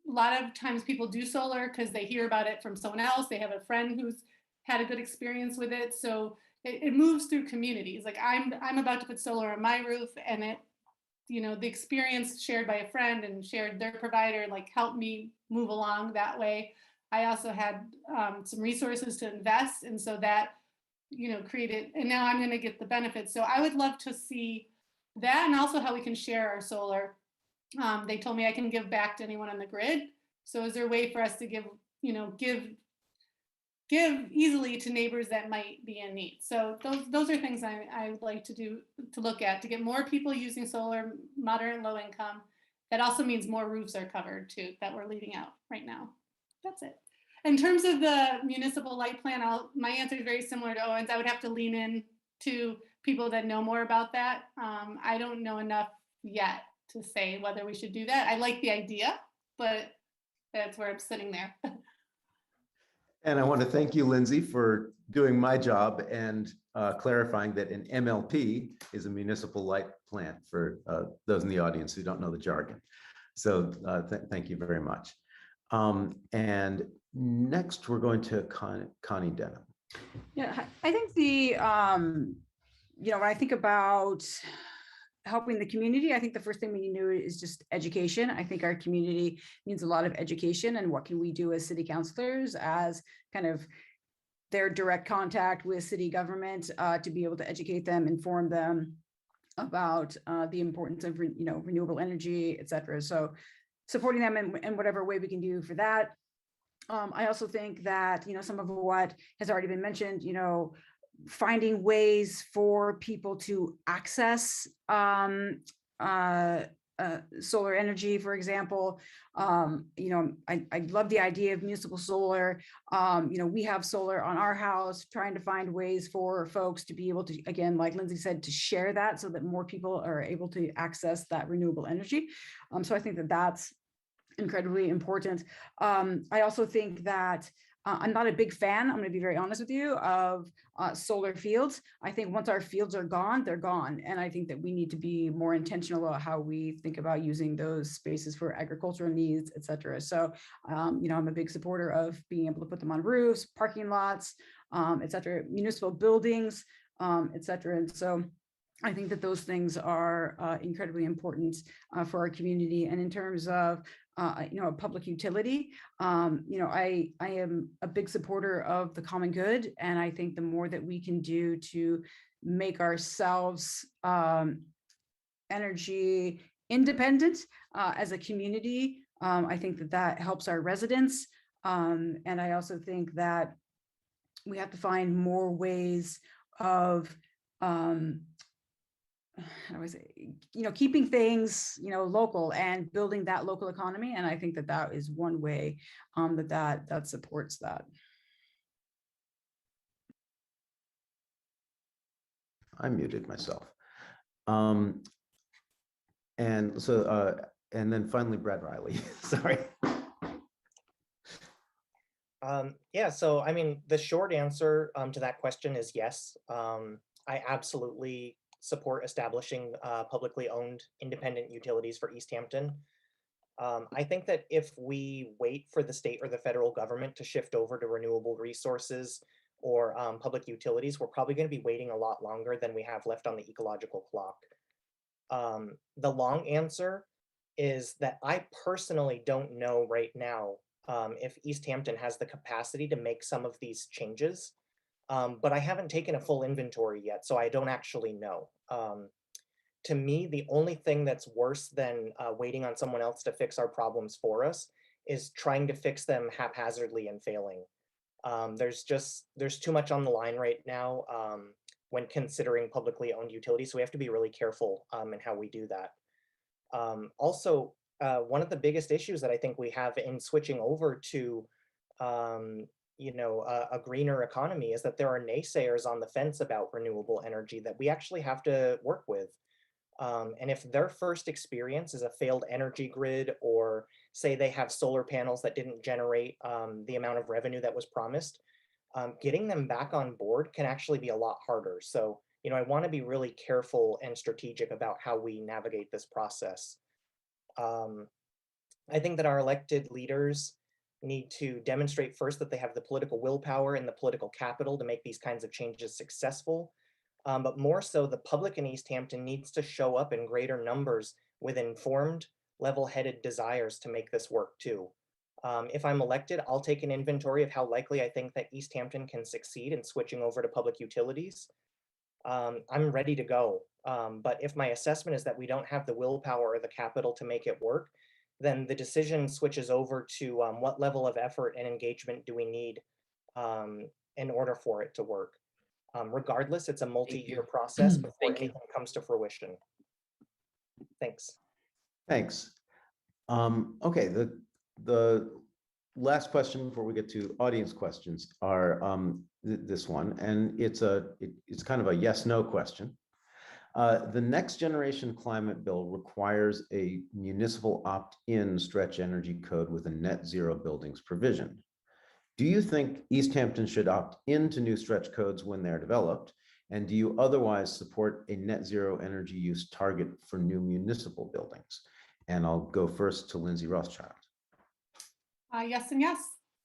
lot of times people do solar because they hear about it from someone else. They have a friend who's had a good experience with it. So it moves through communities. Like I'm about to put solar on my roof, and the experience shared by a friend and shared their provider, like helped me move along that way. I also had some resources to invest. And so that, created, and now I'm going to get the benefits. So I would love to see that, and also how we can share our solar. They told me I can give back to anyone on the grid. So is there a way for us to give easily to neighbors that might be in need? So those are things I would like to look at to get more people using solar, moderate and low income. That also means more roofs are covered too, that we're leaving out right now. That's it. In terms of the municipal light plan, my answer is very similar to Owen's. I would have to lean in to people that know more about that. I don't know enough yet to say whether we should do that. I like the idea, but that's where I'm sitting there. And I want to thank you, Lindsay, for doing my job and clarifying that an MLP is a municipal light plant for those in the audience who don't know the jargon. So thank you very much. And next, we're going to Connie Denham. Yeah, I think when I think about helping the community, I think the first thing we need to do is just education. I think our community needs a lot of education, and what can we do as city councilors as kind of their direct contact with city government to be able to educate them, inform them about the importance of renewable energy, et cetera. So supporting them in whatever way we can do for that. I also think that, some of what has already been mentioned, finding ways for people to access solar energy, for example. I love the idea of municipal solar. We have solar on our house, trying to find ways for folks to be able to, again, like Lindsay said, to share that so that more people are able to access that renewable energy. So I think that that's incredibly important. I also think that I'm not a big fan, I'm going to be very honest with you, of solar fields. I think once our fields are gone, they're gone. And I think that we need to be more intentional about how we think about using those spaces for agricultural needs, et cetera. So, I'm a big supporter of being able to put them on roofs, parking lots, et cetera, municipal buildings, et cetera. And so I think that those things are incredibly important for our community. And in terms of a public utility, I am a big supporter of the common good, and I think the more that we can do to make ourselves energy independent as a community, I think that that helps our residents. And I also think that we have to find more ways of how do I say, keeping things, local and building that local economy. And I think that that is one way that supports that. I muted myself. And so, and then finally, Brad Riley, sorry. Yeah, so I mean, the short answer to that question is yes. I absolutely support establishing publicly owned independent utilities for Easthampton. I think that if we wait for the state or the federal government to shift over to renewable resources or public utilities, we're probably going to be waiting a lot longer than we have left on the ecological clock. The long answer is that I personally don't know right now if Easthampton has the capacity to make some of these changes. But I haven't taken a full inventory yet, so I don't actually know. To me, the only thing that's worse than waiting on someone else to fix our problems for us is trying to fix them haphazardly and failing. There's too much on the line right now when considering publicly owned utilities, so we have to be really careful in how we do that. Also, one of the biggest issues that I think we have in switching over to a greener economy is that there are naysayers on the fence about renewable energy that we actually have to work with. And if their first experience is a failed energy grid, or say they have solar panels that didn't generate the amount of revenue that was promised, getting them back on board can actually be a lot harder. So, I want to be really careful and strategic about how we navigate this process. I think that our elected leaders need to demonstrate first that they have the political willpower and the political capital to make these kinds of changes successful. But more so, the public in Easthampton needs to show up in greater numbers with informed, level-headed desires to make this work too. If I'm elected, I'll take an inventory of how likely I think that Easthampton can succeed in switching over to public utilities. I'm ready to go. But if my assessment is that we don't have the willpower or the capital to make it work, then the decision switches over to what level of effort and engagement do we need in order for it to work. Regardless, it's a multi-year process before anything comes to fruition. Thanks. Thanks. Okay, the last question before we get to audience questions are this one, and it's kind of a yes/no question. The next generation climate bill requires a municipal opt-in stretch energy code with a net zero buildings provision. Do you think Easthampton should opt into new stretch codes when they're developed? And do you otherwise support a net zero energy use target for new municipal buildings? And I'll go first to Lindsay Rothschild. Yes and yes.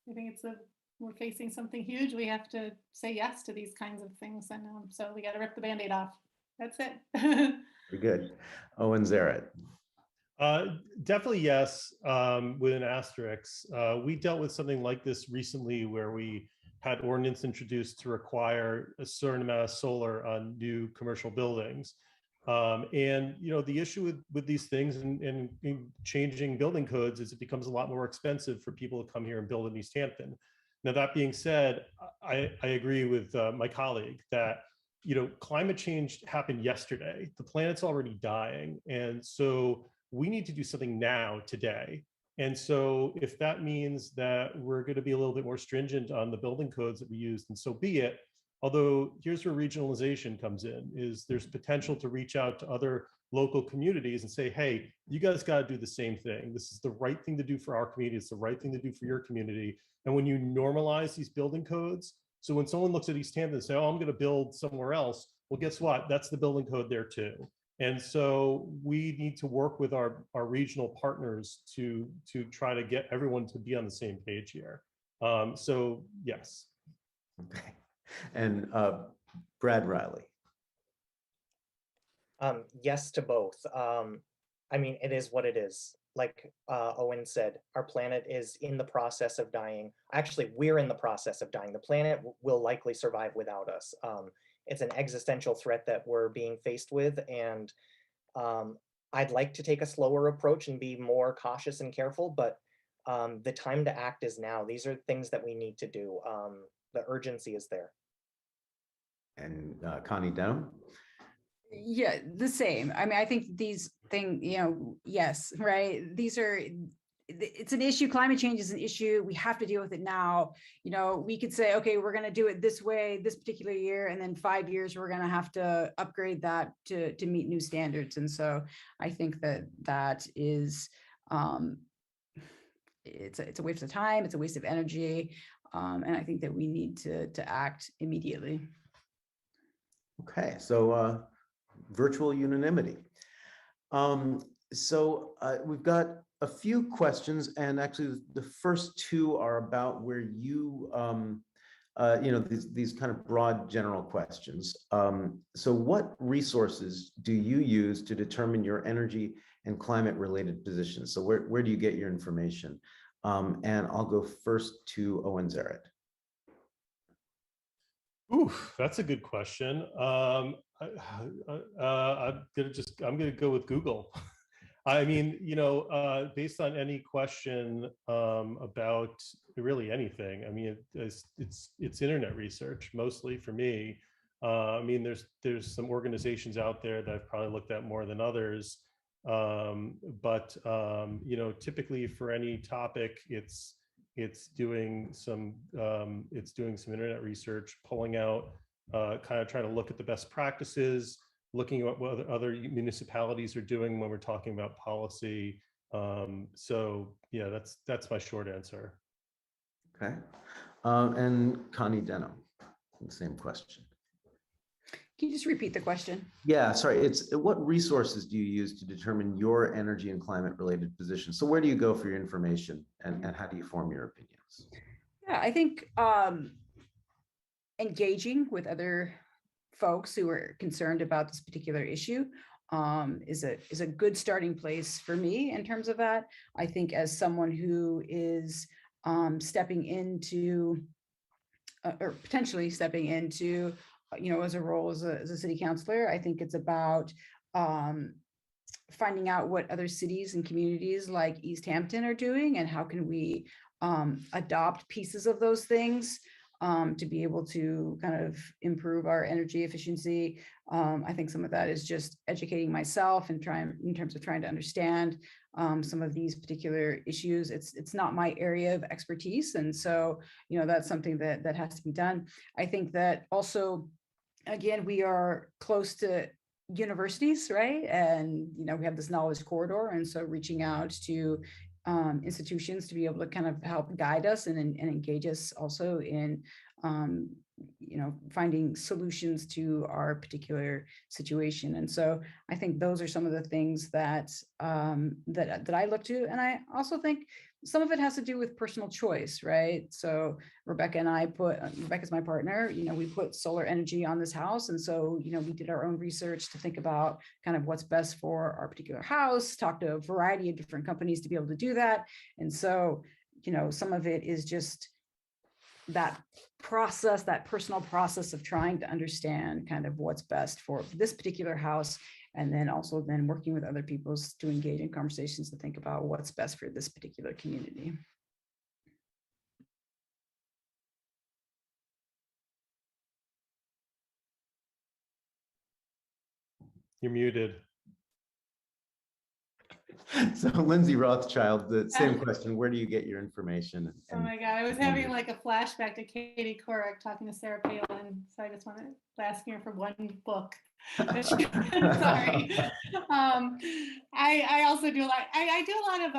I think we're facing something huge. We have to say yes to these kinds of things. And so we got to rip the Band-Aid off. That's it. Very good. Owen Zaret. Definitely yes, with an asterisk. We dealt with something like this recently where we had ordinance introduced to require a certain amount of solar on new commercial buildings. And the issue with these things and changing building codes is it becomes a lot more expensive for people to come here and build in Easthampton. Now, that being said, I agree with my colleague that climate change happened yesterday. The planet's already dying. And so we need to do something now, today. And so if that means that we're going to be a little bit more stringent on the building codes that we use, then so be it. Although here's where regionalization comes in, is there's potential to reach out to other local communities and say, hey, you guys got to do the same thing. This is the right thing to do for our community. It's the right thing to do for your community. And when you normalize these building codes, so when someone looks at Easthampton and say, oh, I'm going to build somewhere else, well, guess what? That's the building code there too. And so we need to work with our regional partners to try to get everyone to be on the same page here. So yes. Okay. And Brad Riley. Yes to both. I mean, it is what it is. Like Owen said, our planet is in the process of dying. Actually, we're in the process of dying. The planet will likely survive without us. It's an existential threat that we're being faced with. And I'd like to take a slower approach and be more cautious and careful, but the time to act is now. These are things that we need to do. The urgency is there. And Connie Denham. Yeah, the same. I mean, I think these things, yes, right. It's an issue. Climate change is an issue. We have to deal with it now. We could say, okay, we're going to do it this way, this particular year, and then 5 years, we're going to have to upgrade that to meet new standards. And so I think that is, it's a waste of time. It's a waste of energy. And I think that we need to act immediately. Okay, so virtual unanimity. We've got a few questions, and actually the first two are about where you, these kind of broad general questions. So what resources do you use to determine your energy and climate related positions? So where do you get your information? And I'll go first to Owen Zaret. Ooh, that's a good question. I'm gonna go with Google. I mean, based on any question about really anything, I mean, it's internet research mostly for me. I mean, there's some organizations out there that I've probably looked at more than others, but typically for any topic, it's doing some internet research, pulling out, kind of trying to look at the best practices, looking at what other municipalities are doing when we're talking about policy. So yeah, that's my short answer. Okay, and Connie Denham, the same question. Can you just repeat the question? Yeah, sorry. It's what resources do you use to determine your energy and climate related positions? So where do you go for your information, and how do you form your opinions? Yeah, I think engaging with other folks who are concerned about this particular issue is a good starting place for me in terms of that. I think as someone who is stepping into or potentially stepping into as a role as a city councilor, I think it's about finding out what other cities and communities like Easthampton are doing, and how can we adopt pieces of those things to be able to kind of improve our energy efficiency. I think some of that is just educating myself and in terms of trying to understand some of these particular issues. It's not my area of expertise, and so that's something that has to be done. I think that also, again, we are close to universities, right? And we have this knowledge corridor, and so reaching out to institutions to be able to kind of help guide us and engage us also in finding solutions to our particular situation. And so I think those are some of the things that that I look to. And I also think some of it has to do with personal choice, right? So Rebecca and I Rebecca's my partner, we put solar energy on this house. And so, we did our own research to think about kind of what's best for our particular house, talked to a variety of different companies to be able to do that. And so, some of it is just that process, that personal process of trying to understand kind of what's best for this particular house. And then also working with other people to engage in conversations to think about what's best for this particular community. You're muted. So Lindsay Rothschild, the same question, where do you get your information? Oh my God, I was having like a flashback to Katie Couric talking to Sarah Palin. So I just wanted to ask her for one book. Sorry. I also do a lot, I do a lot of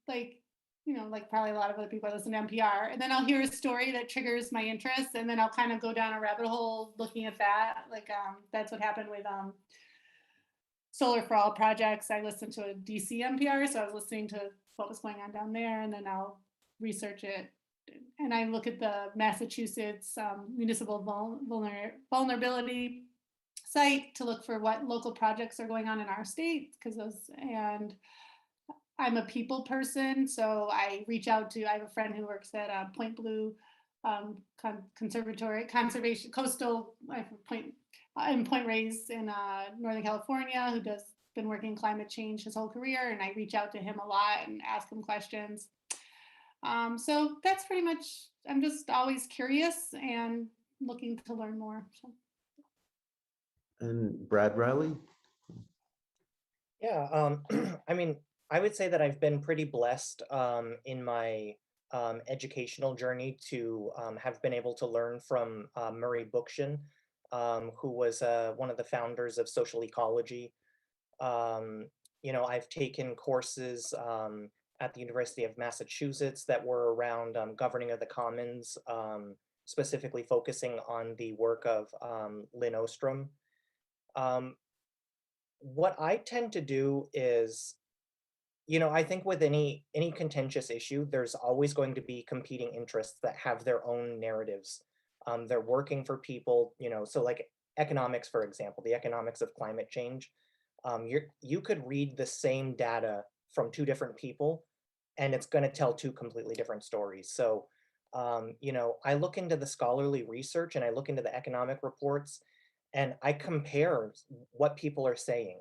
like, you know, like probably a lot of other people listen to NPR, and then I'll hear a story that triggers my interest, and then I'll kind of go down a rabbit hole looking at that. Like that's what happened with Solar for All projects. I listened to a DC NPR, so I was listening to what was going on down there, and then I'll research it. And I look at the Massachusetts municipal vulnerability site to look for what local projects are going on in our state, because those, and I'm a people person, so I reach out to, I have a friend who works at Point Blue conservation coastal in Point Reyes in Northern California, who does been working in climate change his whole career, and I reach out to him a lot and ask him questions. So that's pretty much, I'm just always curious and looking to learn more. So. And Brad Riley? Yeah, I mean, I would say that I've been pretty blessed in my educational journey to have been able to learn from Murray Bookchin, who was one of the founders of social ecology. You know, I've taken courses at the University of Massachusetts that were around governing of the commons, specifically focusing on the work of Lynn Ostrom. What I tend to do is, you know, I think with any contentious issue, there's always going to be competing interests that have their own narratives. They're working for people, you know, so like economics, for example, the economics of climate change. You could read the same data from two different people, and it's going to tell two completely different stories. So, you know, I look into the scholarly research and I look into the economic reports, and I compare what people are saying.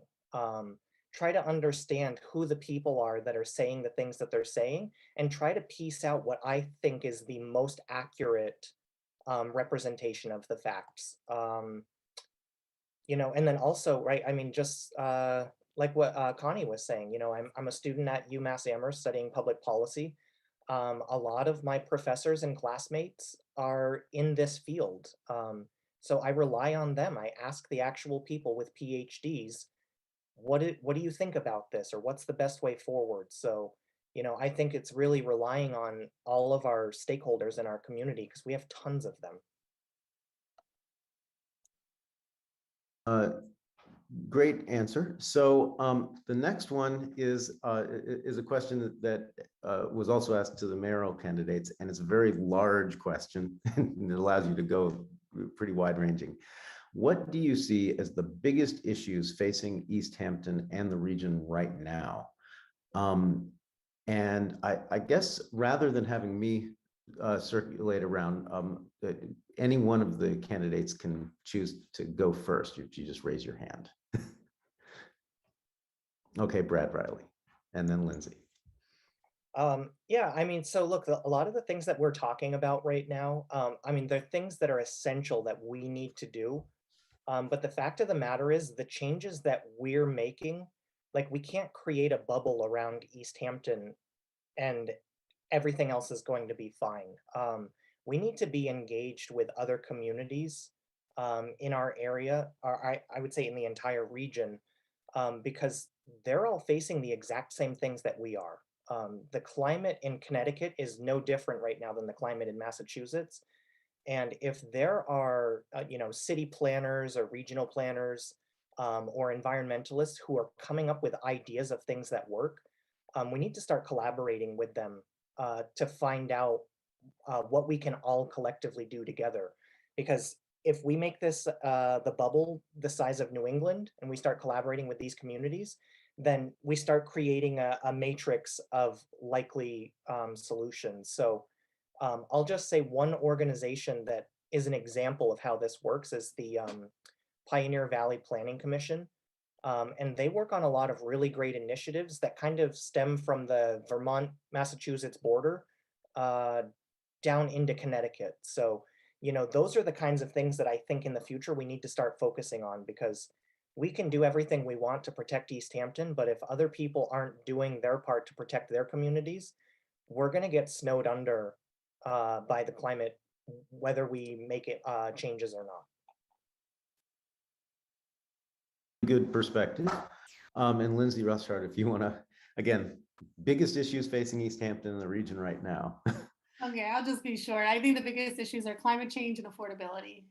Try to understand who the people are that are saying the things that they're saying, and try to piece out what I think is the most accurate representation of the facts. You know, and then also, right, I mean, just like what Connie was saying, you know, I'm a student at UMass Amherst studying public policy. A lot of my professors and classmates are in this field. So I rely on them. I ask the actual people with PhDs, what do you think about this, or what's the best way forward? So, you know, I think it's really relying on all of our stakeholders in our community, because we have tons of them. Great answer. So the next one is a question that was also asked to the mayoral candidates, and it's a very large question, and it allows you to go pretty wide-ranging. What do you see as the biggest issues facing Easthampton and the region right now? And I guess rather than having me circulate around, any one of the candidates can choose to go first. You just raise your hand. Okay, Brad Riley, and then Lindsay. Yeah, I mean, so look, a lot of the things that we're talking about right now, I mean, they're things that are essential that we need to do. But the fact of the matter is, the changes that we're making, like, we can't create a bubble around Easthampton and everything else is going to be fine. We need to be engaged with other communities in our area, or I would say in the entire region, because they're all facing the exact same things that we are. The climate in Connecticut is no different right now than the climate in Massachusetts. And if there are, you know, city planners or regional planners or environmentalists who are coming up with ideas of things that work, we need to start collaborating with them to find out what we can all collectively do together. Because if we make this the bubble the size of New England, and we start collaborating with these communities, then we start creating a matrix of likely solutions. So I'll just say one organization that is an example of how this works is the Pioneer Valley Planning Commission. And they work on a lot of really great initiatives that kind of stem from the Vermont-Massachusetts border down into Connecticut. So, you know, those are the kinds of things that I think in the future we need to start focusing on, because we can do everything we want to protect Easthampton, but if other people aren't doing their part to protect their communities, we're going to get snowed under by the climate, whether we make it changes or not. Good perspective. And Lindsay Rushard, if you want to, again, biggest issues facing Easthampton in the region right now. Okay, I'll just be short. I think the biggest issues are climate change and affordability.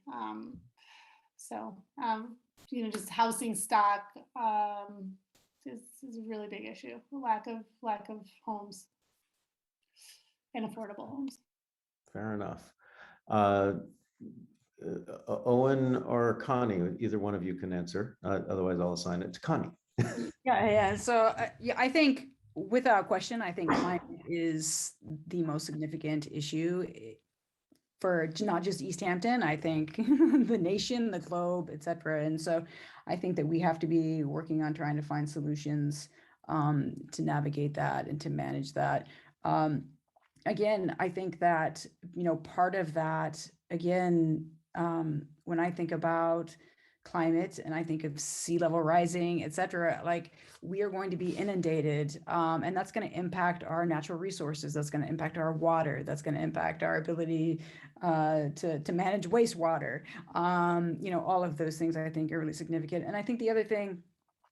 Just housing stock is a really big issue. Lack of homes and affordable homes. Fair enough. Owen or Connie, either one of you can answer. Otherwise, I'll assign it to Connie. Yeah. So I think without question, I think climate is the most significant issue for not just Easthampton, I think the nation, the globe, et cetera. And so I think that we have to be working on trying to find solutions to navigate that and to manage that. Again, I think that, part of that, again, when I think about climate and I think of sea level rising, et cetera, like we are going to be inundated, and that's going to impact our natural resources. That's going to impact our water. That's going to impact our ability to manage wastewater. All of those things I think are really significant. And I think the other thing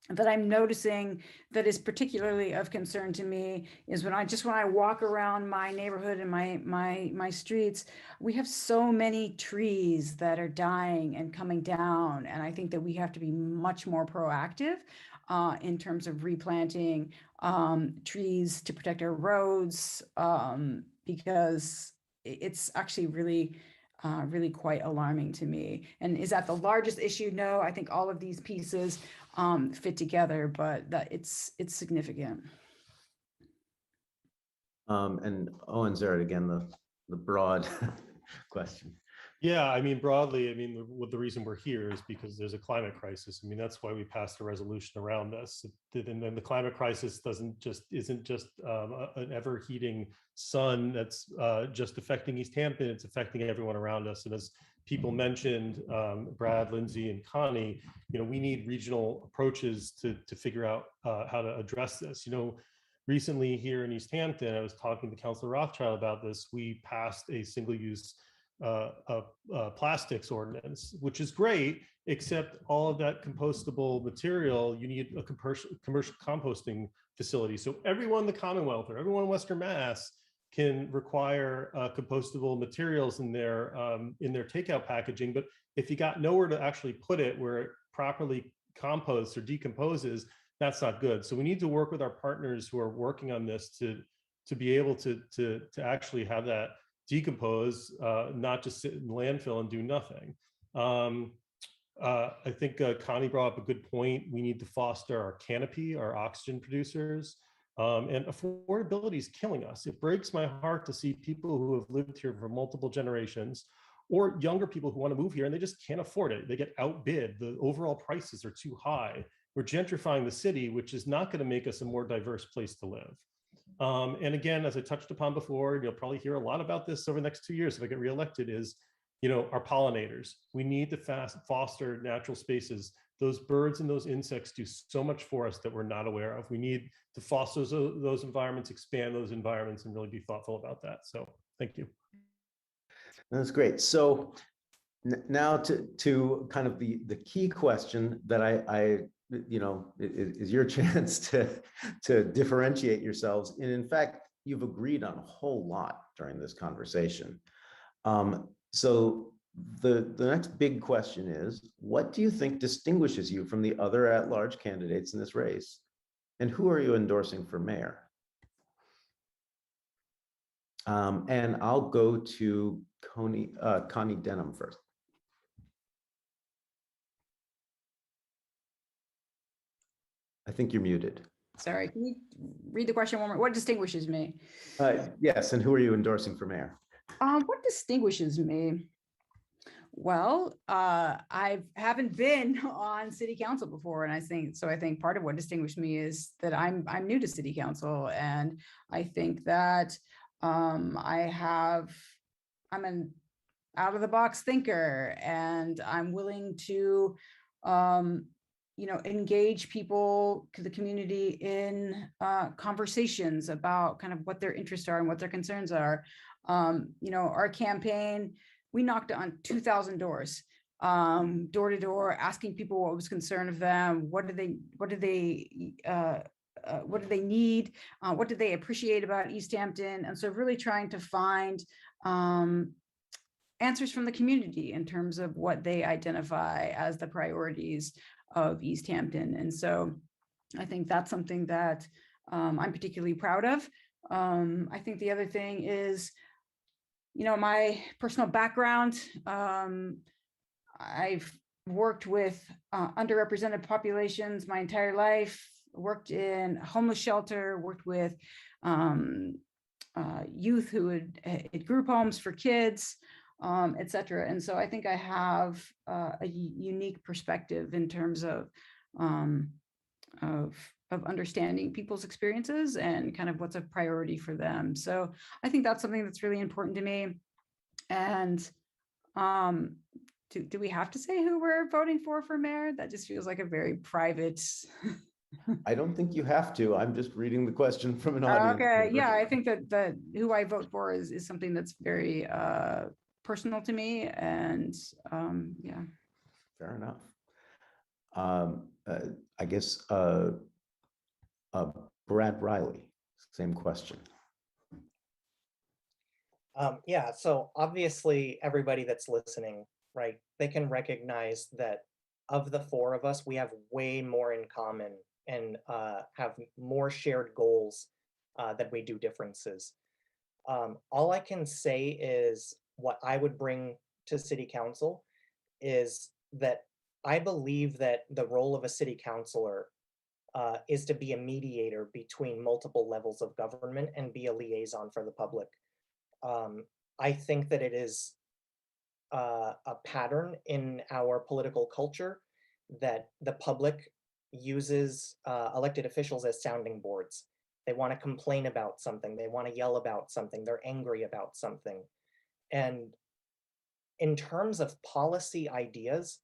that I'm noticing that is particularly of concern to me is when I walk around my neighborhood and my streets, we have so many trees that are dying and coming down. And I think that we have to be much more proactive in terms of replanting trees to protect our roads, because it's actually really quite alarming to me. And is that the largest issue? No, I think all of these pieces fit together, but that it's significant. And Owen Zarrett, again, the broad question. Yeah, I mean, broadly, the reason we're here is because there's a climate crisis. That's why we passed a resolution around this. And then the climate crisis isn't just an ever heating sun that's just affecting Easthampton. It's affecting everyone around us. And as people mentioned, Brad, Lindsay, and Connie, we need regional approaches to figure out how to address this. Recently here in Easthampton, I was talking to Councilor Rothschild about this. We passed a single-use plastics ordinance, which is great, except all of that compostable material, you need a commercial composting facility. So everyone in the Commonwealth or everyone in Western Mass can require compostable materials in their takeout packaging. But if you got nowhere to actually put it where it properly composts or decomposes, that's not good. So we need to work with our partners who are working on this to be able to actually have that decompose, not just sit in landfill and do nothing. I think Connie brought up a good point. We need to foster our canopy, our oxygen producers, and affordability is killing us. It breaks my heart to see people who have lived here for multiple generations, or younger people who want to move here and they just can't afford it. They get outbid. The overall prices are too high. We're gentrifying the city, which is not going to make us a more diverse place to live. And again, as I touched upon before, and you'll probably hear a lot about this over the next 2 years if I get reelected, is our pollinators. We need to foster natural spaces. Those birds and those insects do so much for us that we're not aware of. We need to foster those environments, expand those environments, and really be thoughtful about that. So thank you. That's great. So now to kind of the key question that I is your chance to differentiate yourselves. And in fact, you've agreed on a whole lot during this conversation. So the next big question is, what do you think distinguishes you from the other at-large candidates in this race? And who are you endorsing for mayor? And I'll go to Connie Denham first. I think you're muted. Sorry, can you read the question one more? What distinguishes me? Yes, and who are you endorsing for mayor? What distinguishes me? Well, I haven't been on city council before, and I think part of what distinguished me is that I'm new to city council, and I think that I'm an out of the box thinker, and I'm willing to engage people to the community in conversations about kind of what their interests are and what their concerns are. Our campaign, we knocked on 2,000 doors, door to door, asking people what was concerned of them, what do they need, what do they appreciate about Easthampton, and so really trying to find answers from the community in terms of what they identify as the priorities of Easthampton. And so I think that's something that I'm particularly proud of. I think the other thing is, my personal background. I've worked with underrepresented populations my entire life, worked in a homeless shelter, worked with youth who had group homes for kids, et cetera. And so I think I have a unique perspective in terms of understanding people's experiences and kind of what's a priority for them. So I think that's something that's really important to me. And do we have to say who we're voting for mayor? That just feels like a very private. I don't think you have to. I'm just reading the question from an audience Okay, member. yeah, I think that who I vote for is something that's very personal to me, and yeah. Fair enough. I guess Brad Riley, same question. Yeah, so obviously everybody that's listening, right, they can recognize that of the four of us, we have way more in common and have more shared goals than we do differences. All I can say is what I would bring to city council is that I believe that the role of a city councilor is to be a mediator between multiple levels of government and be a liaison for the public. I think that it is a pattern in our political culture that the public uses elected officials as sounding boards. They want to complain about something, they want to yell about something, they're angry about something. And in terms of policy ideas,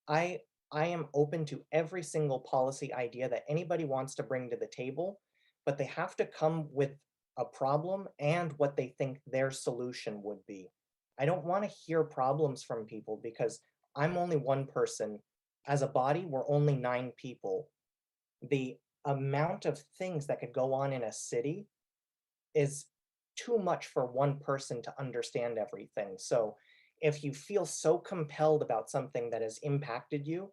I am open to every single policy idea that anybody wants to bring to the table, but they have to come with a problem and what they think their solution would be. I don't want to hear problems from people because I'm only one person. As a body, we're only 9 people. The amount of things that could go on in a city is too much for one person to understand everything. So if you feel so compelled about something that has impacted you,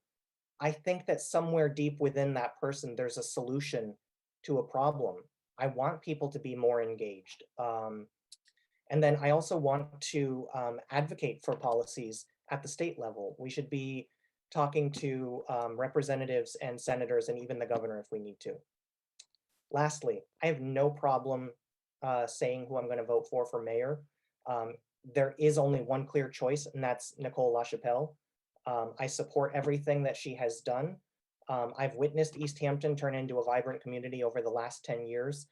I think that somewhere deep within that person, there's a solution to a problem. I want people to be more engaged. And then I also want to advocate for policies at the state level. We should be talking to representatives and senators and even the governor if we need to. Lastly, I have no problem saying who I'm going to vote for mayor. There is only one clear choice, and that's Nicole LaChapelle. I support everything that she has done. I've witnessed Easthampton turn into a vibrant community over the last 10 years,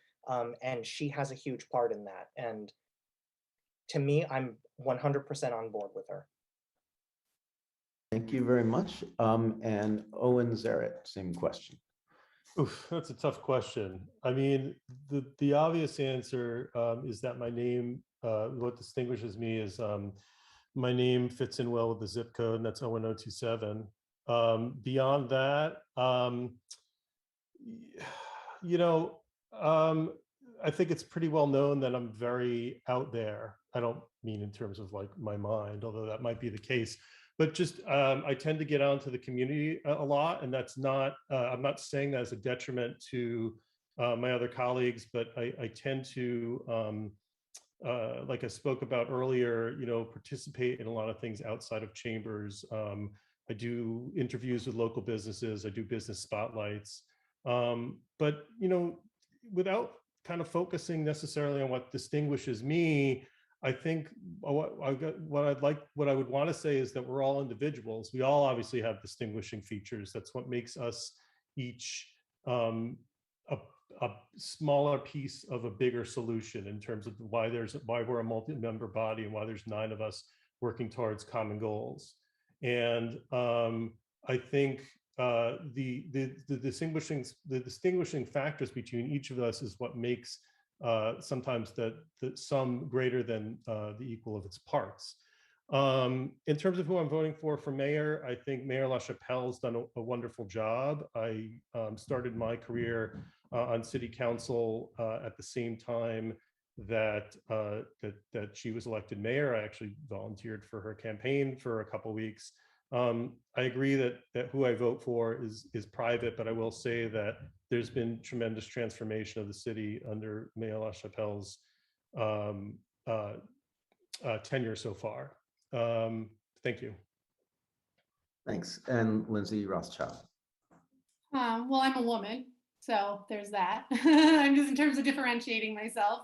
and she has a huge part in that. And to me, I'm 100% on board with her. Thank you very much. And Owen Zaret, same question. Oof, that's a tough question. I mean, the obvious answer is that my name, what distinguishes me is my name fits in well with the zip code, and that's 01027. Beyond that, I think it's pretty well known that I'm very out there. I don't mean in terms of like my mind, although that might be the case, but just I tend to get out into the community a lot, and that's not, I'm not saying that as a detriment to my other colleagues, but I tend to, like I spoke about earlier, participate in a lot of things outside of chambers. I do interviews with local businesses, I do business spotlights, but without kind of focusing necessarily on what distinguishes me, I think what I would want to say is that we're all individuals. We all obviously have distinguishing features. That's what makes us each a smaller piece of a bigger solution in terms of why we're a multi-member body and why there's 9 of us working towards common goals. And I think the distinguishing factors between each of us is what makes sometimes the sum greater than the equal of its parts. In terms of who I'm voting for mayor, I think Mayor LaChapelle's done a wonderful job. I started my career on city council at the same time that she was elected mayor. I actually volunteered for her campaign for a couple weeks. I agree that who I vote for is private, but I will say that there's been tremendous transformation of the city under Mayor LaChapelle's tenure so far. Thank you. Thanks. And Lindsay Rothschild. Well, I'm a woman, so there's that. I'm just in terms of differentiating myself.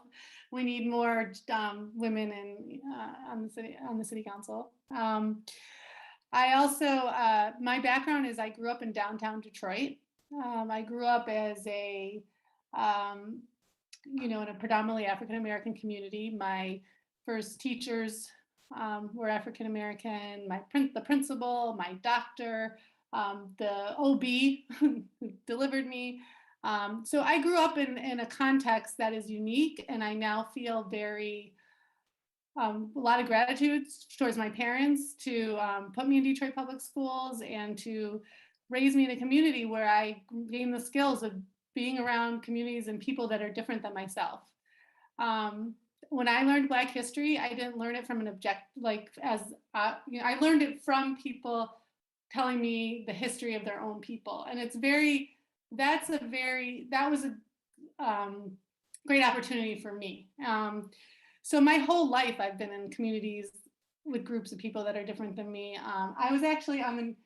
We need more women in on the city council. I also my background is I grew up in downtown Detroit. I grew up as a in a predominantly African American community. My first teachers were African American. The principal, my doctor, the OB who delivered me. So I grew up in a context that is unique, and I now feel very a lot of gratitude towards my parents to put me in Detroit Public Schools and to raise me in a community where I gained the skills of being around communities and people that are different than myself. When I learned Black history, I didn't learn it from an I learned it from people telling me the history of their own people, and that was a great opportunity for me. So my whole life, I've been in communities with groups of people that are different than me. I was actually on the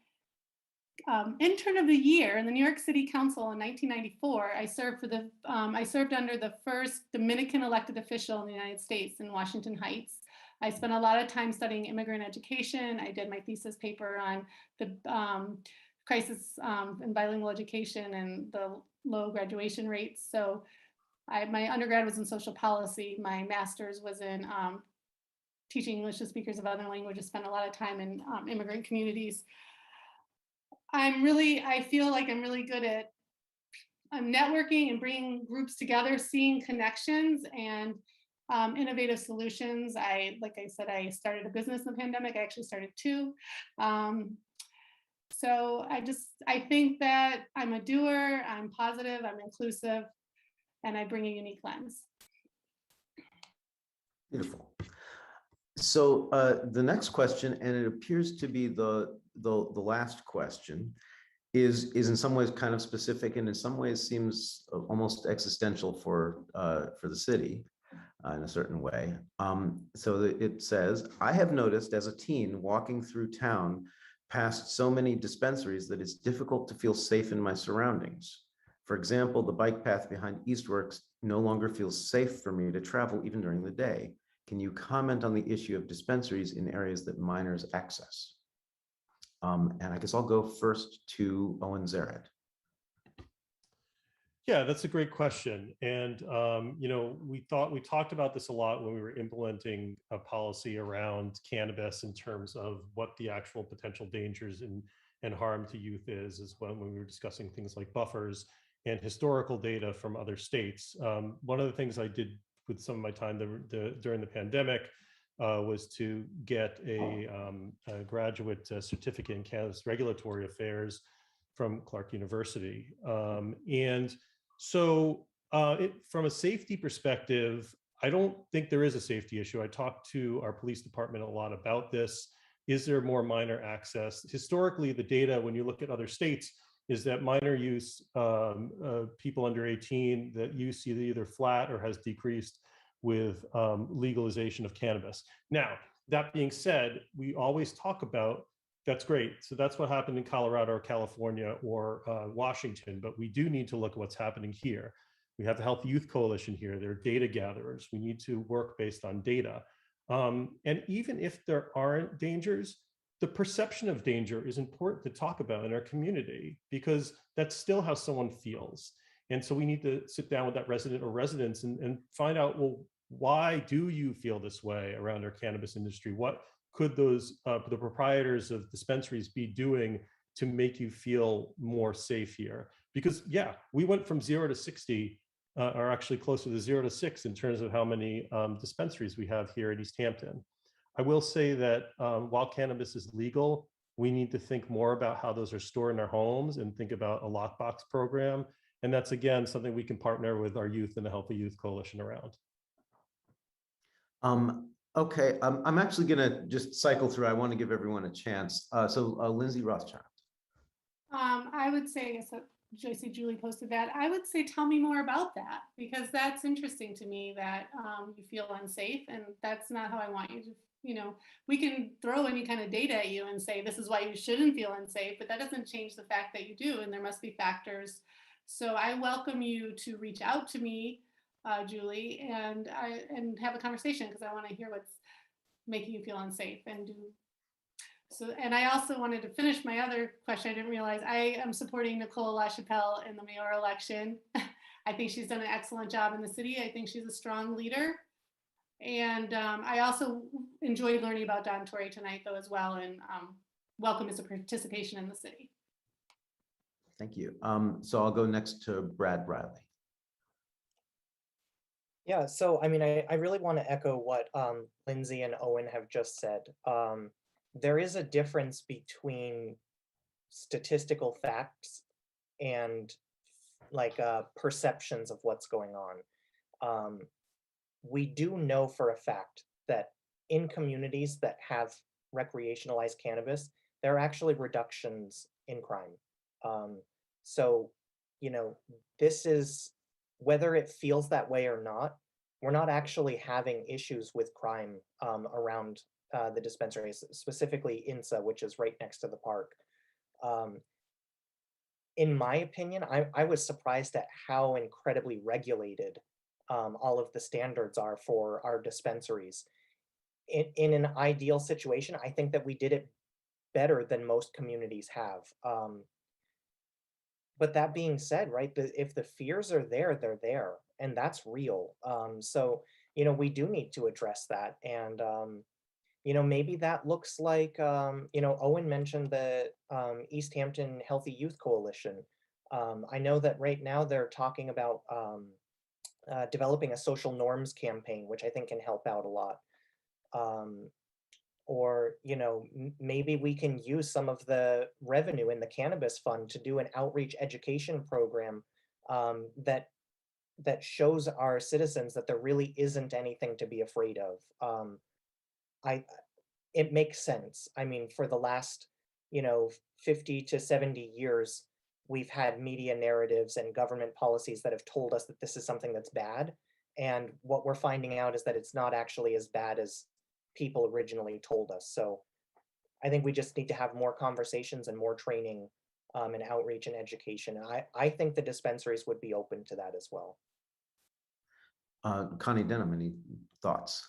intern of the year in the New York City Council in 1994. I served under the first Dominican elected official in the United States in Washington Heights. I spent a lot of time studying immigrant education. I did my thesis paper on the crisis in bilingual education and the low graduation rates. So my undergrad was in social policy. My master's was in teaching English to speakers of other languages, spent a lot of time in immigrant communities. I feel like I'm really good at networking and bringing groups together, seeing connections and innovative solutions. Like I said, I started a business in the pandemic. I actually started two. So I think that I'm a doer, I'm positive, I'm inclusive, and I bring a unique lens. Beautiful. So the next question, and it appears to be the last question, is in some ways kind of specific, and in some ways seems almost existential for the city in a certain way. So it says, I have noticed as a teen walking through town past so many dispensaries that it's difficult to feel safe in my surroundings. For example, the bike path behind Eastworks no longer feels safe for me to travel even during the day. Can you comment on the issue of dispensaries in areas that minors access? And I guess I'll go first to Owen Zaret. Yeah, that's a great question. And, we talked about this a lot when we were implementing a policy around cannabis in terms of what the actual potential dangers and harm to youth is when we were discussing things like buffers and historical data from other states. One of the things I did with some of my time during the pandemic was to get a graduate certificate in cannabis regulatory affairs from Clark University. And so from a safety perspective, I don't think there is a safety issue. I talked to our police department a lot about this. Is there more minor access? Historically, the data, when you look at other states, is that minor use, people under 18, that use either flat or has decreased with legalization of cannabis. Now, that being said, we always talk about, that's great. So that's what happened in Colorado or California or Washington, but we do need to look at what's happening here. We have the Healthy Youth Coalition here. They're data gatherers. We need to work based on data. And even if there aren't dangers, the perception of danger is important to talk about in our community because that's still how someone feels. And so we need to sit down with that resident or residents and find out, well, why do you feel this way around our cannabis industry? What could the proprietors of dispensaries be doing to make you feel more safe here. Because yeah, we went from 0 to 60, or actually closer to 0 to 6 in terms of how many dispensaries we have here at Easthampton. I will say that while cannabis is legal, we need to think more about how those are stored in our homes and think about a lockbox program. And that's, again, something we can partner with our youth and the Healthy Youth Coalition around. Okay, I'm actually going to just cycle through. I want to give everyone a chance. So Lindsay Rothschild. I would say, so Joycey Julie posted that. I would say, tell me more about that, because that's interesting to me that you feel unsafe, and that's not how I want you to. You know, we can throw any kind of data at you and say this is why you shouldn't feel unsafe, but that doesn't change the fact that you do, and there must be factors. So I welcome you to reach out to me, Julie, and have a conversation, because I want to hear what's making you feel unsafe and do. So, and I also wanted to finish my other question. I didn't realize I am supporting Nicole LaChapelle in the mayoral election. I think she's done an excellent job in the city. I think she's a strong leader. And I also enjoyed learning about Don Torrey tonight, though, as well, and welcome his participation in the city. Thank you. So I'll go next to Brad Riley. Yeah, so I mean, I really want to echo what Lindsay and Owen have just said. There is a difference between statistical facts and like perceptions of what's going on. We do know for a fact that in communities that have recreationalized cannabis, there are actually reductions in crime. So, you know, this is, whether it feels that way or not, we're not actually having issues with crime around the dispensaries, specifically INSA, which is right next to the park. In my opinion, I was surprised at how incredibly regulated all of the standards are for our dispensaries. In an ideal situation, I think that we did it better than most communities have. But that being said, right, if the fears are there, they're there, and that's real. So, you know, we do need to address that. And, you know, maybe that looks like, you know, Owen mentioned the Easthampton Healthy Youth Coalition. I know that right now they're talking about developing a social norms campaign, which I think can help out a lot. Or, you know, maybe we can use some of the revenue in the cannabis fund to do an outreach education program that shows our citizens that there really isn't anything to be afraid of. It makes sense. I mean, for the last, you know, 50 to 70 years, we've had media narratives and government policies that have told us that this is something that's bad. And what we're finding out is that it's not actually as bad as people originally told us. So I think we just need to have more conversations and more training and outreach and education. And I think the dispensaries would be open to that as well. Connie Denham, any thoughts?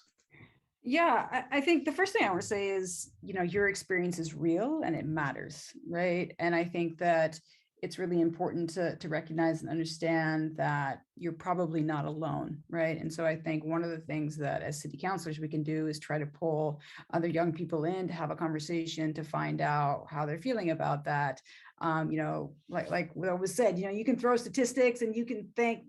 Yeah, I think the first thing I want to say is, you know, your experience is real and it matters, right? And I think that it's really important to recognize and understand that you're probably not alone, right? And so I think one of the things that as city councilors we can do is try to pull other young people in to have a conversation to find out how they're feeling about that. You know, like what was said, you know, you can throw statistics and you can think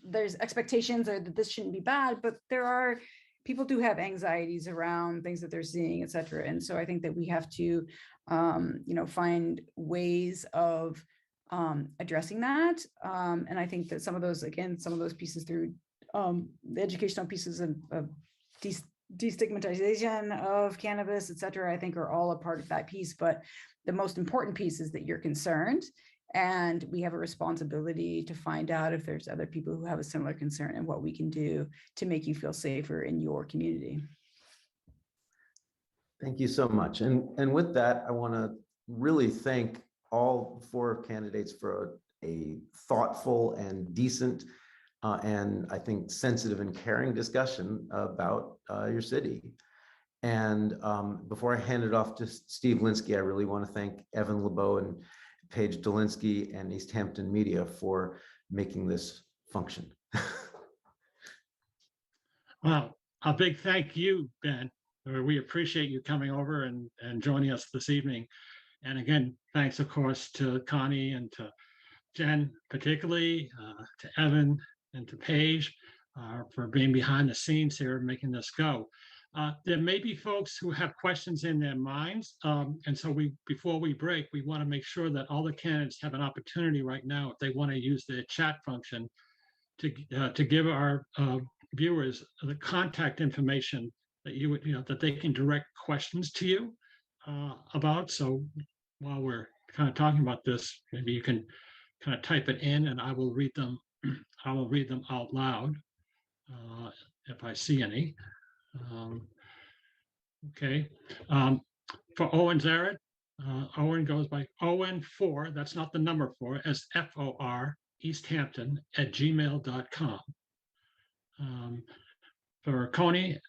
there's expectations or that this shouldn't be bad, but there are people do have anxieties around things that they're seeing, et cetera. And so I think that we have to, you know, find ways of addressing that. And I think that some of those, again, some of those pieces through the educational pieces of destigmatization of cannabis, et cetera, I think are all a part of that piece. But the most important piece is that you're concerned, and we have a responsibility to find out if there's other people who have a similar concern and what we can do to make you feel safer in your community. Thank you so much. And with that, I want to really thank all 4 candidates for a thoughtful and decent and I think sensitive and caring discussion about your city. And before I hand it off to Steve Linsky, I really want to thank Evan LeBeau and Paige Dolinsky and Easthampton Media for making this function. Well, a big thank you, Ben. We appreciate you coming over and joining us this evening. And again, thanks, of course, to Connie and to Jen, particularly to Evan and to Paige for being behind the scenes here and making this go. There may be folks who have questions in their minds. And so before we break, we want to make sure that all the candidates have an opportunity right now, if they want to use the chat function, to give our viewers the contact information that that they can direct questions to you about. So while we're kind of talking about this, maybe you can kind of type it in and I will read them. I will read them out loud if I see any. Okay. For Owen Zaret, Owen goes by Owen4, that's not the number 4, as FOR Easthampton@gmail.com. For Connie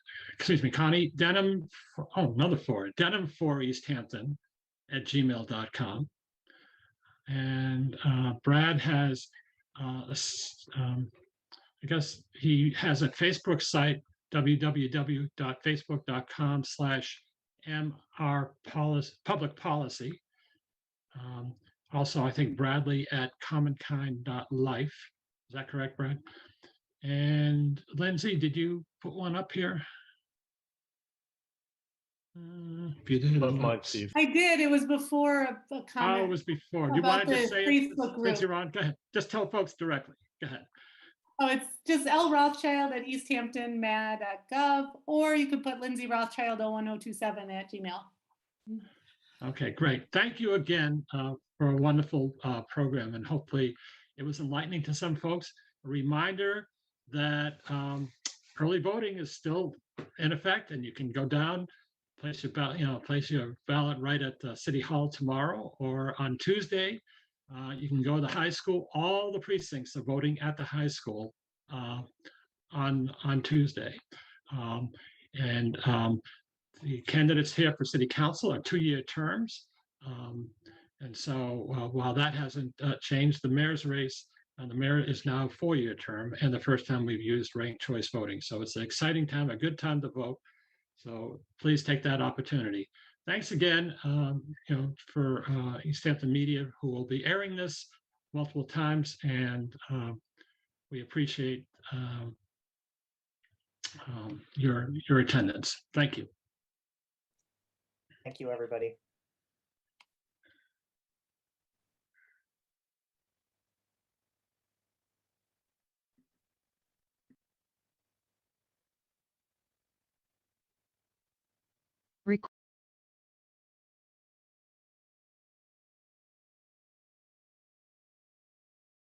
Denham, another 4, Denham4 Easthampton@gmail.com. And Brad has, I guess he has a Facebook site, www.facebook.com/MR public policy. Also, I think Bradley at commonkind.life. Is that correct, Brad? And Lindsay, did you put one up here? If you did, Love mine, Steve. I did. It was before a comment. Oh, it was before. You about wanted to the say it Facebook since group. you're on? Go ahead. Just tell folks directly. Go ahead. Oh, it's just L Rothschild at easthamptonmad.gov, or you could put Lindsay Rothschild 01027 at Gmail. Okay, great. Thank you again for a wonderful program, and hopefully it was enlightening to some folks. A reminder that early voting is still in effect, and you can go down, place your ballot, place your ballot right at City Hall tomorrow or on Tuesday. You can go to the high school. All the precincts are voting at the high school on Tuesday, the candidates here for City Council are 2-year terms. And so while that hasn't changed, the mayor's race, the mayor is now a 4-year term and the first time we've used ranked choice voting. So it's an exciting time, a good time to vote. So please take that opportunity. Thanks again, for Easthampton Media, who will be airing this multiple times, and we appreciate your attendance. Thank you. Thank you, everybody.